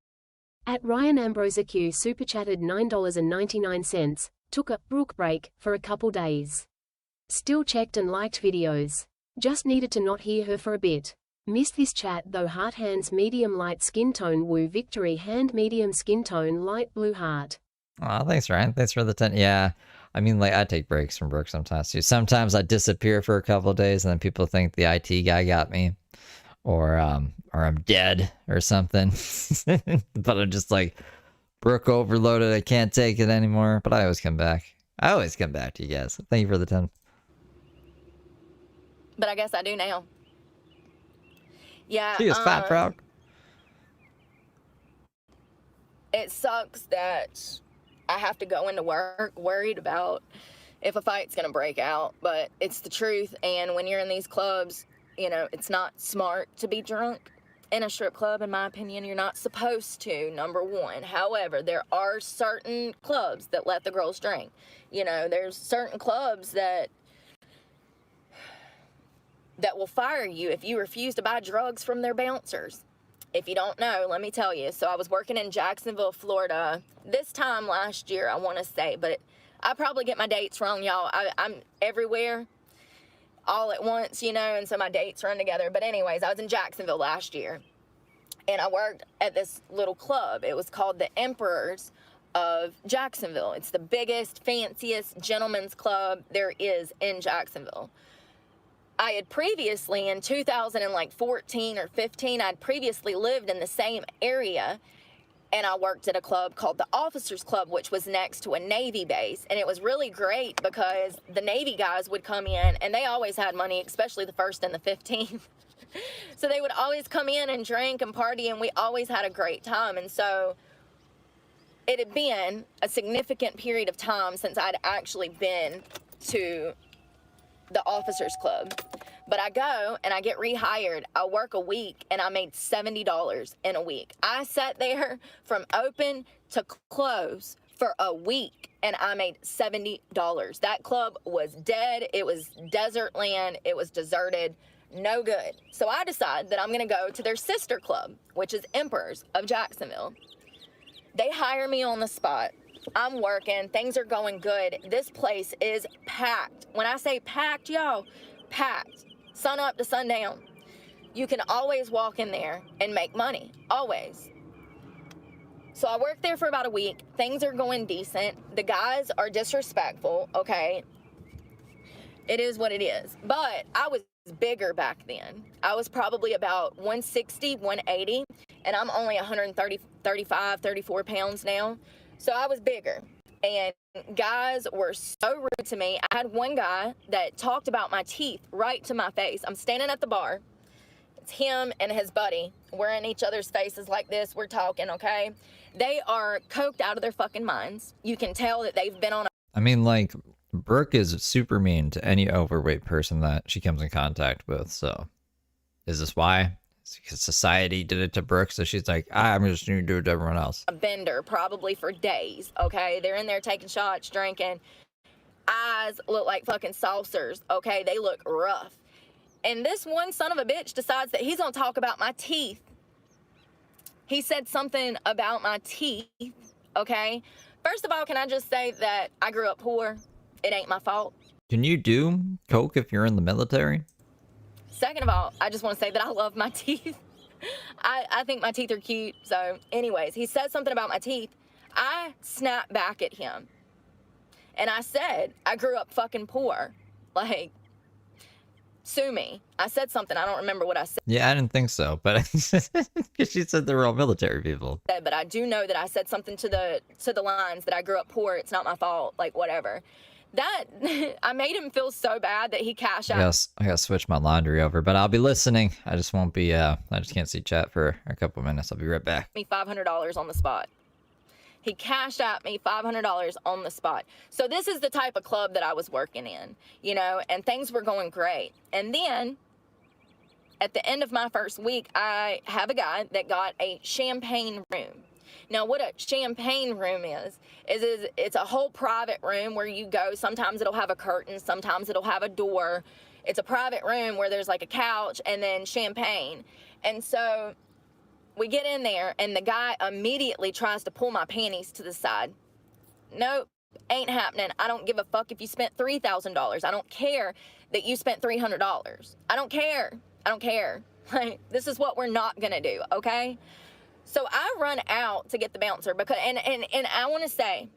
At Ryan Ambrose Q super chatted $9.99, took a Brooke break for a couple days. Still checked and liked videos. Just needed to not hear her for a bit. Missed this chat though. Heart hands medium light skin tone woo victory hand medium skin tone light blue heart. Oh, thanks, Ryan. Thanks for the 10. Yeah, I mean, like I take breaks from Brooke sometimes too. Sometimes I disappear for a couple of days and then people think the IT guy got me. Or I'm dead or something. But I'm just like, Brooke overloaded. I can't take it anymore. But I always come back. I always come back to you guys. Thank you for the 10. But I guess I do now. Yeah. She is fat, proud. It sucks that I have to go into work worried about if a fight's gonna break out, but it's the truth. And when you're in these clubs, you know, it's not smart to be drunk in a strip club, in my opinion. You're not supposed to, number one. However, there are certain clubs that let the girls drink. You know, there's certain clubs that will fire you if you refuse to buy drugs from their bouncers. If you don't know, let me tell you. So I was working in Jacksonville, Florida, this time last year, I want to say, but I probably get my dates wrong, y'all. I'm everywhere all at once, you know, and so my dates run together. But anyways, I was in Jacksonville last year, and I worked at this little club. It was called the Emperors of Jacksonville. It's the biggest, fanciest gentleman's club there is in Jacksonville. I had previously, in 2014 or 15, I'd previously lived in the same area, and I worked at a club called the Officers Club, which was next to a Navy base. And it was really great because the Navy guys would come in, and they always had money, especially the 1st and the 15th. So they would always come in and drink and party, and we always had a great time. And so it had been a significant period of time since I'd actually been to the officers club. But I go and I get rehired. I work a week and I made $70 in a week. I sat there from open to close for a week and I made $70. That club was dead. It was desert land. It was deserted. No good. So I decide that I'm going to go to their sister club, which is Emperors of Jacksonville. They hire me on the spot. I'm working. Things are going good. This place is packed. When I say packed, y'all, packed. Sun up to sundown. You can always walk in there and make money. Always. So I worked there for about a week. Things are going decent. The guys are disrespectful, okay? It is what it is. But I was bigger back then. I was probably about 160, 180, and I'm only 34 pounds now. So I was bigger. And guys were so rude to me. I had one guy that talked about my teeth right to my face. I'm standing at the bar. It's him and his buddy. We're in each other's faces like this. We're talking, okay? They are coked out of their fucking minds. You can tell that they've been on a... I mean, like, Brooke is super mean to any overweight person that she comes in contact with, so is this why? Because society did it to Brooke, so she's like, I'm just going to do it to everyone else. A bender, probably for days, okay? They're in there taking shots, drinking. Eyes look like fucking saucers, okay? They look rough. And this one son of a bitch decides that he's going to talk about my teeth. He said something about my teeth, okay? First of all, can I just say that I grew up poor? It ain't my fault. Can you do coke if you're in the military? Second of all, I just want to say that I love my teeth. I think my teeth are cute. So anyways, he said something about my teeth. I snapped back at him. And I said, I grew up fucking poor. Like, sue me. I said something. I don't remember what I said. Yeah, I didn't think so, but because she said they were all military people. But I do know that I said something to the lines that I grew up poor. It's not my fault. Like, whatever. That, I made him feel so bad that he cashed out. Yes, I gotta switch my laundry over, but I'll be listening. I just won't be, I just can't see chat for a couple minutes. I'll be right back. Me $500 on the spot. He cashed out me $500 on the spot. So this is the type of club that I was working in, you know, and things were going great. And then at the end of my first week, I have a guy that got a champagne room. Now, what a champagne room is it's a whole private room where you go. Sometimes it'll have a curtain. Sometimes it'll have a door. It's a private room where there's like a couch and then champagne. And so we get in there and the guy immediately tries to pull my panties to the side. Nope, ain't happening. I don't give a fuck if you spent $3,000. I don't care that you spent $300. I don't care. I don't care. Like, this is what we're not gonna do, okay? So I run out to get the bouncer because, and I want to say,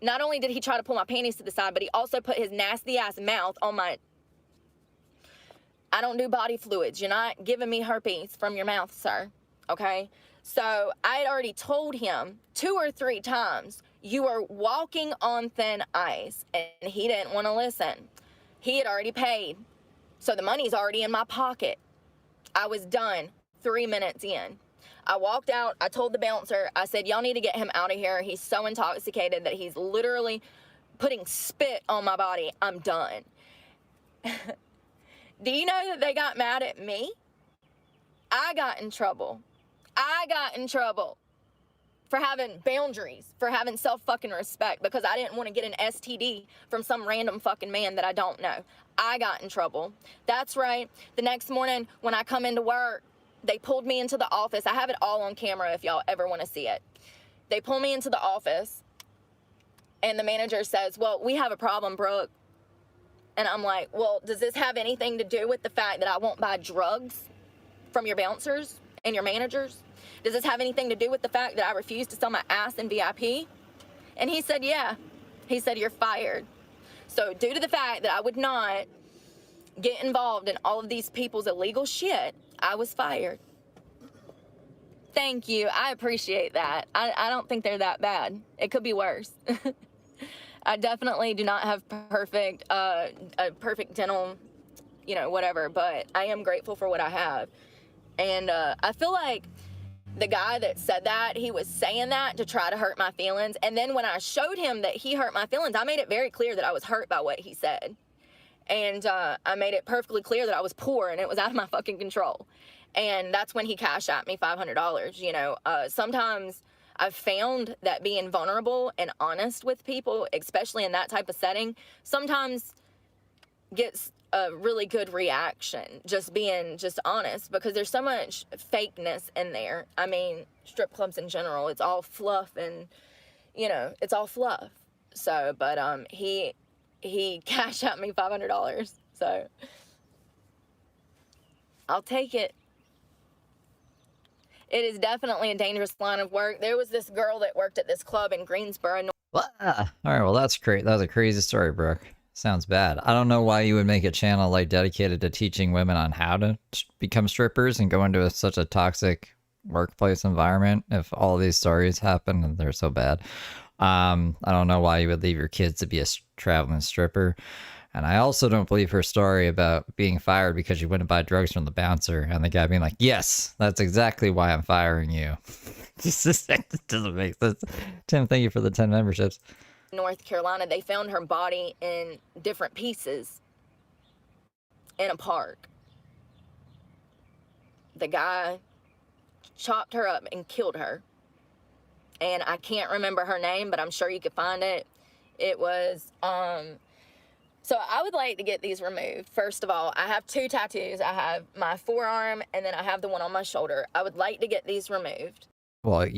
not only did he try to pull my panties to the side, but he also put his nasty ass mouth on my, I don't do body fluids. You're not giving me herpes from your mouth, sir. Okay? So I had already told him 2 or 3 times, you are walking on thin ice, and he didn't want to listen. He had already paid. So the money's already in my pocket. I was done 3 minutes in. I walked out, I told the bouncer, I said, y'all need to get him out of here. He's so intoxicated that he's literally putting spit on my body. I'm done. Do you know that they got mad at me? I got in trouble. I got in trouble for having boundaries, for having self-fucking respect, because I didn't want to get an STD from some random fucking man that I don't know. I got in trouble. That's right. The next morning when I come into work, they pulled me into the office. I have it all on camera if y'all ever want to see it. They pull me into the office, and the manager says, well, we have a problem, Brooke. And I'm like, well, does this have anything to do with the fact that I won't buy drugs from your bouncers and your managers? Does this have anything to do with the fact that I refuse to sell my ass in VIP? And he said, yeah. He said, you're fired. So due to the fact that I would not get involved in all of these people's illegal shit, I was fired. Thank you. I appreciate that. I don't think they're that bad. It could be worse. I definitely do not have perfect dental, you know, whatever, but I am grateful for what I have. And I feel like the guy that said that, he was saying that to try to hurt my feelings. And then when I showed him that he hurt my feelings, I made it very clear that I was hurt by what he said. And I made it perfectly clear that I was poor and it was out of my fucking control. And that's when he cashed at me $500. You know, sometimes I've found that being vulnerable and honest with people, especially in that type of setting, sometimes gets a really good reaction. Just being just honest, because there's so much fakeness in there. I mean, strip clubs in general, it's all fluff and, you know, it's all fluff. So, but he cashed out me $500. So I'll take it. It is definitely a dangerous line of work. There was this girl that worked at this club in Greensboro. All right, well, that's great. That was a crazy story, Brooke. Sounds bad. I don't know why you would make a channel like dedicated to teaching women on how to become strippers and go into such a toxic workplace environment if all these stories happen and they're so bad. I don't know why you would leave your kids to be a traveling stripper. And I also don't believe her story about being fired because you wouldn't buy drugs from the bouncer and the guy being like, yes, that's exactly why I'm firing you. This doesn't make sense. Tim, thank you for the 10 memberships. North Carolina, they found her body in different pieces in a park. The guy chopped her up and killed her. And I can't remember her name, but I'm sure you could find it. It was, so I would like to get these removed. First of all, I have 2 tattoos. I have my forearm and then I have the one on my shoulder. I would like to get these removed. Well,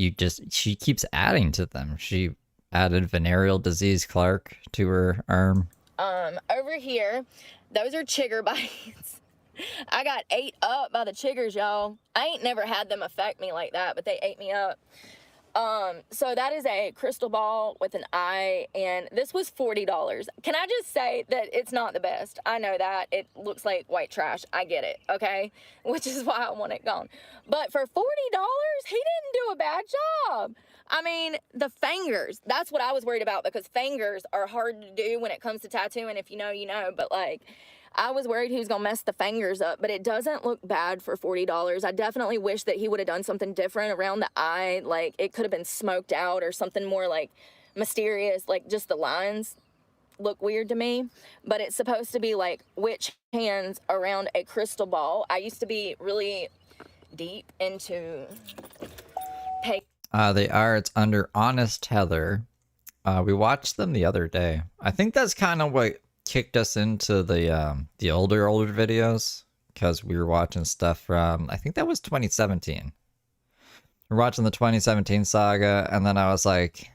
she keeps adding to them. She added venereal disease Clark to her arm. Over here, those are chigger bites. I got ate up by the chiggers, y'all. I ain't never had them affect me like that, but they ate me up. So that is a crystal ball with an eye, and this was $40. Can I just say that it's not the best? I know that. It looks like white trash. I get it, okay? Which is why I want it gone. But for $40, he didn't do a bad job. I mean, the fingers, that's what I was worried about, because fingers are hard to do when it comes to tattooing. If you know, you know. But, like, I was worried he was going to mess the fingers up, but it doesn't look bad for $40. I definitely wish that he would have done something different around the eye. Like, it could have been smoked out or something more, like, mysterious. Like, just the lines look weird to me. But it's supposed to be, like, witch hands around a crystal ball. I used to be really deep into They are. It's under Honest Heather. We watched them the other day. I think that's kind of what kicked us into the older videos, because we were watching stuff from, I think that was 2017. We're watching the 2017 saga, and then I was like,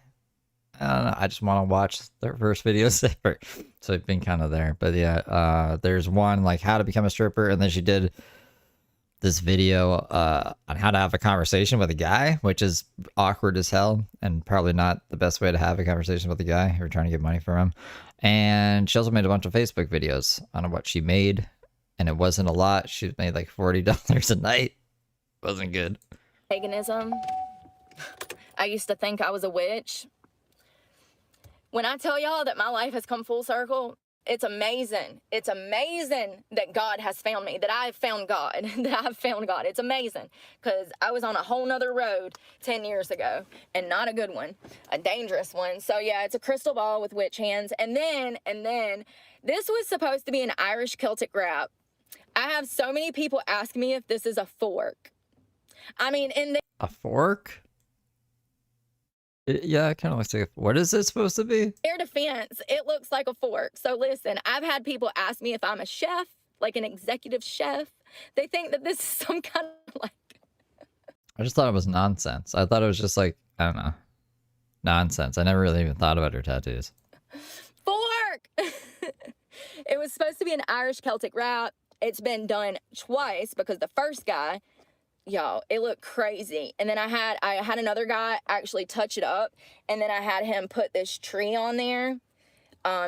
I don't know, I just want to watch their first videos ever. So I've been kind of there. But yeah, there's one like how to become a stripper, and then she did this video on how to have a conversation with a guy, which is awkward as hell and probably not the best way to have a conversation with a guy if you're trying to get money from him. And she also made a bunch of Facebook videos on what she made, and it wasn't a lot. She made like $40 a night. Wasn't good. paganism. I used to think I was a witch. When I tell y'all that my life has come full circle, it's amazing. It's amazing that God has found me, that I have found God, that I've found God. It's amazing, because I was on a whole nother road 10 years ago, and not a good one, a dangerous one. So yeah, it's a crystal ball with witch hands. And then this was supposed to be an Irish Celtic wrap. I have so many people ask me if this is a fork. I mean, a fork? Yeah, it kind of looks like what is it supposed to be? their defense, it looks like a fork. So listen, I've had people ask me if I'm a chef, like an executive chef. They think that this is some kind of like... I just thought it was nonsense. I thought it was just like, I don't know, nonsense. I never really even thought about her tattoos. Fork! It was supposed to be an Irish Celtic wrap. It's been done twice because the first guy, y'all, it looked crazy. And then I had another guy actually touch it up, and then I had him put this tree on there.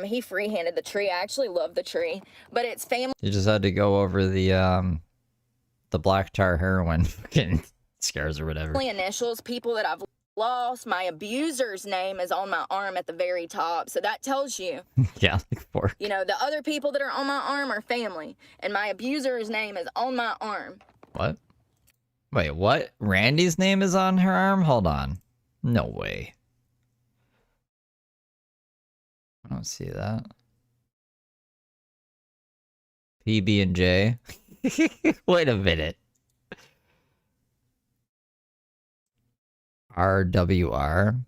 He freehanded the tree. I actually love the tree, but it's family. You just had to go over the black tar heroin fucking scares or whatever. Initials, people that I've lost. My abuser's name is on my arm at the very top, so that tells you. Yeah, like fork. You know, the other people that are on my arm are family, and my abuser's name is on my arm. What? Wait, what? Randy's name is on her arm? Hold on. No way. I don't see that. PB&J. Wait a minute. RWR.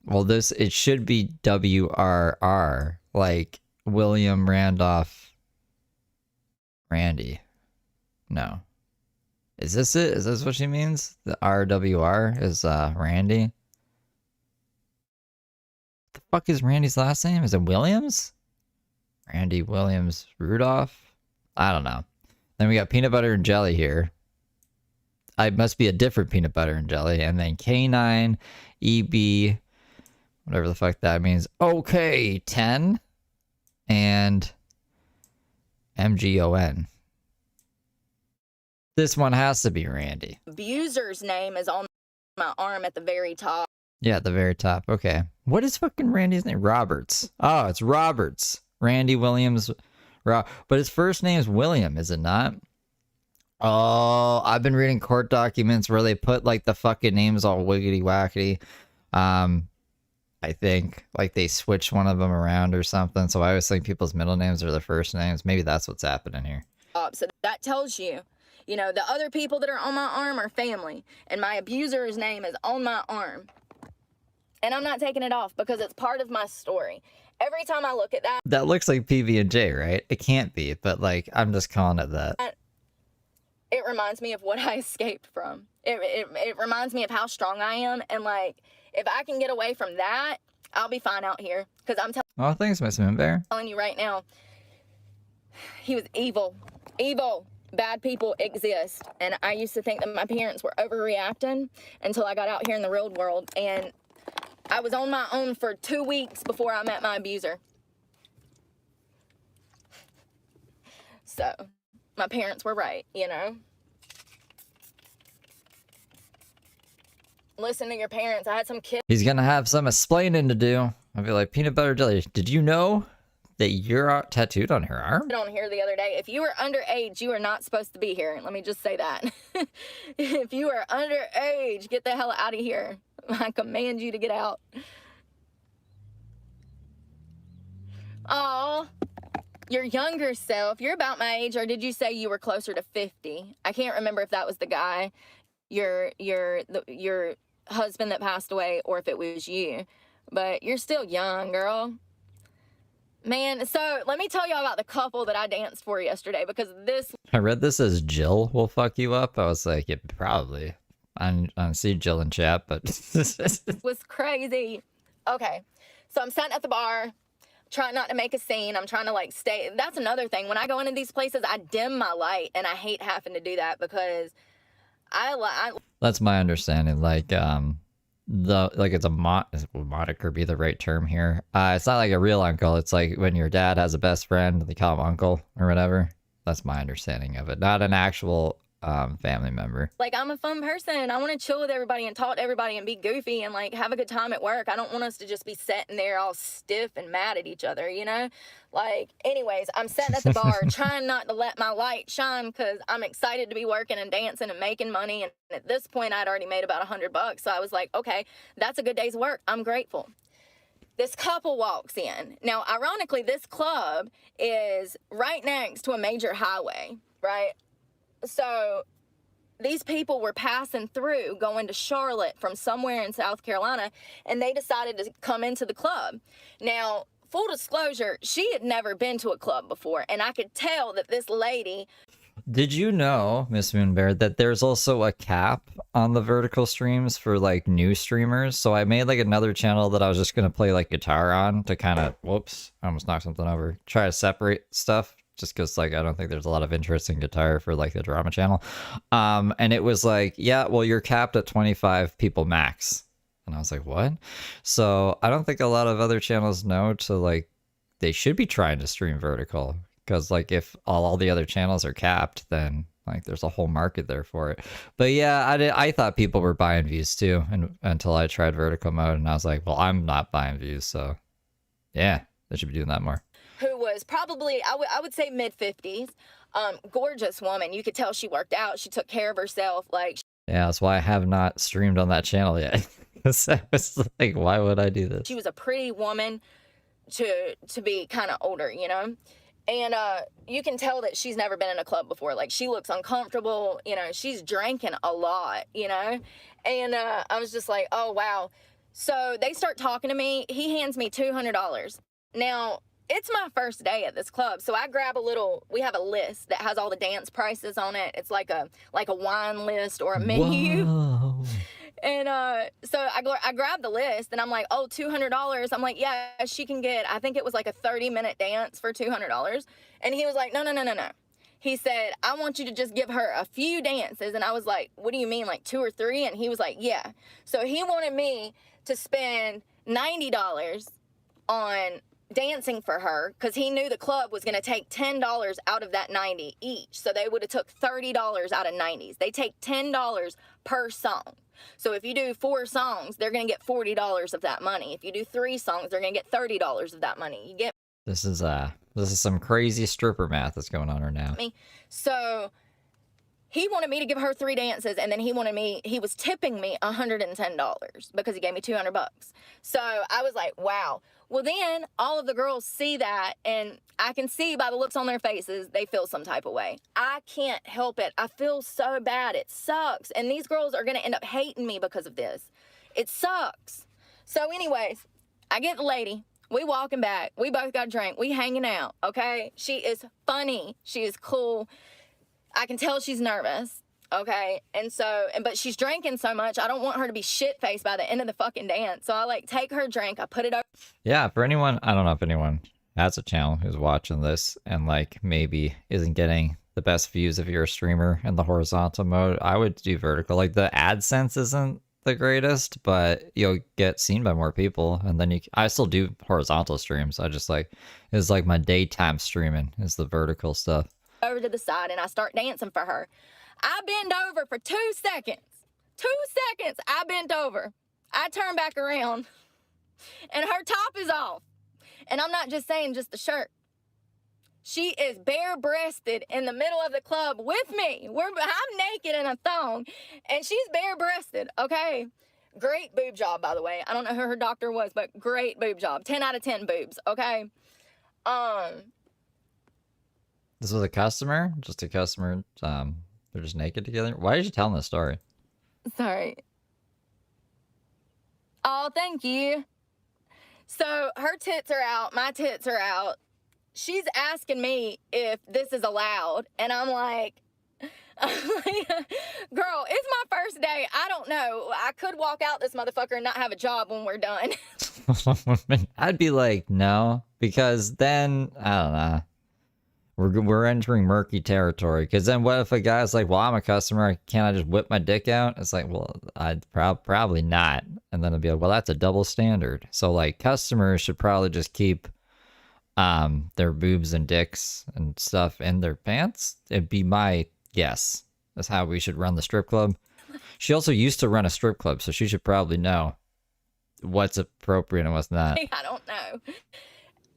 Well, it should be WRR, like William Randolph Randy. No. Is this it? Is this what she means? The RWR is Randy? What the fuck is Randy's last name? Is it Williams? Randy Williams Rudolph? I don't know. Then we got peanut butter and jelly here. It must be a different peanut butter and jelly. And then K9, EB, whatever the fuck that means. Okay, 10. And MGON. This one has to be Randy. Abuser's name is on my arm at the very top. Yeah, at the very top. Okay. What is fucking Randy's name? Roberts. Oh, it's Roberts. Randy Williams. But his first name is William, is it not? Oh, I've been reading court documents where they put like the fucking names all wiggity wackety. I think like they switched one of them around or something. So I always think people's middle names are their first names. Maybe that's what's happening here. So that tells you, you know, the other people that are on my arm are family, and my abuser's name is on my arm. And I'm not taking it off because it's part of my story. Every time I look at that... That looks like PB&J, right? It can't be, but like, I'm just calling it that. It reminds me of what I escaped from. It reminds me of how strong I am, and like, if I can get away from that, I'll be fine out here. Because I'm oh, thanks, Miss Moonbear. telling you right now, he was evil. Evil. Bad people exist. And I used to think that my parents were overreacting until I got out here in the real world. And I was on my own for 2 weeks before I met my abuser. So, my parents were right, you know? Listen to your parents. I had some kids. He's gonna have some explaining to do. I'll be like, peanut butter jelly, did you know that you're tattooed on her arm? On here the other day. If you are underage, you are not supposed to be here. Let me just say that. If you are underage, get the hell out of here. I command you to get out. Oh, your younger self. You're about my age, or did you say you were closer to 50? I can't remember if that was the guy, your husband that passed away, or if it was you. But you're still young, girl. Man, so let me tell y'all about the couple that I danced for yesterday, because this... I read this as Jill will fuck you up. I was like, yeah, probably. I see Jill in chat, but... was crazy. Okay, so I'm sitting at the bar, trying not to make a scene. I'm trying to, like, stay... That's another thing. When I go into these places, I dim my light, and I hate having to do that because I That's my understanding. Like, it's a moniker be the right term here. It's not like a real uncle. It's like when your dad has a best friend, they call him uncle or whatever. That's my understanding of it. Not an actual family member. Like, I'm a fun person. I want to chill with everybody and talk to everybody and be goofy and like have a good time at work. I don't want us to just be sitting there all stiff and mad at each other, you know? Like, anyways, I'm sitting at the bar trying not to let my light shine because I'm excited to be working and dancing and making money. And at this point, I'd already made about $100. So I was like, okay, that's a good day's work. I'm grateful. This couple walks in. Now, ironically, this club is right next to a major highway, right? So these people were passing through going to Charlotte from somewhere in South Carolina, and they decided to come into the club. Now, full disclosure, she had never been to a club before, and I could tell that this lady... Did you know, Miss Moonbear, that there's also a cap on the vertical streams for like new streamers? So I made like another channel that I was just gonna play like guitar on to kind of, whoops, I almost knocked something over. Try to separate stuff, just because like I don't think there's a lot of interest in guitar for like the drama channel. And it was like, yeah, well, you're capped at 25 people max. And I was like, what? So I don't think a lot of other channels know to like, they should be trying to stream vertical. Because like if all the other channels are capped, then like there's a whole market there for it. But yeah, I thought people were buying views too, and until I tried vertical mode, and I was like, well, I'm not buying views, so yeah, they should be doing that more. Who was probably, I would say mid-50s, gorgeous woman. You could tell she worked out, she took care of herself. Like, yeah, that's why I have not streamed on that channel yet. So it's like, why would I do this? She was a pretty woman to be kind of older, you know. And you can tell that she's never been in a club before. Like, she looks uncomfortable, you know, she's drinking a lot, you know? And I was just like, oh, wow. So they start talking to me. He hands me $200. Now, it's my first day at this club, so I grab we have a list that has all the dance prices on it. It's like a wine list or a menu. Whoa. And so I grabbed the list, and I'm like, oh, $200. I'm like, yeah, she can get, I think it was like a 30-minute dance for $200. And he was like, no. He said, I want you to just give her a few dances. And I was like, what do you mean, like 2 or 3? And he was like, yeah. So he wanted me to spend $90 on dancing for her, because he knew the club was going to take $10 out of that 90 each. So they would have took $30 out of 90s. They take $10 per song. So if you do 4 songs, they're going to get $40 of that money. If you do 3 songs, they're going to get $30 of that money. You get This is some crazy stripper math that's going on right now. me? So he wanted me to give her 3 dances, and then he was tipping me $110 because he gave me $200. So I was like, wow. Well, then all of the girls see that, and I can see by the looks on their faces, they feel some type of way. I can't help it. I feel so bad. It sucks. And these girls are going to end up hating me because of this. It sucks. So anyways, I get the lady. We walking back. We both got a drink. We hanging out, okay? She is funny. She is cool. I can tell she's nervous, okay? And so, but she's drinking so much, I don't want her to be shit-faced by the end of the fucking dance. So I, like, take her drink, I put it over. Yeah, for anyone, I don't know if anyone has a channel who's watching this and, like, maybe isn't getting the best views if you're a streamer in the horizontal mode, I would do vertical. Like, the AdSense isn't the greatest, but you'll get seen by more people. And then I still do horizontal streams. I just, like, it's like my daytime streaming is the vertical stuff. Over to the side, and I start dancing for her. I bend over for 2 seconds. 2 seconds, I bent over. I turn back around, and her top is off. And I'm not just saying just the shirt. She is bare-breasted in the middle of the club with me. I'm naked in a thong, and she's bare-breasted, okay? Great boob job, by the way. I don't know who her doctor was, but great boob job. 10 out of 10 boobs, okay? This was a customer? Just a customer? They're just naked together? Why did you tell them this story? Sorry. Oh, thank you. So her tits are out. My tits are out. She's asking me if this is allowed. And I'm like, girl, it's my first day. I don't know. I could walk out this motherfucker and not have a job when we're done. I'd be like, no. Because then, I don't know. We're entering murky territory, because then what if a guy's like, well, I'm a customer, can't I just whip my dick out? It's like, well, I'd probably not. And then it'd be like, well, that's a double standard. So, like, customers should probably just keep their boobs and dicks and stuff in their pants. It'd be my guess. That's how we should run the strip club. She also used to run a strip club, so she should probably know what's appropriate and what's not. I don't know.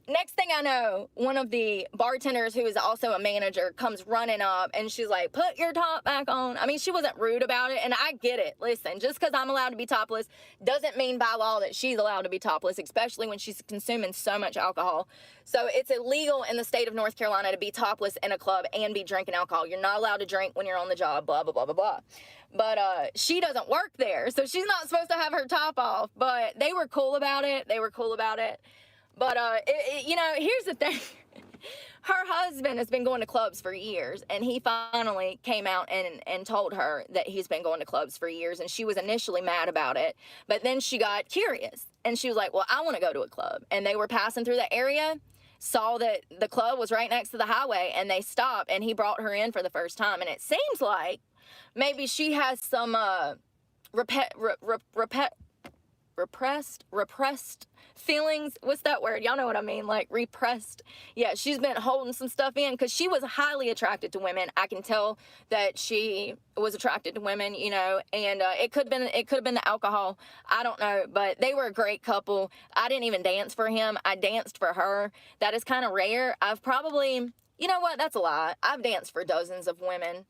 Next thing I know, one of the bartenders, who is also a manager, comes running up, and she's like, put your top back on. I mean, she wasn't rude about it, and I get it. Listen, just because I'm allowed to be topless doesn't mean by law that she's allowed to be topless, especially when she's consuming so much alcohol. So it's illegal in the state of North Carolina to be topless in a club and be drinking alcohol. You're not allowed to drink when you're on the job, blah, blah, blah, blah, blah. But she doesn't work there, so she's not supposed to have her top off. But they were cool about it. But, you know, here's the thing. Her husband has been going to clubs for years, and he finally came out and told her that he's been going to clubs for years, and she was initially mad about it. But then she got curious, and she was like, well, I want to go to a club. And they were passing through the area, saw that the club was right next to the highway, and they stopped, and he brought her in for the first time. And it seems like maybe she has some repressed feelings. What's that word? Y'all know what I mean, like repressed. Yeah, she's been holding some stuff in, because she was highly attracted to women. I can tell that she was attracted to women, you know, and it could have been the alcohol. I don't know, but they were a great couple. I didn't even dance for him. I danced for her. That is kind of rare. I've probably, you know what? That's a lie. I've danced for dozens of women.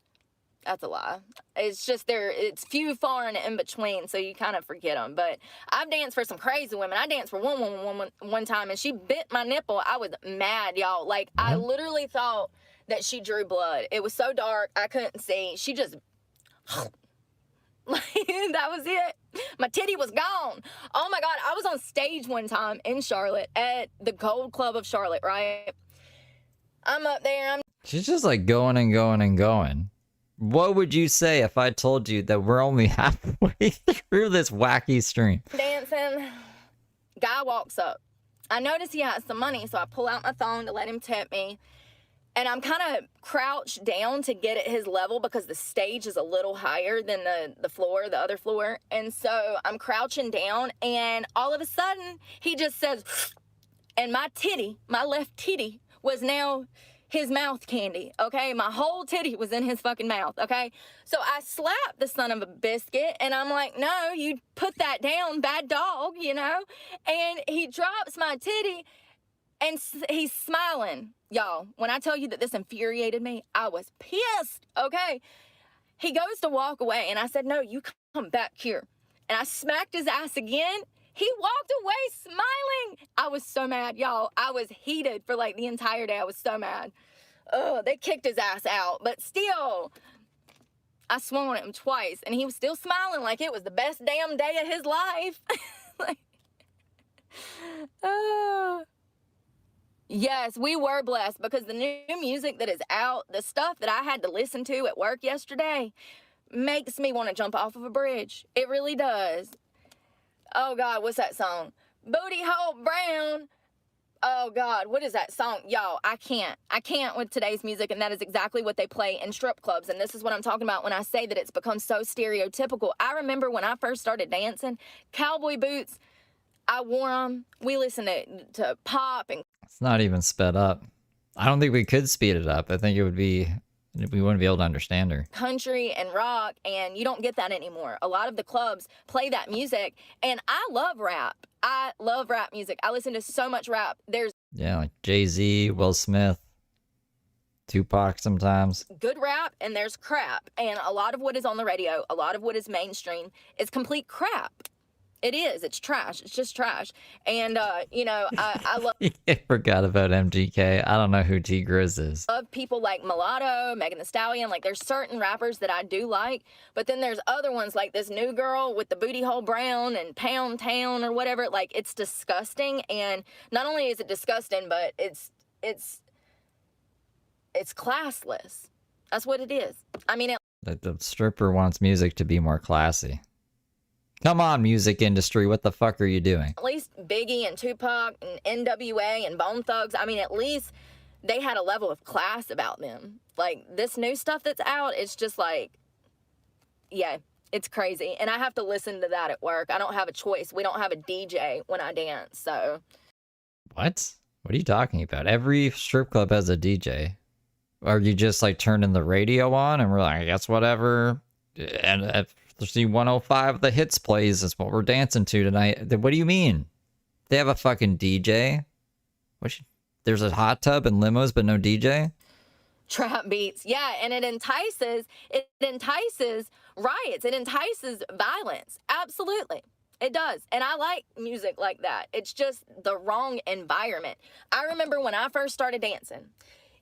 That's a lie. It's just it's few, far, and in between, so you kind of forget them. But I've danced for some crazy women. I danced for one woman one time, and she bit my nipple. I was mad, y'all. Like, I literally thought that she drew blood. It was so dark, I couldn't see. She just... that was it. My titty was gone. Oh, my God. I was on stage one time in Charlotte at the Gold Club of Charlotte, right? I'm up there. She's just like going and going and going. What would you say if I told you that we're only halfway through this wacky stream? Dancing. Guy walks up. I notice he has some money, so I pull out my phone to let him tip me. And I'm kind of crouched down to get at his level because the stage is a little higher than the floor, the other floor. And so I'm crouching down, and all of a sudden, he just says, and my titty, my left titty, was now his mouth candy, okay? My whole titty was in his fucking mouth, okay? So I slapped the son of a biscuit, and I'm like, no, you put that down, bad dog, you know? And he drops my titty, and he's smiling. Y'all, when I tell you that this infuriated me, I was pissed, okay? He goes to walk away, and I said, no, you come back here. And I smacked his ass again. He walked away smiling. I was so mad, y'all. I was heated for like the entire day. I was so mad. They kicked his ass out. But still, I swung at him twice, and he was still smiling like it was the best damn day of his life. Like, yes, we were blessed because the new music that is out, the stuff that I had to listen to at work yesterday, makes me want to jump off of a bridge. It really does. Oh, God, what's that song? Booty Hole Brown. Oh, God, what is that song? Y'all, I can't with today's music, and that is exactly what they play in strip clubs, and this is what I'm talking about when I say that it's become so stereotypical. I remember when I first started dancing, cowboy boots, I wore them. We listened to pop. And it's not even sped up. I don't think we could speed it up. I think it would be... we wouldn't be able to understand her. Country and rock, and you don't get that anymore. A lot of the clubs play that music, and I love rap. I love rap music. I listen to so much rap. There's like Jay-Z, Will Smith, Tupac sometimes. Good rap, and there's crap. And a lot of what is on the radio, a lot of what is mainstream, is complete crap. It is. It's trash. It's just trash. And, I love... I forgot about MGK. I don't know who T Grizz is. Love people like Mulatto, Megan Thee Stallion. Like, there's certain rappers that I do like, but then there's other ones like this new girl with the booty hole brown and Pound Town or whatever. Like, it's disgusting. And not only is it disgusting, but it's classless. That's what it is. I mean, The stripper wants music to be more classy. Come on, music industry, what the fuck are you doing? At least Biggie and Tupac and NWA and Bone Thugs, I mean, at least they had a level of class about them. Like, this new stuff that's out, it's just like, yeah, it's crazy. And I have to listen to that at work. I don't have a choice. We don't have a DJ when I dance, so. What? What are you talking about? Every strip club has a DJ. Or you just, like, turning the radio on and we're like, I guess whatever. And if the 105 the hits plays is what we're dancing to tonight. What do you mean? They have a fucking DJ? There's a hot tub and limos, but no DJ? Trap beats, yeah, and it entices riots, it entices violence. Absolutely, it does. And I like music like that. It's just the wrong environment. I remember when I first started dancing,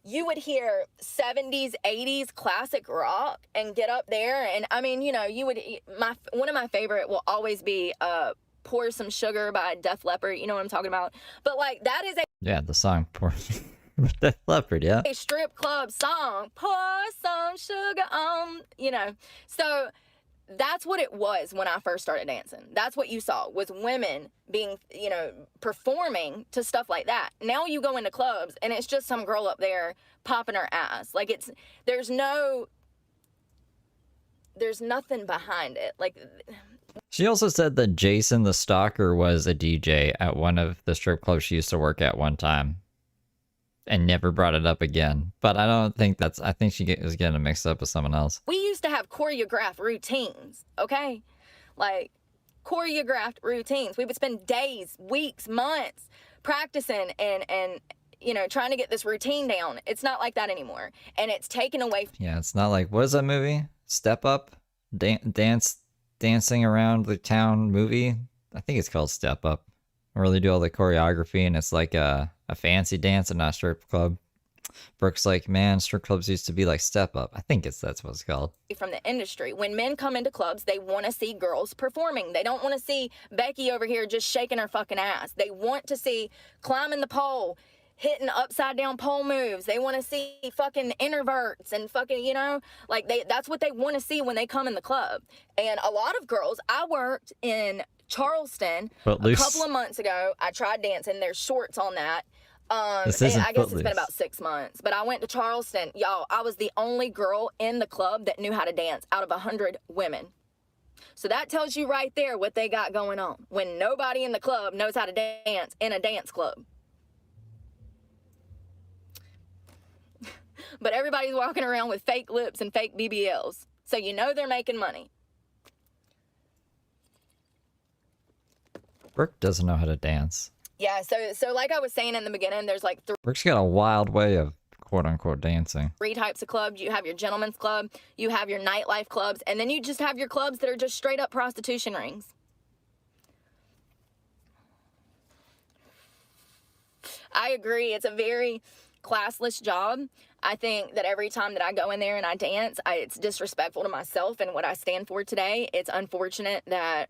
you would hear 70s, 80s classic rock and get up there. And I mean, you would, one of my favorite will always be Pour Some Sugar by Def Leppard. You know what I'm talking about? But like, that is the song Pour Def Leppard, yeah. A strip club song. Pour some sugar on, So that's what it was when I first started dancing. That's what you saw, was women being, performing to stuff like that. Now you go into clubs and it's just some girl up there popping her ass. Like, there's nothing behind it. Like, she also said that Jason the Stalker was a DJ at one of the strip clubs she used to work at one time and never brought it up again. But I don't think I think she is getting mixed up with someone else. We used to have choreographed routines, okay? Like, choreographed routines. We would spend days, weeks, months practicing and trying to get this routine down. It's not like that anymore. And it's taken away. Yeah, it's not like, what is that movie? Step Up dancing around the town movie. I think it's called Step Up, where they do all the choreography and it's like a fancy dance and not a strip club. Brooke's like, man, strip clubs used to be like Step Up. I think that's what it's called. From the industry. When men come into clubs, they want to see girls performing. They don't want to see Becky over here just shaking her fucking ass. They want to see climbing the pole, hitting upside down pole moves. They want to see fucking introverts and fucking, you know, like that's what they want to see when they come in the club. And a lot of girls, I worked in Charleston a couple of months ago. I tried dancing. There's shorts on that. I guess it's been about 6 months, but I went to Charleston. Y'all, I was the only girl in the club that knew how to dance out of 100 women. So that tells you right there what they got going on when nobody in the club knows how to dance in a dance club. But everybody's walking around with fake lips and fake BBLs. So you know they're making money. Brooke doesn't know how to dance. Yeah, so like I was saying in the beginning, there's like Brooke's got a wild way of quote-unquote dancing. 3 types of clubs. You have your gentleman's club, you have your nightlife clubs, and then you just have your clubs that are just straight up prostitution rings. I agree. It's a very classless job. I think that every time that I go in there and I dance, it's disrespectful to myself and what I stand for today. It's unfortunate that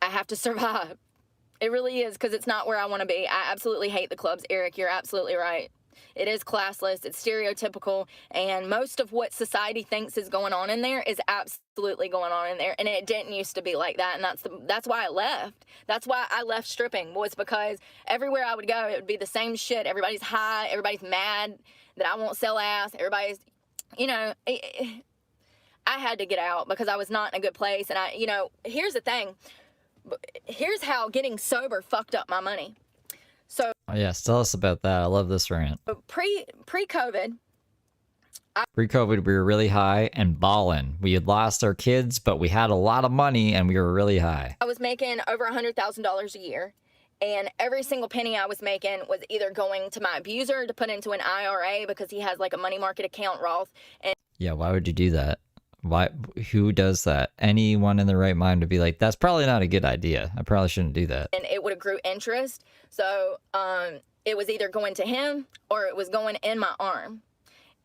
I have to survive. It really is, because it's not where I want to be. I absolutely hate the clubs. Eric, you're absolutely right. It is classless, it's stereotypical, and most of what society thinks is going on in there is absolutely going on in there, and it didn't used to be like that, and that's why I left. That's why I left stripping, was because everywhere I would go, it would be the same shit. Everybody's high, everybody's mad that I won't sell ass, everybody's, you know, I had to get out because I was not in a good place, and here's the thing. Here's how getting sober fucked up my money. So, oh, yes, tell us about that. I love this rant. Pre-COVID, we were really high and ballin'. We had lost our kids, but we had a lot of money and we were really high. I was making over $100,000 a year, and every single penny I was making was either going to my abuser to put into an IRA because he has like a money market account, Roth. And yeah, why would you do that? Why? Who does that? Anyone in their right mind would be like, that's probably not a good idea. I probably shouldn't do that. And it would accrue interest. So it was either going to him or it was going in my arm.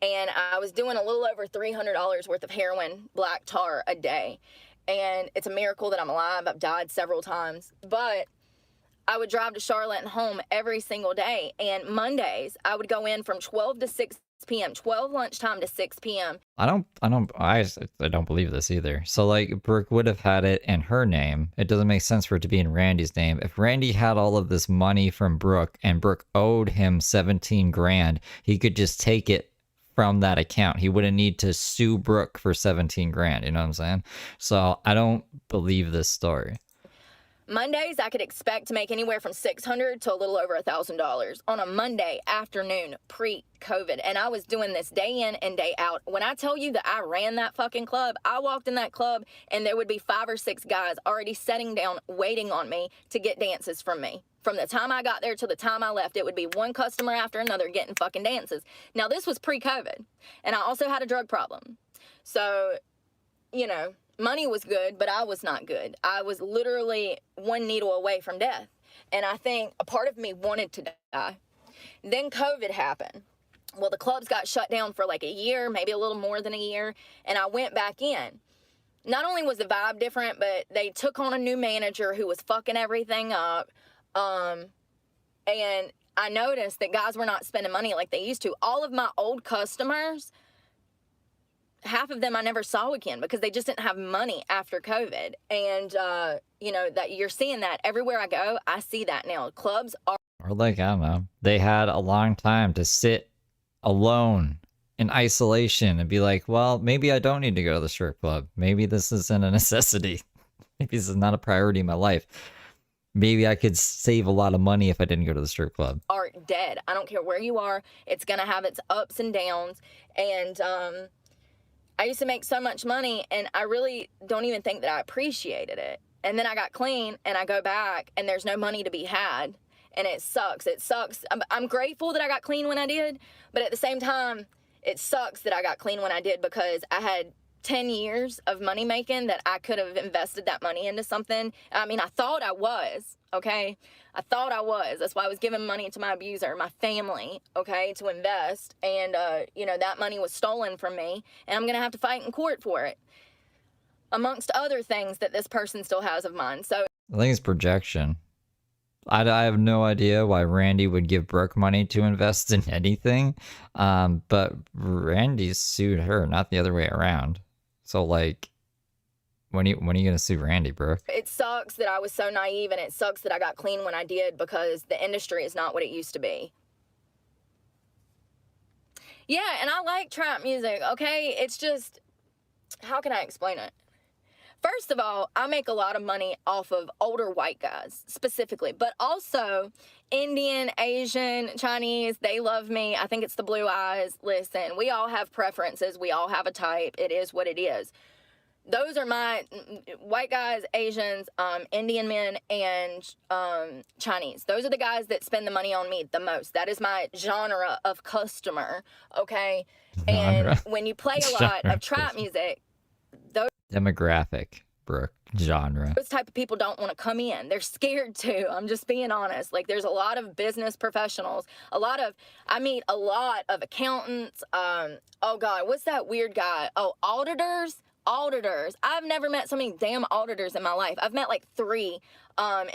And I was doing a little over $300 worth of heroin, black tar a day. And it's a miracle that I'm alive. I've died several times. But I would drive to Charlotte and home every single day. And Mondays, I would go in from 12 to 6 p.m., 12 lunchtime to 6 p.m. I don't believe this either. So like Brooke would have had it in her name. It doesn't make sense for it to be in Randy's name. If Randy had all of this money from Brooke and Brooke owed him 17 grand, he could just take it from that account. He wouldn't need to sue Brooke for 17 grand. You know what I'm saying? So I don't believe this story. Mondays, I could expect to make anywhere from $600 to a little over $1,000 on a Monday afternoon pre-COVID. And I was doing this day in and day out. When I tell you that I ran that fucking club, I walked in that club and there would be 5 or 6 guys already sitting down waiting on me to get dances from me. From the time I got there to the time I left, it would be one customer after another getting fucking dances. Now, this was pre-COVID, and I also had a drug problem. So, you know, money was good, but I was not good. I was literally one needle away from death. And I think a part of me wanted to die. Then COVID happened. Well, the clubs got shut down for like a year, maybe a little more than a year, and I went back in. Not only was the vibe different, but they took on a new manager who was fucking everything up. And I noticed that guys were not spending money like they used to. All of my old customers, half of them I never saw again because they just didn't have money after COVID. And, you know, that you're seeing that everywhere I go. I see that now. Clubs are. Or like, I don't know, they had a long time to sit alone in isolation and be like, well, maybe I don't need to go to the strip club. Maybe this isn't a necessity. Maybe this is not a priority in my life. Maybe I could save a lot of money if I didn't go to the strip club. Are dead. I don't care where you are. It's going to have its ups and downs. And, I used to make so much money, and I really don't even think that I appreciated it. And then I got clean, and I go back, and there's no money to be had. And it sucks. It sucks. I'm grateful that I got clean when I did, but at the same time, it sucks that I got clean when I did because I had 10 years of money making that I could have invested that money into something. I mean, I thought I was, okay? I thought I was. That's why I was giving money to my abuser, my family, okay, to invest. And, you know, that money was stolen from me, and I'm going to have to fight in court for it, amongst other things that this person still has of mine. So I think it's projection. I have no idea why Randy would give Brooke money to invest in anything, but Randy sued her, not the other way around. So, like, when are you gonna sue Randy, Brooke? it sucks that I was so naive, and it sucks that I got clean when I did, because the industry is not what it used to be. Yeah, and I like trap music, okay? It's just, how can I explain it? First of all, I make a lot of money off of older white guys, specifically, but also Indian, Asian, Chinese, they love me. I think it's the blue eyes. Listen, we all have preferences. We all have a type. It is what it is. Those are my white guys, Asians, Indian men, and Chinese. Those are the guys that spend the money on me the most. That is my genre of customer, okay? And when you play a lot of trap music, those Demographic, Brooke, genre. type of people don't want to come in. They're scared to. I'm just being honest. Like, there's a lot of business professionals. I meet a lot of accountants. Oh God, what's that weird guy? Oh, auditors. I've never met so many damn auditors in my life. I've met like 3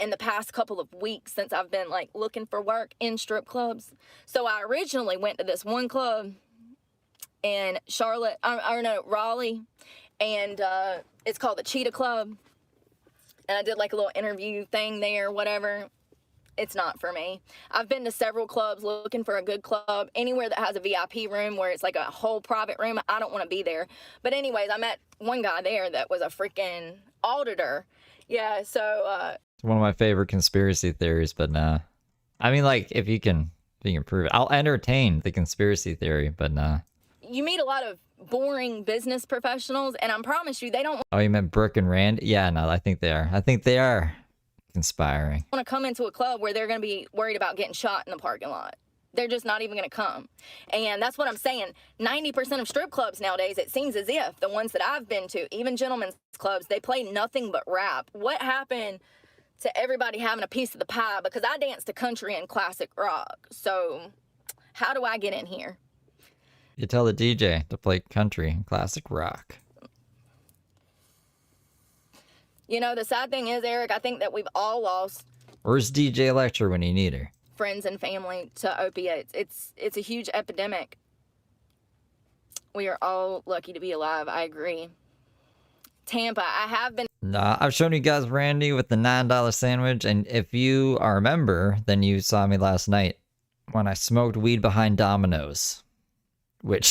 in the past couple of weeks since I've been like looking for work in strip clubs. So I originally went to this one club in Raleigh, and it's called the Cheetah Club, and I did like a little interview thing there, whatever. It's not for me. I've been to several clubs looking for a good club. Anywhere that has a VIP room where it's like a whole private room, I don't want to be there. But anyways, I met one guy there that was a freaking auditor. Yeah, so It's one of my favorite conspiracy theories, but nah. I mean, like, if you can prove it, I'll entertain the conspiracy theory, but nah. you meet a lot of boring business professionals, and I promise you, they don't Oh, you meant Brooke and Rand? Yeah, no, I think they are conspiring. want to come into a club where they're going to be worried about getting shot in the parking lot. They're just not even going to come. And that's what I'm saying. 90% of strip clubs nowadays, it seems as if the ones that I've been to, even gentlemen's clubs, they play nothing but rap. What happened to everybody having a piece of the pie? Because I dance to country and classic rock. So how do I get in here? You tell the DJ to play country and classic rock. You know, the sad thing is, Eric, I think that we've all lost Where's DJ Lecture when you need her? friends and family to opiates. It's a huge epidemic. We are all lucky to be alive. I agree. Tampa, I have been. Nah, I've shown you guys Randy with the $9 sandwich, and if you are a member, then you saw me last night when I smoked weed behind Domino's. Which,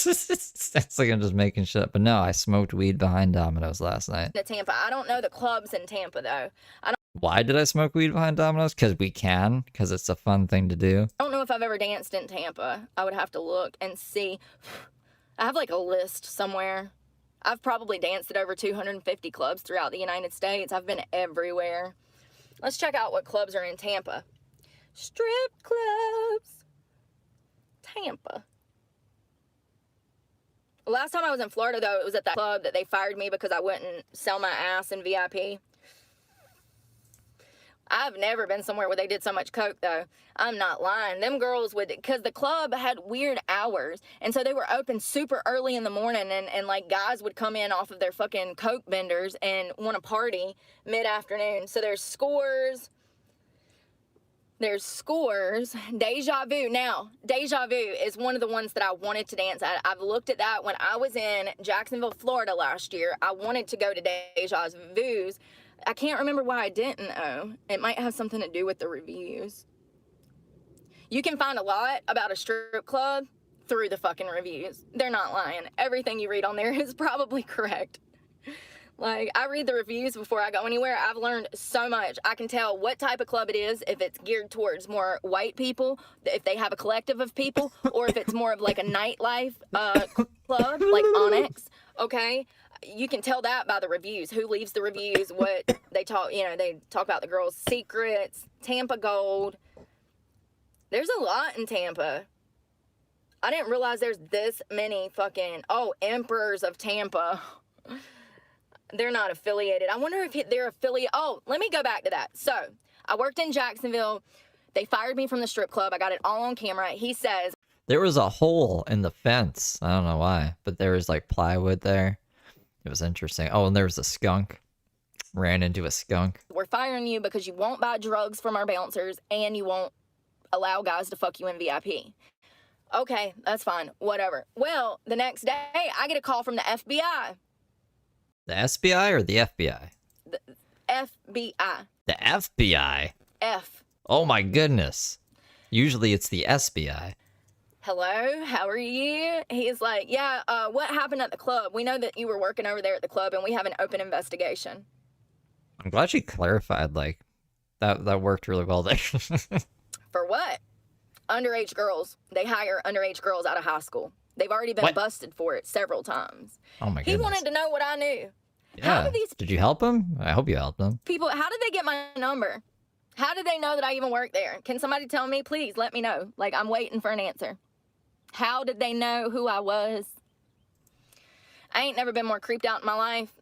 that's like I'm just making shit up. But no, I smoked weed behind Domino's last night. To Tampa. I don't know the clubs in Tampa, though. Why did I smoke weed behind Domino's? Because we can. Because it's a fun thing to do. I don't know if I've ever danced in Tampa. I would have to look and see. I have like a list somewhere. I've probably danced at over 250 clubs throughout the United States. I've been everywhere. Let's check out what clubs are in Tampa. Strip clubs. Tampa. Last time I was in Florida, though, it was at that club that they fired me because I wouldn't sell my ass in VIP. I've never been somewhere where they did so much coke, though. I'm not lying. Them girls would, because the club had weird hours, and so they were open super early in the morning, and like guys would come in off of their fucking coke benders and want to party mid-afternoon. So there's Scores. There's Scores. Deja Vu. Now, Deja Vu is one of the ones that I wanted to dance at. I've looked at that when I was in Jacksonville, Florida last year. I wanted to go to Deja Vu's. I can't remember why I didn't, though. It might have something to do with the reviews. You can find a lot about a strip club through the fucking reviews. They're not lying. Everything you read on there is probably correct. Like, I read the reviews before I go anywhere. I've learned so much. I can tell what type of club it is, if it's geared towards more white people, if they have a collective of people, or if it's more of like a nightlife club, like Onyx, okay? You can tell that by the reviews. Who leaves the reviews, what they talk, you know, they talk about the girls' secrets, Tampa Gold. There's a lot in Tampa. I didn't realize there's this many fucking, oh, Emperors of Tampa. They're not affiliated. I wonder if they're affiliated. Oh, let me go back to that. So, I worked in Jacksonville. They fired me from the strip club. I got it all on camera. He says, There was a hole in the fence. I don't know why, but there was like plywood there. It was interesting. Oh, and there was a skunk. Ran into a skunk. we're firing you because you won't buy drugs from our bouncers and you won't allow guys to fuck you in VIP. Okay, that's fine. Whatever. Well, the next day, I get a call from the FBI. The SBI or the FBI? FBI. The FBI? F. Oh my goodness. Usually it's the SBI. Hello, how are you? He's like, yeah, what happened at the club? We know that you were working over there at the club and we have an open investigation. I'm glad she clarified, like, that worked really well there. For what? Underage girls. They hire underage girls out of high school. They've already been What? busted for it several times. Oh my He goodness. wanted to know what I knew. How Yeah. did these Did you help him? I hope you helped him. people, how did they get my number? How did they know that I even worked there? Can somebody tell me? Please let me know. Like, I'm waiting for an answer. How did they know who I was? I ain't never been more creeped out in my life.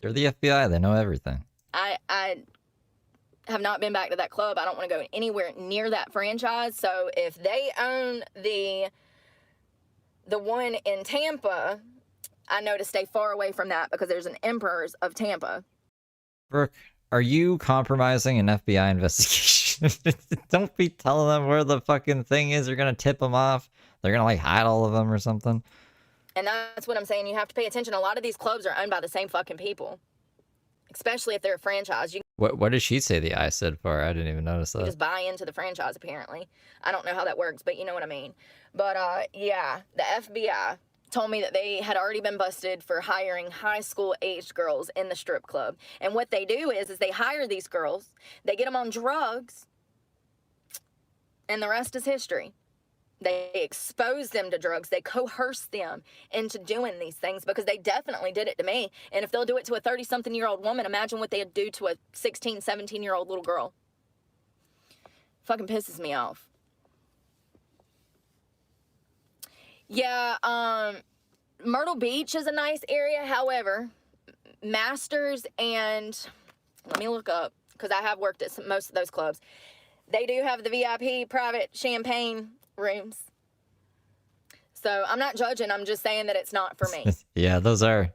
They're the FBI. They know everything. I have not been back to that club. I don't want to go anywhere near that franchise. So if they own the one in Tampa, I know to stay far away from that because there's an Emperors of Tampa. Brooke, are you compromising an FBI investigation? Don't be telling them where the fucking thing is. You're going to tip them off. They're going to, like, hide all of them or something. And that's what I'm saying. You have to pay attention. A lot of these clubs are owned by the same fucking people, especially if they're a franchise. You What did she say the I stood for? I didn't even notice can that. just buy into the franchise, apparently. I don't know how that works, but you know what I mean. But, yeah, the FBI told me that they had already been busted for hiring high school aged girls in the strip club. And what they do is they hire these girls, they get them on drugs, and the rest is history. They expose them to drugs. They coerce them into doing these things because they definitely did it to me. And if they'll do it to a 30-something-year-old woman, imagine what they'd do to a 16, 17-year-old little girl. Fucking pisses me off. Yeah, Myrtle Beach is a nice area. However, Masters and, let me look up, because I have worked at most of those clubs. They do have the VIP private champagne rooms. So I'm not judging. I'm just saying that it's not for me. Yeah, those are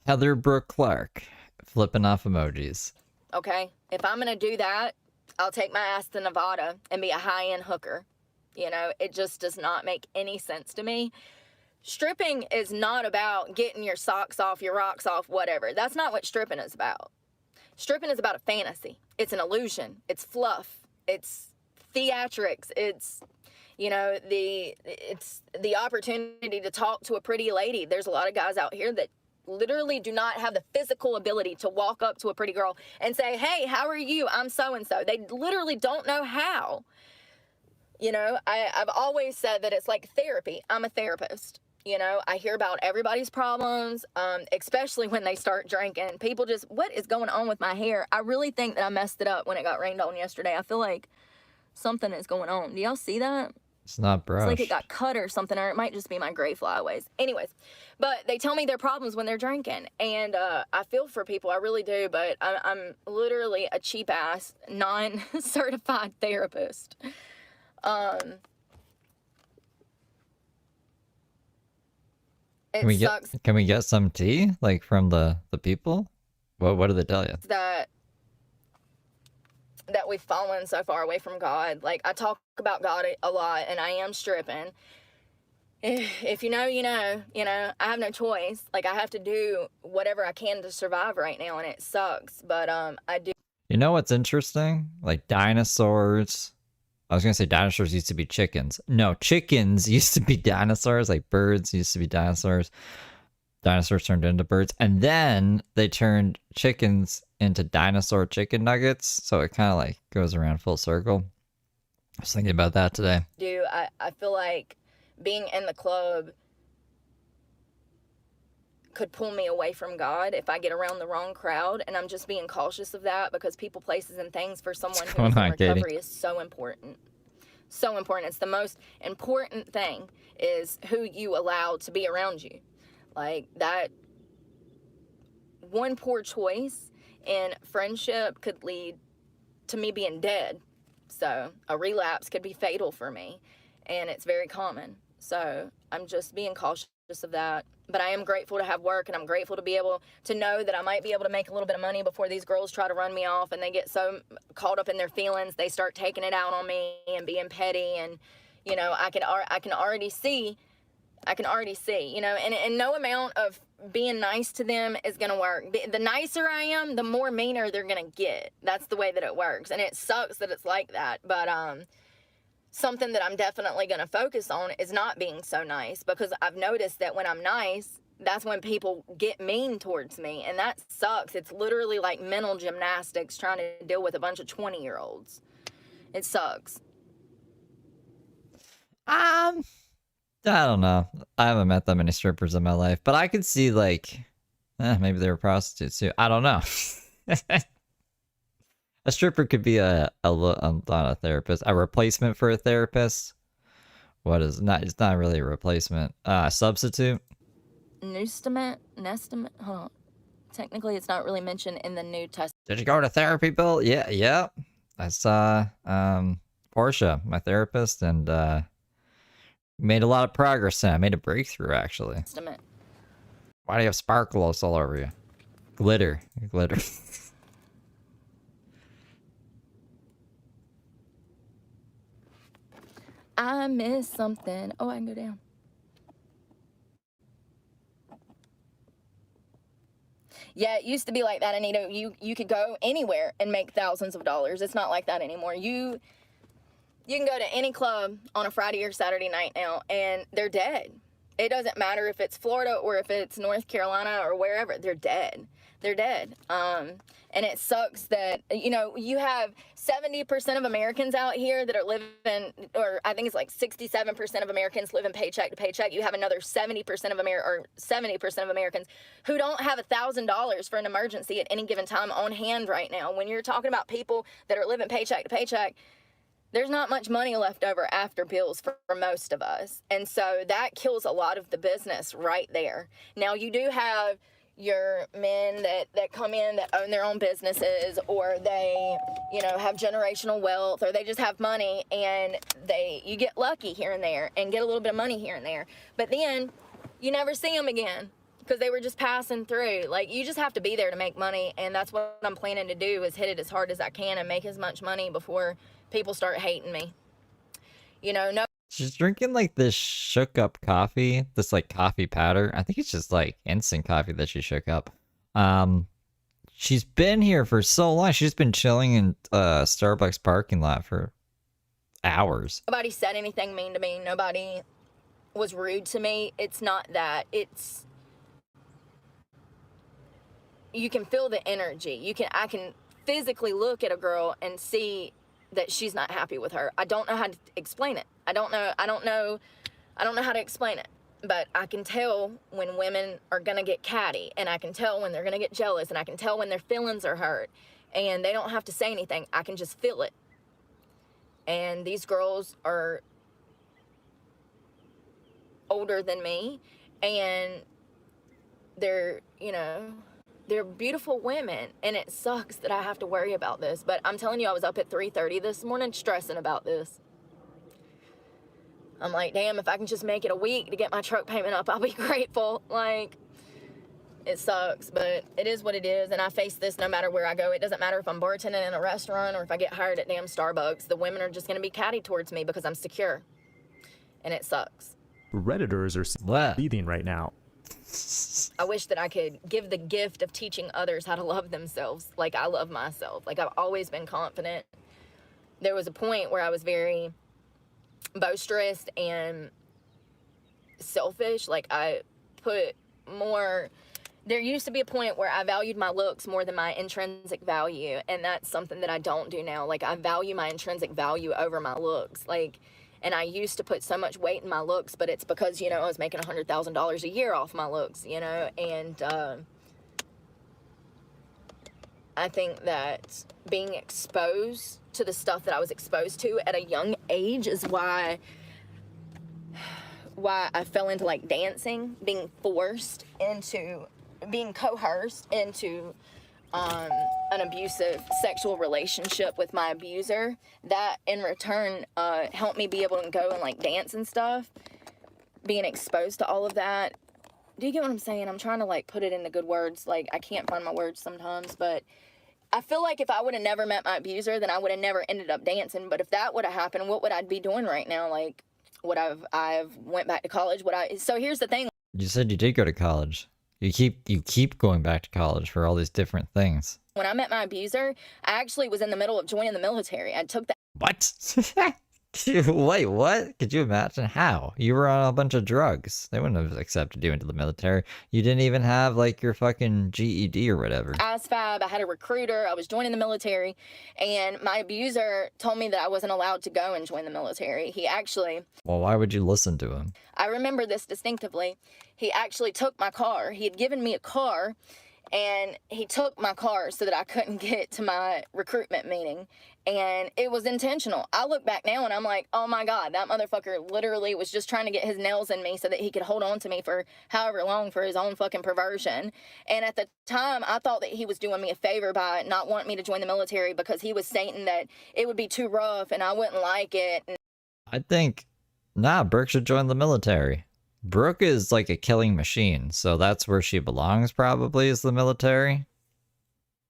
Heather Brooke Clark flipping off emojis. Okay? If I'm going to do that, I'll take my ass to Nevada and be a high-end hooker. You know, it just does not make any sense to me. Stripping is not about getting your socks off, your rocks off, whatever. That's not what stripping is about. Stripping is about a fantasy. It's an illusion. It's fluff. It's theatrics. It's, you know, it's the opportunity to talk to a pretty lady. There's a lot of guys out here that literally do not have the physical ability to walk up to a pretty girl and say, hey, how are you? I'm so-and-so. They literally don't know how. You know, I've always said that it's like therapy. I'm a therapist. You know, I hear about everybody's problems, especially when they start drinking. People just, what is going on with my hair? I really think that I messed it up when it got rained on yesterday. I feel like something is going on. Do y'all see that? It's not brushed. It's like it got cut or something, or it might just be my gray flyaways. Anyways, but they tell me their problems when they're drinking, and I feel for people. I really do, but I'm literally a cheap-ass, non-certified therapist. It sucks Can we get some tea, like, from the people? What do they tell you? that we've fallen so far away from God. Like, I talk about God a lot, and I am stripping. If you know, you know. You know, I have no choice. Like, I have to do whatever I can to survive right now, and it sucks. But I do. You know what's interesting? Like dinosaurs. I was going to say dinosaurs used to be chickens. No, chickens used to be dinosaurs. Like birds used to be dinosaurs. Dinosaurs turned into birds. And then they turned chickens into dinosaur chicken nuggets. So it kind of like goes around full circle. I was thinking about that today. I feel like being in the club could pull me away from God if I get around the wrong crowd, and I'm just being cautious of that because people, places, and things for someone who's in on, Katie? recovery is so important. So important. It's the most important thing, is who you allow to be around you. Like, that one poor choice in friendship could lead to me being dead. So a relapse could be fatal for me, and it's very common. So I'm just being cautious of that. But I am grateful to have work, and I'm grateful to be able to know that I might be able to make a little bit of money before these girls try to run me off, and they get so caught up in their feelings, they start taking it out on me and being petty. And, you know, I can already see, you know, and no amount of being nice to them is going to work. The nicer I am, the more meaner they're going to get. That's the way that it works. And it sucks that it's like that. But something that I'm definitely going to focus on is not being so nice, because I've noticed that when I'm nice, that's when people get mean towards me. And that sucks. It's literally like mental gymnastics trying to deal with a bunch of 20-year-olds. It sucks. I don't know. I haven't met that many strippers in my life, but I could see, like, maybe they were prostitutes too. I don't know. A stripper could be not a therapist, a replacement for a therapist. What is not? It's not really a replacement. Substitute. Nestament. Hold on. Technically, it's not really mentioned in the New Testament. Did you go to therapy, Bill? Yeah. I saw Portia, my therapist, and made a lot of progress. I made a breakthrough, actually. Testament. Why do you have sparkles all over you? Glitter. I missed something. Oh, I can go down. Yeah, it used to be like that, Anita. You could go anywhere and make thousands of dollars. It's not like that anymore. You can go to any club on a Friday or Saturday night now, and they're dead. It doesn't matter if it's Florida or if it's North Carolina or wherever. They're dead. They're dead. And it sucks that, you know, you have 70% of Americans out here that are living, or I think it's like 67% of Americans living paycheck to paycheck. You have another 70% of 70% of Americans who don't have $1,000 for an emergency at any given time on hand right now. When you're talking about people that are living paycheck to paycheck, there's not much money left over after bills for most of us. And so that kills a lot of the business right there. Now, you do have your men that come in that own their own businesses, or they, you know, have generational wealth, or they just have money, and you get lucky here and there and get a little bit of money here and there. But then you never see them again because they were just passing through. Like, you just have to be there to make money, and that's what I'm planning to do, is hit it as hard as I can and make as much money before people start hating me. You know, no. She's drinking like this shook up coffee, this like coffee powder. I think it's just like instant coffee that she shook up. She's been here for so long. She's been chilling in Starbucks parking lot for hours. Nobody said anything mean to me. Nobody was rude to me. It's not that. It's, you can feel the energy. I can physically look at a girl and see that she's not happy with her. I don't know how to explain it. I don't know how to explain it. But I can tell when women are gonna get catty, and I can tell when they're gonna get jealous, and I can tell when their feelings are hurt, and they don't have to say anything. I can just feel it. And these girls are older than me, and they're, you know, they're beautiful women, and it sucks that I have to worry about this. But I'm telling you, I was up at 3:30 this morning stressing about this. I'm like, damn, if I can just make it a week to get my truck payment up, I'll be grateful. Like, it sucks, but it is what it is, and I face this no matter where I go. It doesn't matter if I'm bartending in a restaurant or if I get hired at damn Starbucks. The women are just going to be catty towards me because I'm secure, and it sucks. Redditors are seething right now. I wish that I could give the gift of teaching others how to love themselves like I love myself. Like, I've always been confident. There was a point where I was very boisterous and selfish. Like, I put more... There used to be a point where I valued my looks more than my intrinsic value, and that's something that I don't do now. Like, I value my intrinsic value over my looks. Like, and I used to put so much weight in my looks, but it's because, you know, I was making $100,000 a year off my looks, you know, and I think that being exposed to the stuff that I was exposed to at a young age is why I fell into like dancing, being forced into, being coerced into an abusive sexual relationship with my abuser. That in return helped me be able to go and like dance and stuff. Being exposed to all of that. Do you get what I'm saying? I'm trying to like put it into good words. Like I can't find my words sometimes, but I feel like if I would have never met my abuser, then I would have never ended up dancing. But if that would have happened, what would I be doing right now? Like, would I've went back to college? So here's the thing. You said you did go to college. You keep going back to college for all these different things. When I met my abuser, I actually was in the middle of joining the military. I took that. What? Wait, what? Could you imagine how? You were on a bunch of drugs. They wouldn't have accepted you into the military. You didn't even have like your fucking GED or whatever. ASFAB, I had a recruiter, I was joining the military, and my abuser told me that I wasn't allowed to go and join the military. He actually... Well, why would you listen to him? I remember this distinctively. He actually took my car. He had given me a car, and he took my car so that I couldn't get to my recruitment meeting. And it was intentional. I look back now and I'm like, oh my God, that motherfucker literally was just trying to get his nails in me so that he could hold on to me for however long for his own fucking perversion. And at the time, I thought that he was doing me a favor by not wanting me to join the military because he was stating that it would be too rough and I wouldn't like it. I think, nah, Brooke should join the military. Brooke is like a killing machine, so that's where she belongs probably, is the military.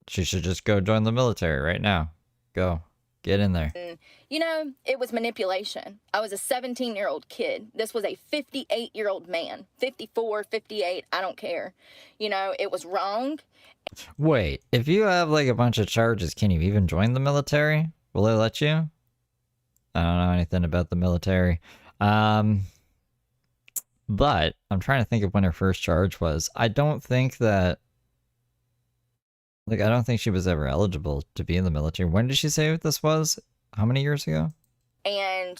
She should just go join the military right now. Go. Get in there. And, you know, it was manipulation. I was a 17-year-old kid. This was a 58-year-old man. 54, 58, I don't care. You know, it was wrong. Wait, if you have like a bunch of charges, can you even join the military? Will they let you? I don't know anything about the military. But I'm trying to think of when her first charge was. I don't think that... Like, I don't think she was ever eligible to be in the military. When did she say this was? How many years ago? And...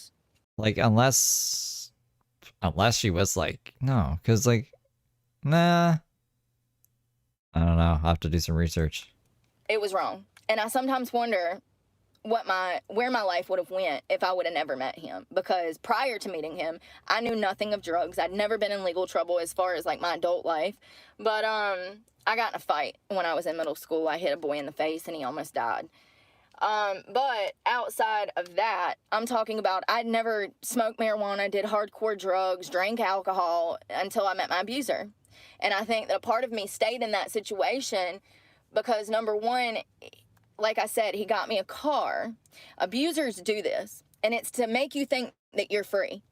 Like, unless she was like, no, because like, nah. I don't know. I'll have to do some research. It was wrong. And I sometimes wonder where my life would have went if I would have never met him. Because prior to meeting him, I knew nothing of drugs. I'd never been in legal trouble as far as like my adult life. But, I got in a fight when I was in middle school. I hit a boy in the face and he almost died. But outside of that, I'm talking about I'd never smoked marijuana, did hardcore drugs, drank alcohol until I met my abuser. And I think that a part of me stayed in that situation because, number one, like I said, he got me a car. Abusers do this, and it's to make you think that you're free.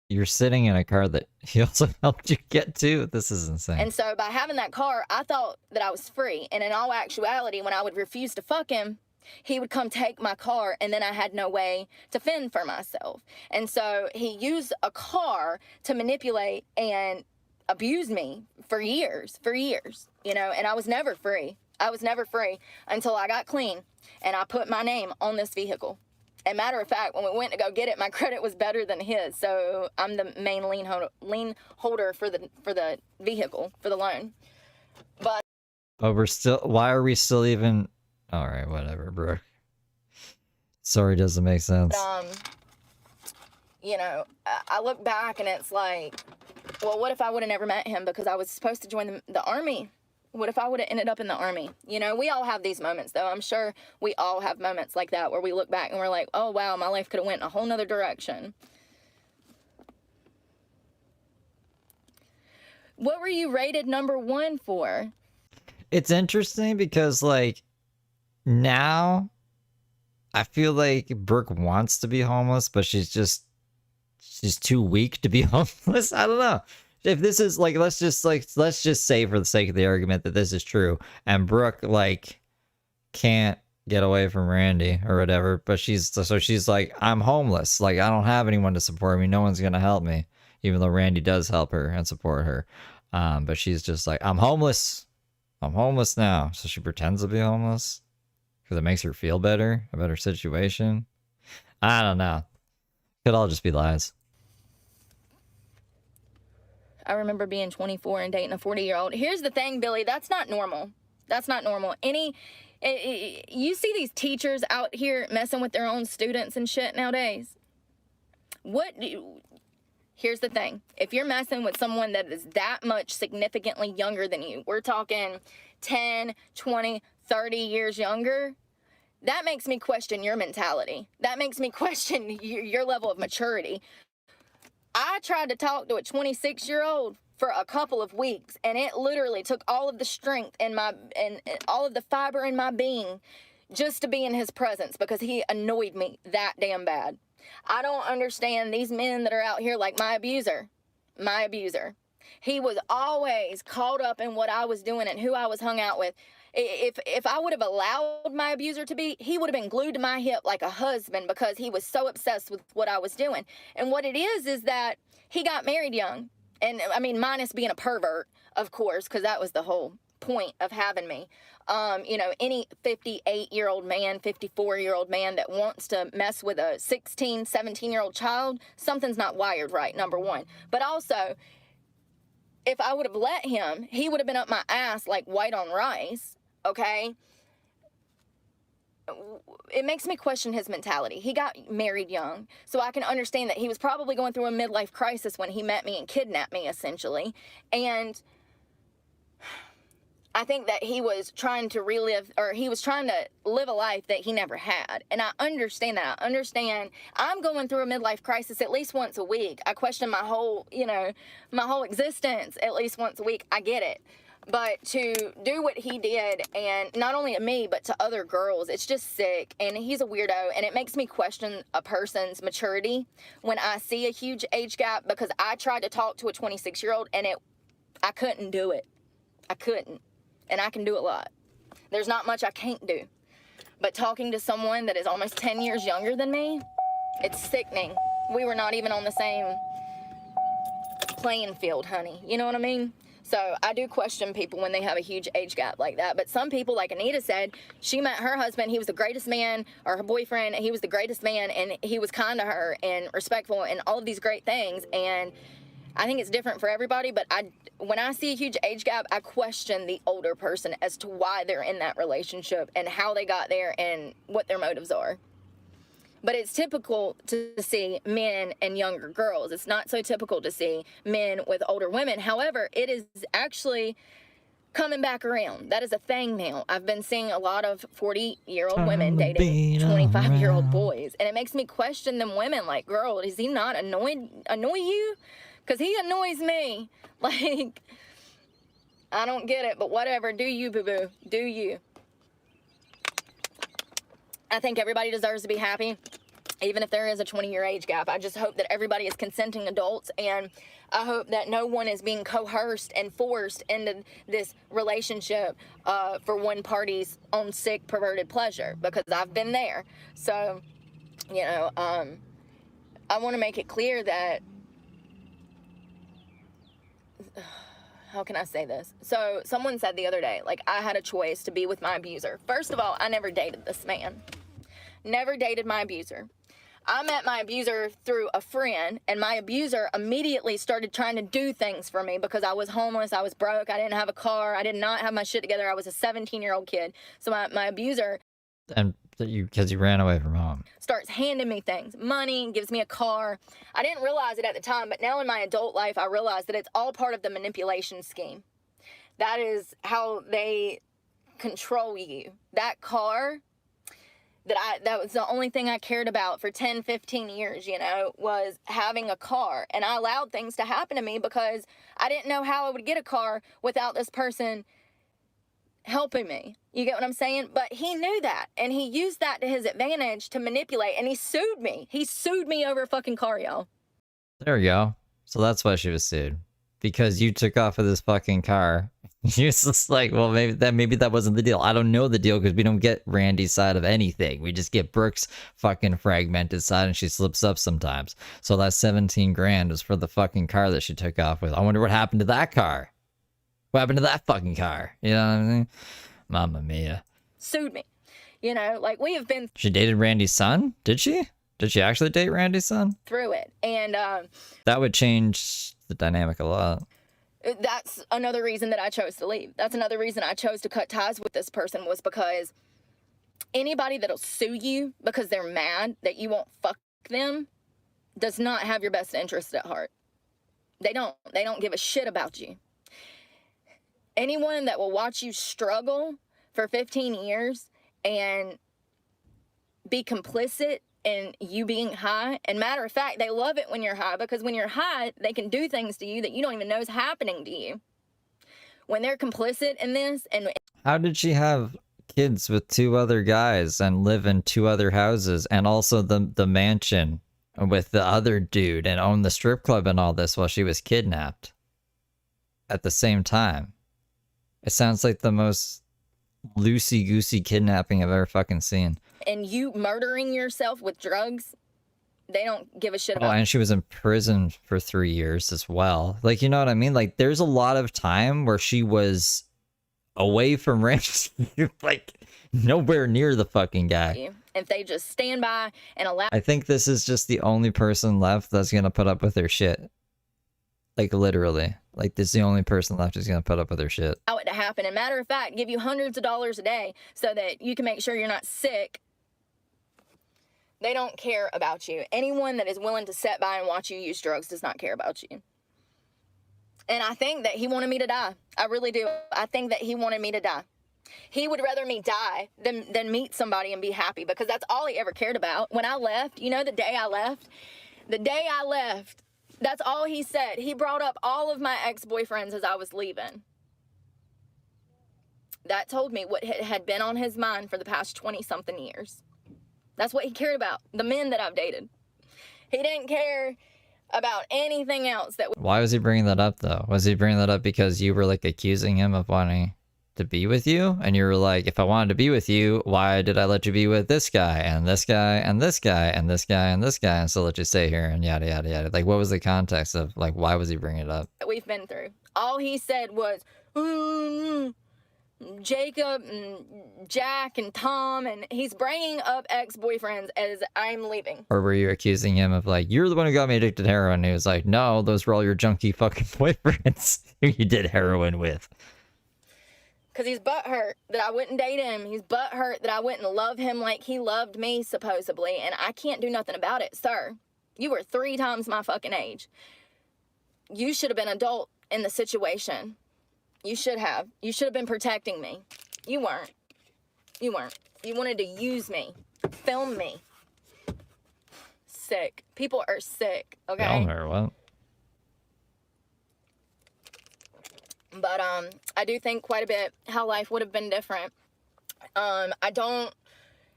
You're sitting in a car that he also helped you get to. This is insane. And so by having that car, I thought that I was free. And in all actuality, when I would refuse to fuck him, he would come take my car, and then I had no way to fend for myself. And so he used a car to manipulate and abuse me for years, you know, and I was never free. I was never free until I got clean and I put my name on this vehicle. And matter of fact, when we went to go get it, my credit was better than his. So I'm the main lien holder for the vehicle, for the loan. But why are we still even... All right, whatever, bro. Sorry, doesn't make sense. You know, I look back and it's like, well, what if I would have never met him because I was supposed to join the army? What if I would have ended up in the army? You know, we all have these moments, though. I'm sure we all have moments like that where we look back and we're like, oh, wow, my life could have went in a whole nother direction. What were you rated #1 for? It's interesting because, like, now I feel like Brooke wants to be homeless, but she's too weak to be homeless. I don't know. If this is like, let's just say for the sake of the argument that this is true, and Brooke like can't get away from Randy or whatever, but she's like, I'm homeless. Like, I don't have anyone to support me. No one's gonna help me, even though Randy does help her and support her. But she's just like, I'm homeless. I'm homeless now. So she pretends to be homeless because it makes her feel better about her situation. I don't know. Could all just be lies. I remember being 24 and dating a 40-year-old. Here's the thing, Billy. That's not normal. That's not normal. You see these teachers out here messing with their own students and shit nowadays. Here's the thing. If you're messing with someone that is that much significantly younger than you, we're talking 10, 20, 30 years younger, that makes me question your mentality. That makes me question your level of maturity. I tried to talk to a 26-year-old for a couple of weeks, and it literally took all of the strength and all of the fiber in my being just to be in his presence because he annoyed me that damn bad. I don't understand these men that are out here like my abuser. My abuser. He was always caught up in what I was doing and who I was hung out with. If I would have allowed my abuser to be, he would have been glued to my hip like a husband because he was so obsessed with what I was doing. And what it is that he got married young. And I mean, minus being a pervert, of course, because that was the whole point of having me. You know, any 58-year-old man, 54-year-old man that wants to mess with a 16, 17-year-old child, something's not wired right, number one. But also, if I would have let him, he would have been up my ass like white on rice, okay? It makes me question his mentality. He got married young, so I can understand that he was probably going through a midlife crisis when he met me and kidnapped me, essentially. And I think that he was trying to live a life that he never had. And I understand that. I understand I'm going through a midlife crisis at least once a week. I question my whole existence at least once a week. I get it. But to do what he did, and not only to me, but to other girls, it's just sick. And he's a weirdo. And it makes me question a person's maturity when I see a huge age gap, because I tried to talk to a 26-year-old and I couldn't do it. I couldn't. And I can do a lot. There's not much I can't do. But talking to someone that is almost 10 years younger than me, it's sickening. We were not even on the same playing field, honey. You know what I mean? So I do question people when they have a huge age gap like that. But some people, like Anita said, she met her husband. He was the greatest man, or her boyfriend. He was the greatest man, and he was kind to her and respectful and all of these great things. And I think it's different for everybody, but when I see a huge age gap, I question the older person as to why they're in that relationship and how they got there and what their motives are. But it's typical to see men and younger girls. It's not so typical to see men with older women. However, it is actually coming back around. That is a thing now. I've been seeing a lot of 40-year-old women dating 25-year-old boys, and it makes me question them women. Like, girl, does he not annoy you? Because he annoys me. Like, I don't get it, but whatever. Do you, boo-boo. Do you. I think everybody deserves to be happy, even if there is a 20-year age gap. I just hope that everybody is consenting adults, and I hope that no one is being coerced and forced into this relationship for one party's own sick, perverted pleasure, because I've been there. So, you know, I want to make it clear that, how can I say this? So someone said the other day, like, I had a choice to be with my abuser. First of all, I never dated this man. Never dated my abuser. I met my abuser through a friend, and my abuser immediately started trying to do things for me because I was homeless, I was broke, I didn't have a car, I did not have my shit together, I was a 17-year-old kid. So my abuser... And because you ran away from home. Starts handing me things, money, gives me a car. I didn't realize it at the time, but now in my adult life, I realize that it's all part of the manipulation scheme. That is how they control you. That car... that was the only thing I cared about for 10, 15 years, you know, was having a car. And I allowed things to happen to me because I didn't know how I would get a car without this person helping me. You get what I'm saying? But he knew that, and he used that to his advantage to manipulate, and he sued me. He sued me over a fucking car, y'all. There we go. So that's why she was sued. Because you took off with this fucking car. She was just like, well, maybe that wasn't the deal. I don't know the deal because we don't get Randy's side of anything. We just get Brooke's fucking fragmented side, and she slips up sometimes. So that 17 grand was for the fucking car that she took off with. I wonder what happened to that car. What happened to that fucking car? You know what I mean? Mamma mia. Sued me. You know, like, we have been... She dated Randy's son? Did she? Did she actually date Randy's son? Through it. And, that would change the dynamic a lot. That's another reason that I chose to leave. That's another reason I chose to cut ties with this person, was because anybody that'll sue you because they're mad that you won't fuck them, does not have your best interest at heart. They don't give a shit about you. Anyone that will watch you struggle for 15 years and be complicit in you being high, and matter of fact, they love it when you're high, because when you're high, they can do things to you that you don't even know is happening to you. When they're complicit in this, and How did she have kids with 2 other guys and live in 2 other houses and also the mansion with the other dude and own the strip club and all this while she was kidnapped at the same time? It sounds like the most loosey-goosey kidnapping I've ever fucking seen. and you murdering yourself with drugs, they don't give a shit Oh, about. and she was in prison for 3 years as well. Like, you know what I mean? Like, there's a lot of time where she was away from Ranch, like, nowhere near the fucking guy. If they just stand by and allow I think this is just the only person left that's gonna put up with her shit. Like, literally. Like, this is the only person left who's gonna put up with her shit. it to happen, and matter of fact, give you hundreds of dollars a day so that you can make sure you're not sick. They don't care about you. Anyone that is willing to sit by and watch you use drugs does not care about you. And I think that he wanted me to die. I really do. I think that he wanted me to die. He would rather me die than meet somebody and be happy, because that's all he ever cared about. When I left, you know, the day I left, that's all he said. He brought up all of my ex-boyfriends as I was leaving. That told me what had been on his mind for the past 20-something years. That's what he cared about, the men that I've dated. He didn't care about anything else. Why was he bringing that up, though? Was he bringing that up because you were, like, accusing him of wanting to be with you? And you were like, if I wanted to be with you, why did I let you be with this guy and this guy and this guy and this guy and this guy and still let you stay here and yada, yada, yada? Like, what was the context of, like, why was he bringing it up? We've been through. All he said was, Jacob and Jack and Tom, and he's bringing up ex-boyfriends as I'm leaving. Or were you accusing him of, like, you're the one who got me addicted to heroin? And he was like, no, those were all your junky fucking boyfriends who you did heroin with. Because he's butthurt that I wouldn't date him. He's butthurt that I wouldn't love him like he loved me, supposedly. And I can't do nothing about it. Sir, you were 3 times my fucking age. You should have been adult in the situation. You should have. You should have been protecting me. You weren't. You weren't. You wanted to use me. Film me. Sick. People are sick, okay? Film her, what? But I do think quite a bit how life would have been different. I don't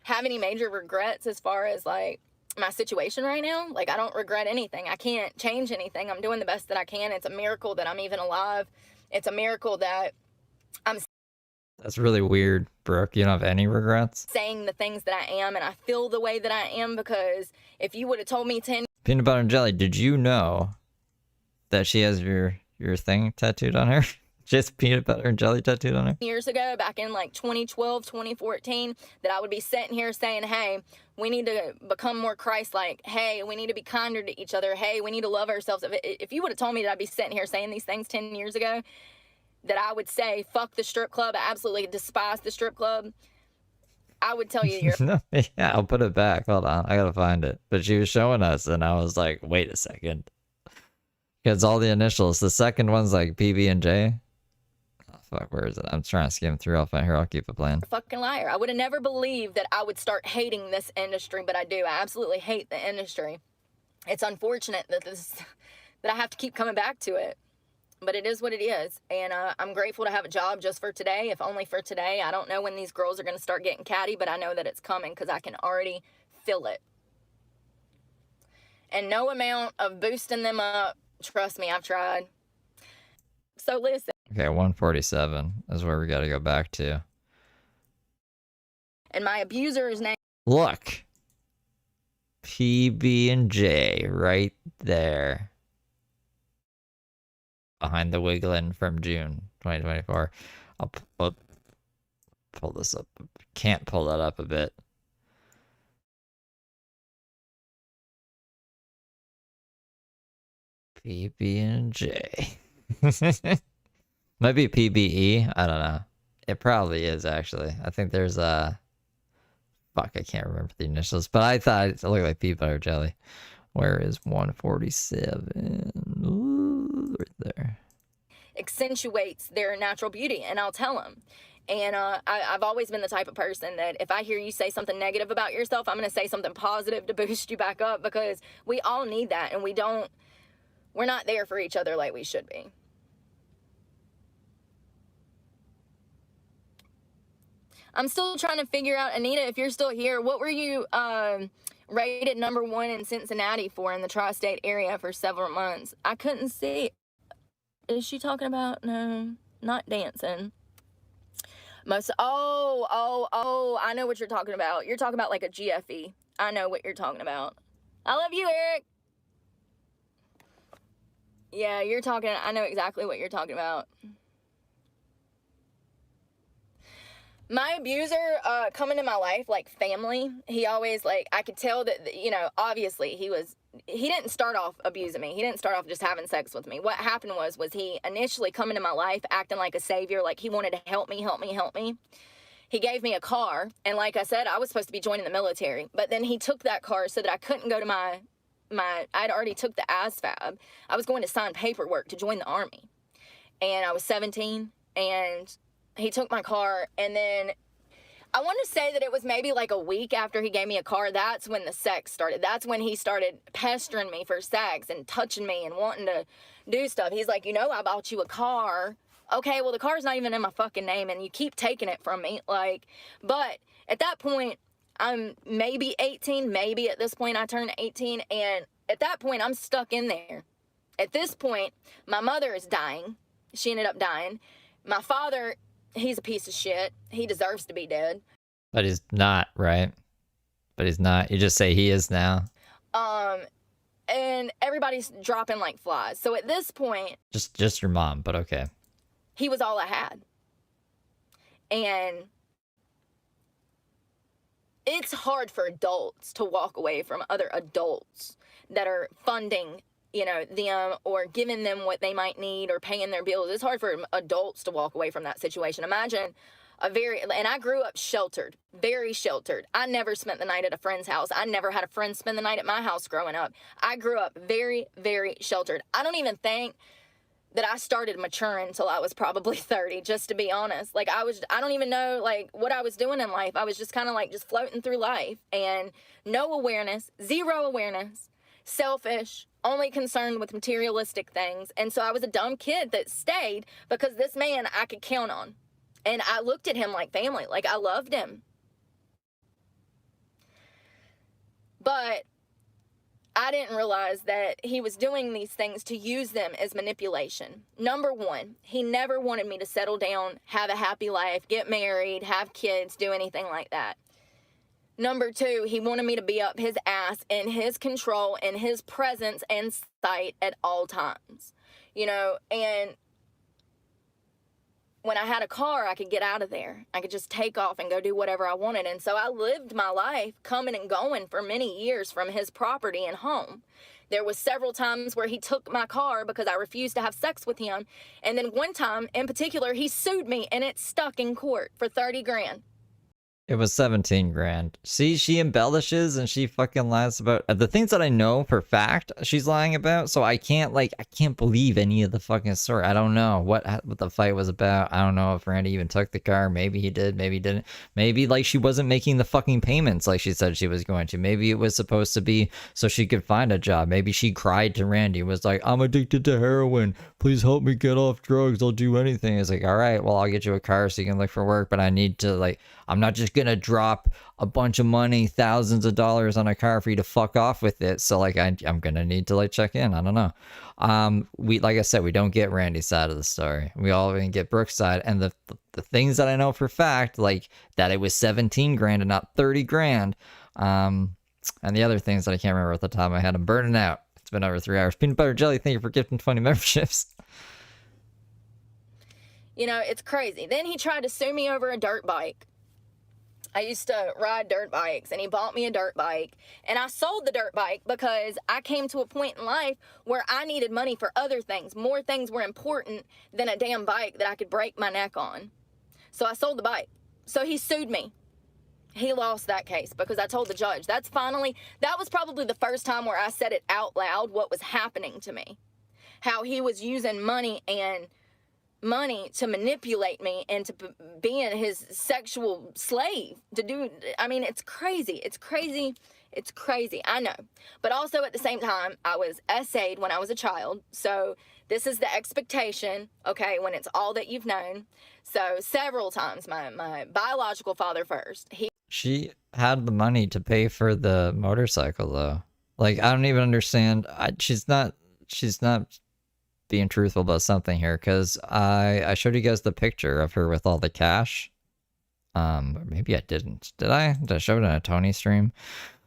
have any major regrets as far as, like, my situation right now. Like, I don't regret anything. I can't change anything. I'm doing the best that I can. It's a miracle that I'm even alive. It's a miracle that I'm... That's really weird, Brooke. You don't have any regrets? Saying the things that I am, and I feel the way that I am, because if you would have told me 10... Peanut butter and jelly, did you know that she has your thing tattooed on her? Just peanut butter and jelly tattooed on her? Years ago, back in like 2012, 2014, that I would be sitting here saying, hey, we need to become more Christ-like. Hey, we need to be kinder to each other. Hey, we need to love ourselves. If you would have told me that I'd be sitting here saying these things 10 years ago, that I would say, fuck the strip club, I absolutely despise the strip club, I would tell you you're... No, yeah, I'll put it back. Hold on, I gotta find it. But she was showing us, and I was like, wait a second. Because all the initials, the second one's like PB and J. Fuck, where is it? I'm trying to skim through. I'll find here. I'll keep it playing. Fucking liar. I would have never believed that I would start hating this industry, but I do. I absolutely hate the industry. It's unfortunate that that I have to keep coming back to it, but it is what it is. And I'm grateful to have a job just for today, if only for today. I don't know when these girls are going to start getting catty, but I know that it's coming because I can already feel it. And no amount of boosting them up, trust me, I've tried. So listen. Okay, 147 is where we got to go back to. And my abuser's name. Look. PB&J right there. Behind the wiggling from June 2024. I'll pull this up. Can't pull that up a bit. PB&J. Might be PBE. I don't know. It probably is, actually. I think there's a... Fuck, I can't remember the initials. But I thought it looked like peanut butter jelly. Where is 147? Ooh, right there. Accentuates their natural beauty, and I'll tell them. And I've always been the type of person that if I hear you say something negative about yourself, I'm going to say something positive to boost you back up, because we all need that, and we're not there for each other like we should be. I'm still trying to figure out, Anita, if you're still here, what were you rated #1 in Cincinnati for in the tri-state area for several months? I couldn't see. Is she talking about? No, not dancing. Oh, I know what you're talking about. You're talking about like a GFE. I know what you're talking about. I love you, Eric. Yeah, I know exactly what you're talking about. My abuser, coming to my life, like family, he always, like, I could tell that, you know, obviously he didn't start off abusing me. He didn't start off just having sex with me. What happened was he initially come into my life acting like a savior, like he wanted to help me. He gave me a car, and like I said, I was supposed to be joining the military, but then he took that car so that I couldn't go to I'd already took the ASVAB. I was going to sign paperwork to join the Army, and I was 17, and he took my car, and then I want to say that it was maybe like a week after he gave me a car. That's when the sex started. That's when he started pestering me for sex and touching me and wanting to do stuff. He's like, you know, I bought you a car. Okay, well, the car's not even in my fucking name, and you keep taking it from me. Like, but at that point, I'm maybe 18. Maybe at this point I turned 18, and at that point, I'm stuck in there. At this point, my mother is dying. She ended up dying. My father, he's a piece of shit. He deserves to be dead. But he's not, right? But he's not. You just say he is now. And everybody's dropping like flies. So at this point, just your mom, but okay. He was all I had. And it's hard for adults to walk away from other adults that are funding, you know, them or giving them what they might need or paying their bills. It's hard for adults to walk away from that situation. Imagine and I grew up sheltered, very sheltered. I never spent the night at a friend's house. I never had a friend spend the night at my house growing up. I grew up very, very sheltered. I don't even think that I started maturing until I was probably 30, just to be honest. Like I don't even know like what I was doing in life. I was just kind of like just floating through life and no awareness, zero awareness, selfish, only concerned with materialistic things. And so I was a dumb kid that stayed because this man I could count on. And I looked at him like family, like I loved him. But I didn't realize that he was doing these things to use them as manipulation. #1, he never wanted me to settle down, have a happy life, get married, have kids, do anything like that. #2, he wanted me to be up his ass in his control and his presence and sight at all times. You know, and when I had a car, I could get out of there. I could just take off and go do whatever I wanted. And so I lived my life coming and going for many years from his property and home. There was several times where he took my car because I refused to have sex with him. And then one time in particular, he sued me and it's stuck in court for 30 grand. It was 17 grand. See, she embellishes and she fucking lies about the things that I know for fact she's lying about. So I can't believe any of the fucking story. I don't know what the fight was about. I don't know if Randy even took the car. Maybe he did. Maybe he didn't. Maybe like she wasn't making the fucking payments like she said she was going to. Maybe it was supposed to be so she could find a job. Maybe she cried to Randy, was like, I'm addicted to heroin. Please help me get off drugs. I'll do anything. It's like, all right, well, I'll get you a car so you can look for work, but I need to I'm not just gonna drop a bunch of money, thousands of dollars on a car for you to fuck off with it. So I'm gonna need to check in. I don't know. We, like I said, we don't get Randy's side of the story. We all even get Brooke's side. And the things that I know for fact, like that it was 17 grand and not 30 grand. And the other things that I can't remember at the top of my head. I'm burning out. It's been over 3 hours. Peanut Butter Jelly, thank you for gifting 20 memberships. You know, it's crazy. Then he tried to sue me over a dirt bike. I used to ride dirt bikes, and he bought me a dirt bike, and I sold the dirt bike because I came to a point in life where I needed money for other things. More things were important than a damn bike that I could break my neck on. So I sold the bike. So he sued me. He lost that case because I told the judge. That was probably the first time where I said it out loud, what was happening to me. How he was using money to manipulate me and to being his sexual slave to do. I mean, it's crazy. It's crazy. It's crazy. I know. But also at the same time, I was SA'd when I was a child. So this is the expectation, okay, when it's all that you've known. So several times, my biological father first, She had the money to pay for the motorcycle though. Like, I don't even understand. She's not being truthful about something here, because I showed you guys the picture of her with all the cash. Or maybe I didn't. Did I show it in a Tony stream?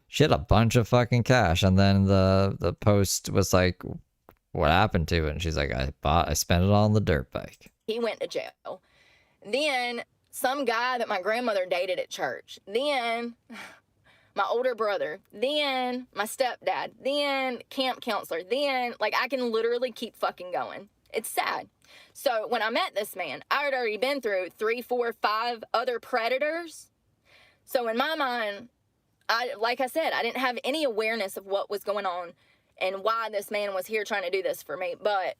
She had a bunch of fucking cash, and then the post was like, what happened to it? And she's like, I spent it all on the dirt bike. He went to jail. Then some guy that my grandmother dated at church. Then my older brother. Then my stepdad. Then camp counselor. Then, like, I can literally keep fucking going. It's sad. So when I met this man, I had already been through 3, 4, 5 other predators. So in my mind, like I said, I didn't have any awareness of what was going on and why this man was here trying to do this for me. But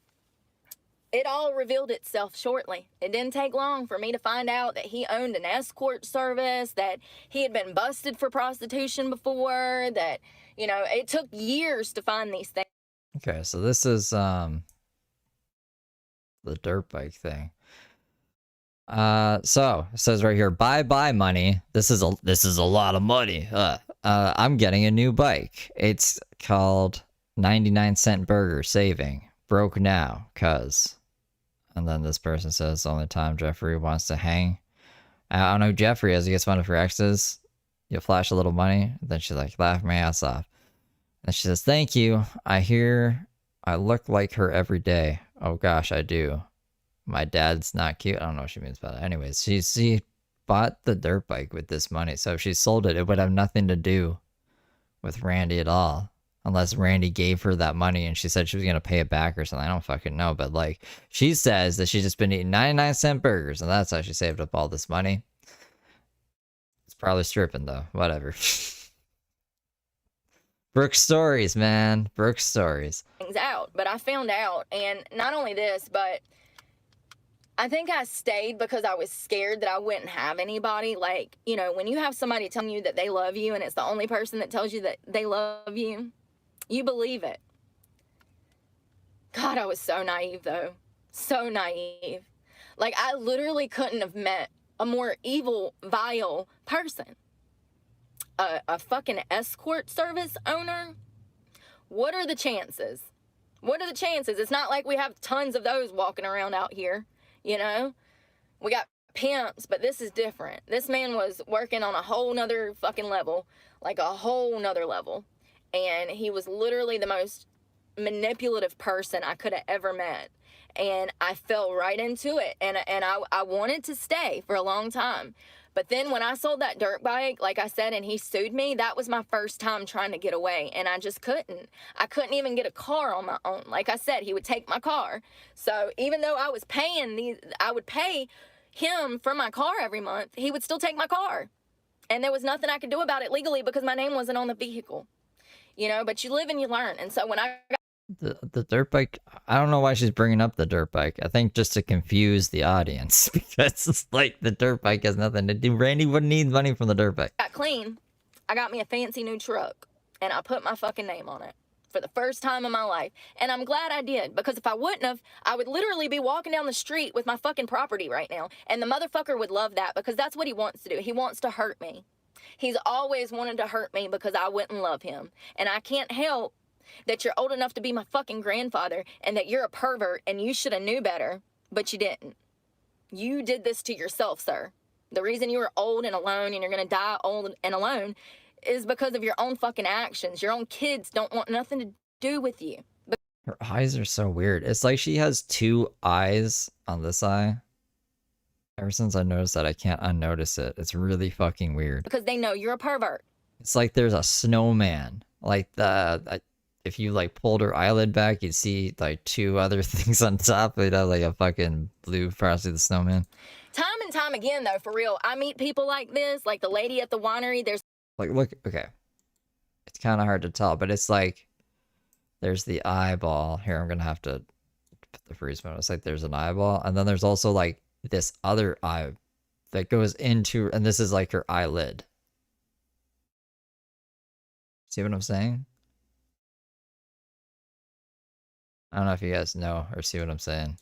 it all revealed itself shortly. It didn't take long for me to find out that he owned an escort service, that he had been busted for prostitution before, that, you know, it took years to find these things. Okay, so this is the dirt bike thing. So it says right here, bye money. This is a lot of money. I'm getting a new bike. It's called 99-cent burger saving. Broke now, cuz. And then this person says the only time Jeffrey wants to hang. I don't know who Jeffrey is. He gets one of her exes. You'll flash a little money. Then she's like, laugh my ass off. And she says, thank you. I hear I look like her every day. Oh gosh, I do. My dad's not cute. I don't know what she means by that. Anyways, she bought the dirt bike with this money. So if she sold it, it would have nothing to do with Randy at all. Unless Randy gave her that money and she said she was going to pay it back or something. I don't fucking know. But like, she says that she's just been eating 99-cent burgers and that's how she saved up all this money. It's probably stripping though. Whatever. Brooke stories, man. Brooke stories. Things out. But I found out, and not only this, but I think I stayed because I was scared that I wouldn't have anybody. Like, you know, when you have somebody telling you that they love you and it's the only person that tells you that they love you, you believe it. God, I was so naive, though. So naive. Like, I literally couldn't have met a more evil, vile person. A fucking escort service owner? What are the chances? What are the chances? It's not like we have tons of those walking around out here, you know? We got pimps, but this is different. This man was working on a whole nother fucking level. Like a whole nother level. And he was literally the most manipulative person I could have ever met. And I fell right into it. And I wanted to stay for a long time. But then when I sold that dirt bike, like I said, and he sued me, that was my first time trying to get away. And I just couldn't. I couldn't even get a car on my own. Like I said, he would take my car. So even though I was paying I would pay him for my car every month, he would still take my car. And there was nothing I could do about it legally because my name wasn't on the vehicle. You know, but you live and you learn. And so when I got the dirt bike, I don't know why she's bringing up the dirt bike. I think just to confuse the audience, because it's like the dirt bike has nothing to do. Randy wouldn't need money from the dirt bike. Got clean, I got me a fancy new truck and I put my fucking name on it for the first time in my life. And I'm glad I did, because if I wouldn't have, I would literally be walking down the street with my fucking property right now. And the motherfucker would love that, because that's what he wants to do. He wants to hurt me. He's always wanted to hurt me because I wouldn't love him. And I can't help that you're old enough to be my fucking grandfather and that you're a pervert and you should have knew better, but you didn't. You did this to yourself, sir. The reason you were old and alone and you're going to die old and alone is because of your own fucking actions. Your own kids don't want nothing to do with you. Her eyes are so weird. It's like she has 2 eyes on this eye. Ever since I noticed that, I can't unnotice it. It's really fucking weird. Because they know you're a pervert. It's like there's a snowman. Like if you like pulled her eyelid back, you'd see like 2 other things on top. You'd have like a fucking blue Frosty the Snowman. Time and time again, though, for real, I meet people like this, like the lady at the winery. There's Like, look, okay. It's kind of hard to tell, but it's like there's the eyeball. Here, I'm going to have to put the freeze mode. It's like there's an eyeball, and then there's also like this other eye that goes into, and this is like her eyelid. See what I'm saying? I don't know if you guys know or see what I'm saying,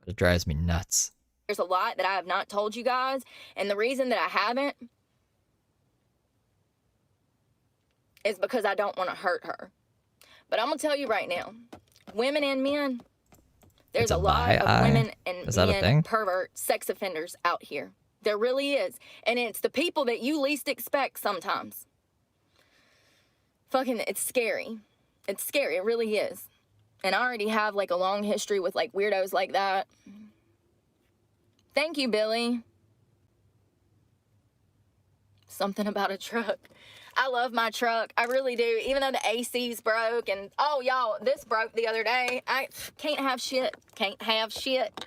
but it drives me nuts. There's a lot that I have not told you guys, and the reason that I haven't is because I don't want to hurt her. But I'm going to tell you right now, women and men, there's a lot of women and men pervert sex offenders out here. There really is. And it's the people that you least expect sometimes. Fucking, it's scary. It's scary. It really is. And I already have like a long history with like weirdos like that. Thank you, Billy. Something about a truck. I love my truck. I really do. Even though the AC's broke and, oh, y'all, this broke the other day. I can't have shit. Can't have shit.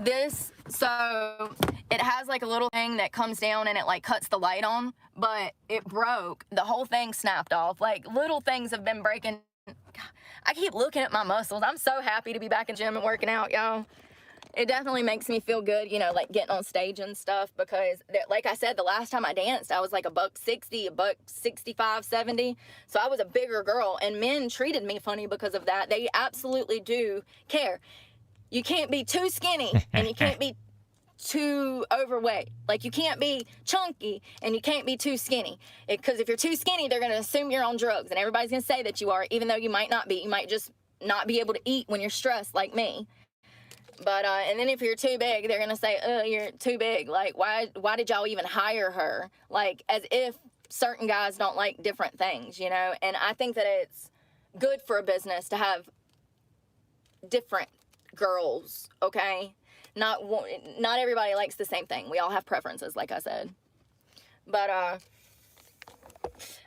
This, so it has like a little thing that comes down and it like cuts the light on, but it broke. The whole thing snapped off. Like little things have been breaking. I keep looking at my muscles. I'm so happy to be back in the gym and working out, y'all. It definitely makes me feel good, you know, like getting on stage and stuff, because like I said, the last time I danced, I was like $160, $165, 70. So I was a bigger girl, and men treated me funny because of that. They absolutely do care. You can't be too skinny and you can't be too overweight. Like you can't be chunky and you can't be too skinny, because if you're too skinny, they're going to assume you're on drugs, and everybody's going to say that you are, even though you might not be. You might just not be able to eat when you're stressed like me. But, and then if you're too big, they're going to say, oh, you're too big. Like, why did y'all even hire her? Like, as if certain guys don't like different things, you know? And I think that it's good for a business to have different girls, okay? Not everybody likes the same thing. We all have preferences, like I said. But,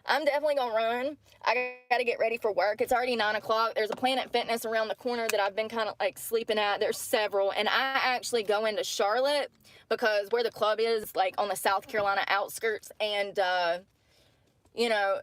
I'm definitely going to run. I got to get ready for work. It's already 9 o'clock. There's a Planet Fitness around the corner that I've been kind of like sleeping at. There's several. And I actually go into Charlotte because where the club is, like on the South Carolina outskirts. And, you know,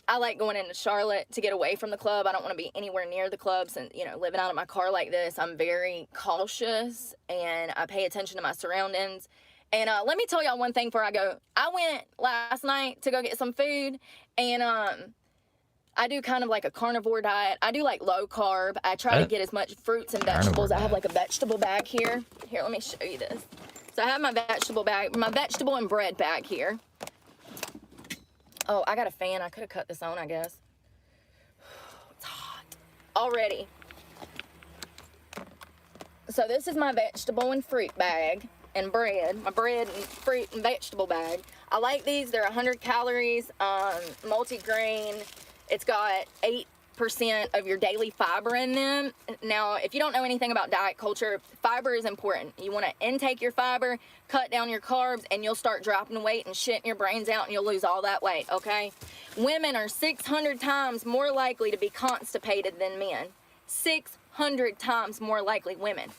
I like going into Charlotte to get away from the club. I don't want to be anywhere near the clubs. And, you know, living out of my car like this, I'm very cautious and I pay attention to my surroundings. And let me tell y'all one thing before I go. I went last night to go get some food, and I do kind of like a carnivore diet. I do like low carb. I try to get as much fruits and vegetables. I have like a vegetable bag here. Here, let me show you this. So I have my vegetable bag, my vegetable and bread bag here. Oh, I got a fan. I could have cut this on, I guess. It's hot already. So this is my vegetable and fruit bag. And bread, my bread and fruit and vegetable bag. I like these. They're 100 calories, multi-grain. It's got 8% of your daily fiber in them. Now, if you don't know anything about diet culture, fiber is important. You want to intake your fiber, cut down your carbs, and you'll start dropping weight and shitting your brains out, and you'll lose all that weight, okay? Women are 600 times more likely to be constipated than men. 600 times more likely women.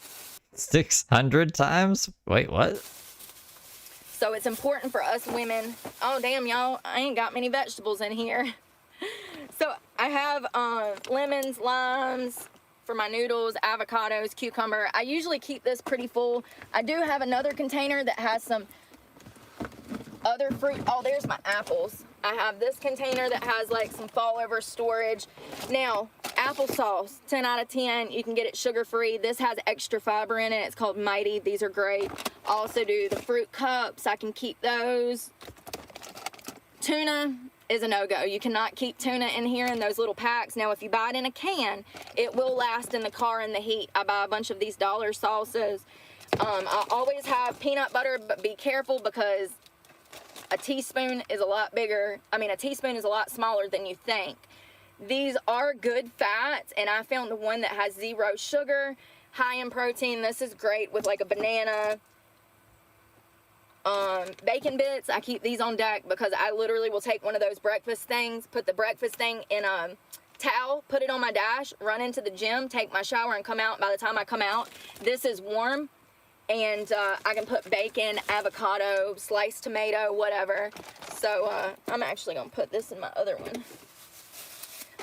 600 times? Wait, what? So it's important for us women. Oh, damn, y'all. I ain't got many vegetables in here. So I have lemons, limes for my noodles, avocados, cucumber. I usually keep this pretty full. I do have another container that has some other fruit. Oh, there's my apples. I have this container that has like some fallover storage. Now, applesauce, 10 out of 10. You can get it sugar-free. This has extra fiber in it. It's called Mighty. These are great. I also do the fruit cups. I can keep those. Tuna is a no-go. You cannot keep tuna in here in those little packs. Now, if you buy it in a can, it will last in the car in the heat. I buy a bunch of these dollar sauces. I always have peanut butter, but be careful because a teaspoon is a lot bigger. I mean, a teaspoon is a lot smaller than you think. These are good fats, and I found the one that has 0 sugar, high in protein. This is great with like a banana. Bacon bits, I keep these on deck because I literally will take one of those breakfast things, put the breakfast thing in towel, put it on my dash, run into the gym, take my shower, and come out. By the time I come out, this is warm, and I can put bacon, avocado, sliced tomato, whatever. So I'm actually gonna put this in my other one.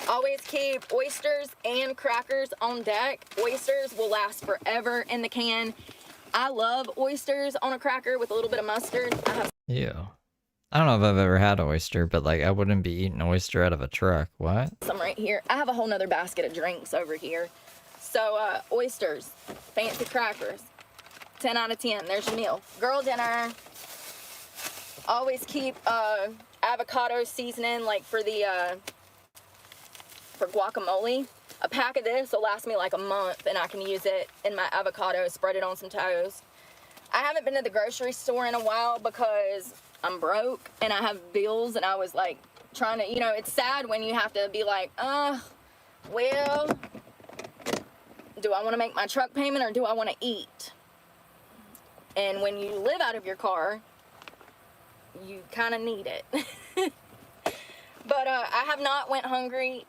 Always keep oysters and crackers on deck. Oysters will last forever in the can. I love oysters on a cracker with a little bit of mustard. Ew. I don't know if I've ever had an oyster, but like I wouldn't be eating oyster out of a truck. What? Some right here. I have a whole nother basket of drinks over here. So oysters, fancy crackers, 10 out of 10. There's your meal. Girl dinner. Always keep avocado seasoning, like for the for guacamole. A pack of this will last me like a month, and I can use it in my avocado, spread it on some toast. I haven't been to the grocery store in a while because I'm broke and I have bills, and I was like trying to, you know, it's sad when you have to be like, well, do I want to make my truck payment or do I want to eat? And when you live out of your car, you kind of need it. But I have not went hungry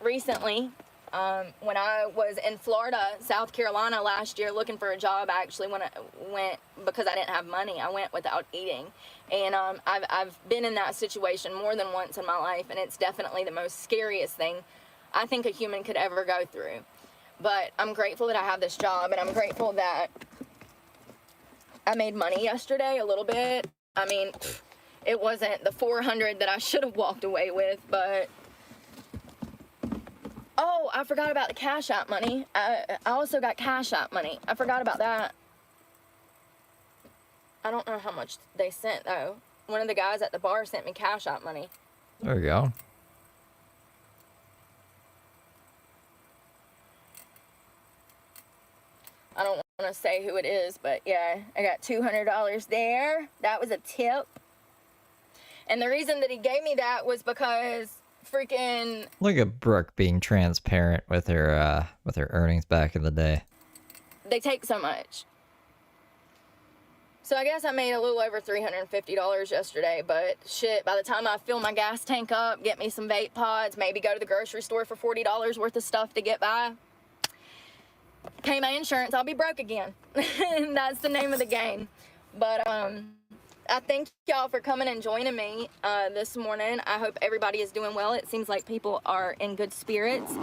recently. When I was in Florida, South Carolina last year looking for a job, I actually went because I didn't have money. I went without eating. And I've been in that situation more than once in my life, and it's definitely the most scariest thing I think a human could ever go through. But I'm grateful that I have this job, and I'm grateful that I made money yesterday a little bit. I mean, it wasn't the $400 that I should have walked away with, but oh, I forgot about the Cash App money. I also got Cash App money. I forgot about that. I don't know how much they sent, though. One of the guys at the bar sent me Cash App money. There we go. I don't want to say who it is, but yeah, I got $200 there. That was a tip. And the reason that he gave me that was because freaking... Look at Brooke being transparent with her earnings back in the day. They take so much. So I guess I made a little over $350 yesterday, but shit, by the time I fill my gas tank up, get me some vape pods, maybe go to the grocery store for $40 worth of stuff to get by, pay my insurance, I'll be broke again. And that's the name of the game. But I thank y'all for coming and joining me this morning. I hope everybody is doing well. It seems like people are in good spirits.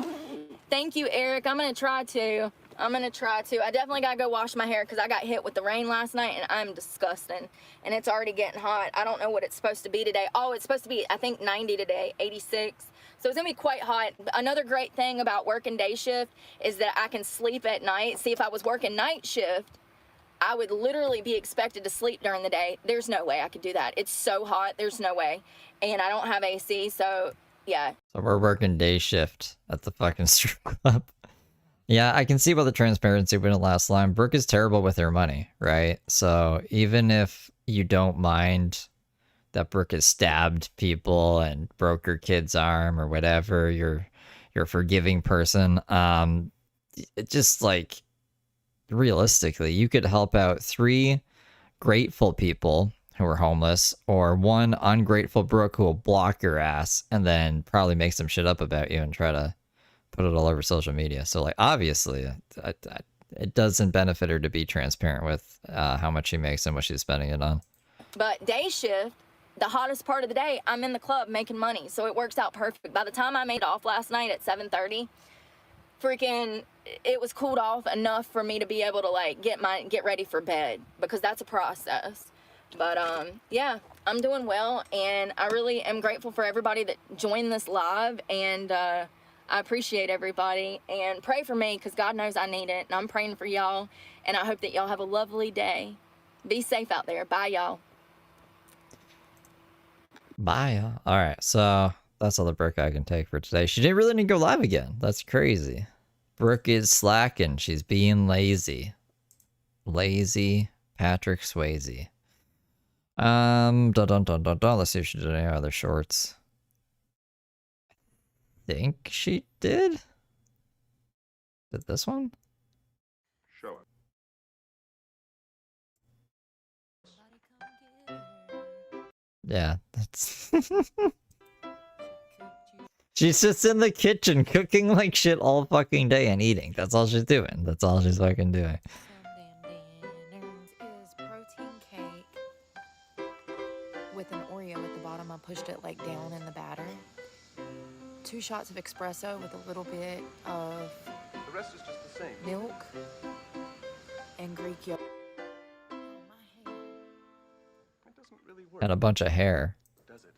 Thank you, Eric. I'm gonna try to. I definitely gotta go wash my hair because I got hit with the rain last night and I'm disgusting. And it's already getting hot. I don't know what it's supposed to be today. Oh, it's supposed to be, I think, 90 today, 86. So it's gonna be quite hot. Another great thing about working day shift is that I can sleep at night. See, if I was working night shift, I would literally be expected to sleep during the day. There's no way I could do that. It's so hot, there's no way. And I don't have AC, so yeah. So we're working day shift at the fucking strip club. Yeah, I can see about the transparency when it last line. Brooke is terrible with her money, right? So even if you don't mind that Brooke has stabbed people and broke her kid's arm or whatever, you're a forgiving person. It just like realistically, you could help out 3 grateful people who are homeless, or 1 ungrateful Brooke who will block your ass and then probably make some shit up about you and try to put it all over social media. So like obviously it doesn't benefit her to be transparent with how much she makes and what she's spending it on. But day shift, the hottest part of the day, I'm in the club making money, so it works out perfect. By the time I made off last night at 7:30, freaking it was cooled off enough for me to be able to like get ready for bed, because that's a process. But yeah, I'm doing well, and I really am grateful for everybody that joined this live, and I appreciate everybody, and pray for me because God knows I need it, and I'm praying for y'all, and I hope that y'all have a lovely day. Be safe out there. Bye, y'all. Bye. All right, so that's all the Brooke I can take for today. She didn't really need to go live again. That's crazy. Brooke is slacking. She's being lazy. Lazy Patrick Swayze. Let's see if she did any other shorts. I think she did. Did this one? Show it. Yeah, that's She's just in the kitchen cooking like shit all fucking day and eating. That's all she's doing. That's all she's fucking doing. Is protein cake with an Oreo at the bottom. I pushed it like down in the batter. 2 shots of espresso with a little bit of The rest is just the same. milk and Greek yogurt. It doesn't really work, Got a bunch of hair. does it?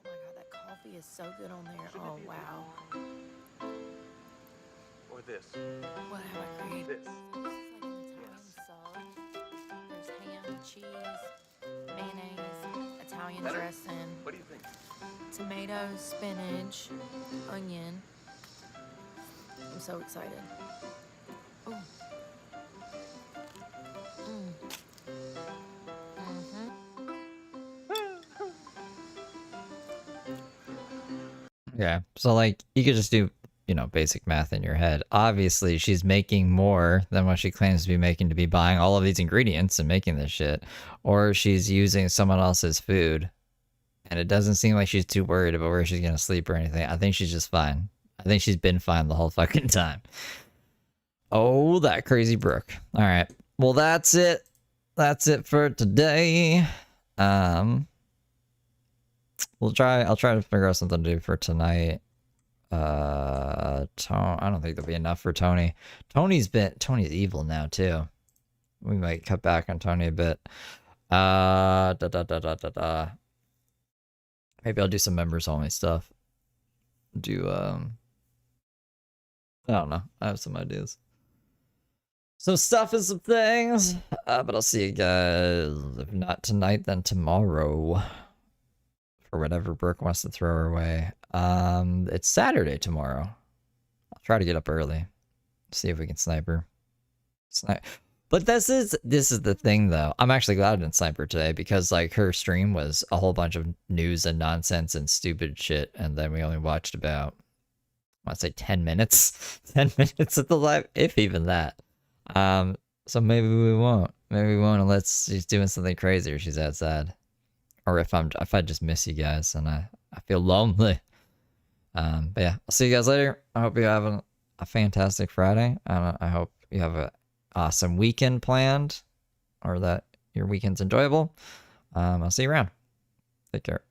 Oh my god, that coffee is so good on there. Oh wow. Or this. What have I created? This. This is like an Italian sub. There's ham, cheese, mayonnaise, Italian Better? dressing, What do you think? tomatoes, spinach, onion. I'm so excited. Ooh. Yeah. So like you could just do, you know, basic math in your head. Obviously, she's making more than what she claims to be making to be buying all of these ingredients and making this shit. Or she's using someone else's food. And it doesn't seem like she's too worried about where she's gonna sleep or anything. I think she's just fine. I think she's been fine the whole fucking time. Oh, that crazy Brooke. All right. Well, that's it. That's it for today. I'll try to figure out something to do for tonight. I don't think there'll be enough for Tony. Tony's evil now too. We might cut back on Tony a bit. Maybe I'll do some members only stuff. I don't know. I have some ideas. Some stuff and some things. But I'll see you guys. If not tonight, then tomorrow. For whatever Brooke wants to throw her way. It's Saturday tomorrow. I'll try to get up early. See if we can snipe her. But this is the thing though. I'm actually glad I didn't snipe her today because like her stream was a whole bunch of news and nonsense and stupid shit, and then we only watched about, I want to say 10 minutes. 10 minutes of the live, if even that. So maybe we won't. Maybe we won't unless she's doing something crazy or she's outside. Or if I just miss you guys and I feel lonely. But yeah, I'll see you guys later. I hope you have a fantastic Friday. I hope you have a awesome weekend planned, or that your weekend's enjoyable. I'll see you around. Take care.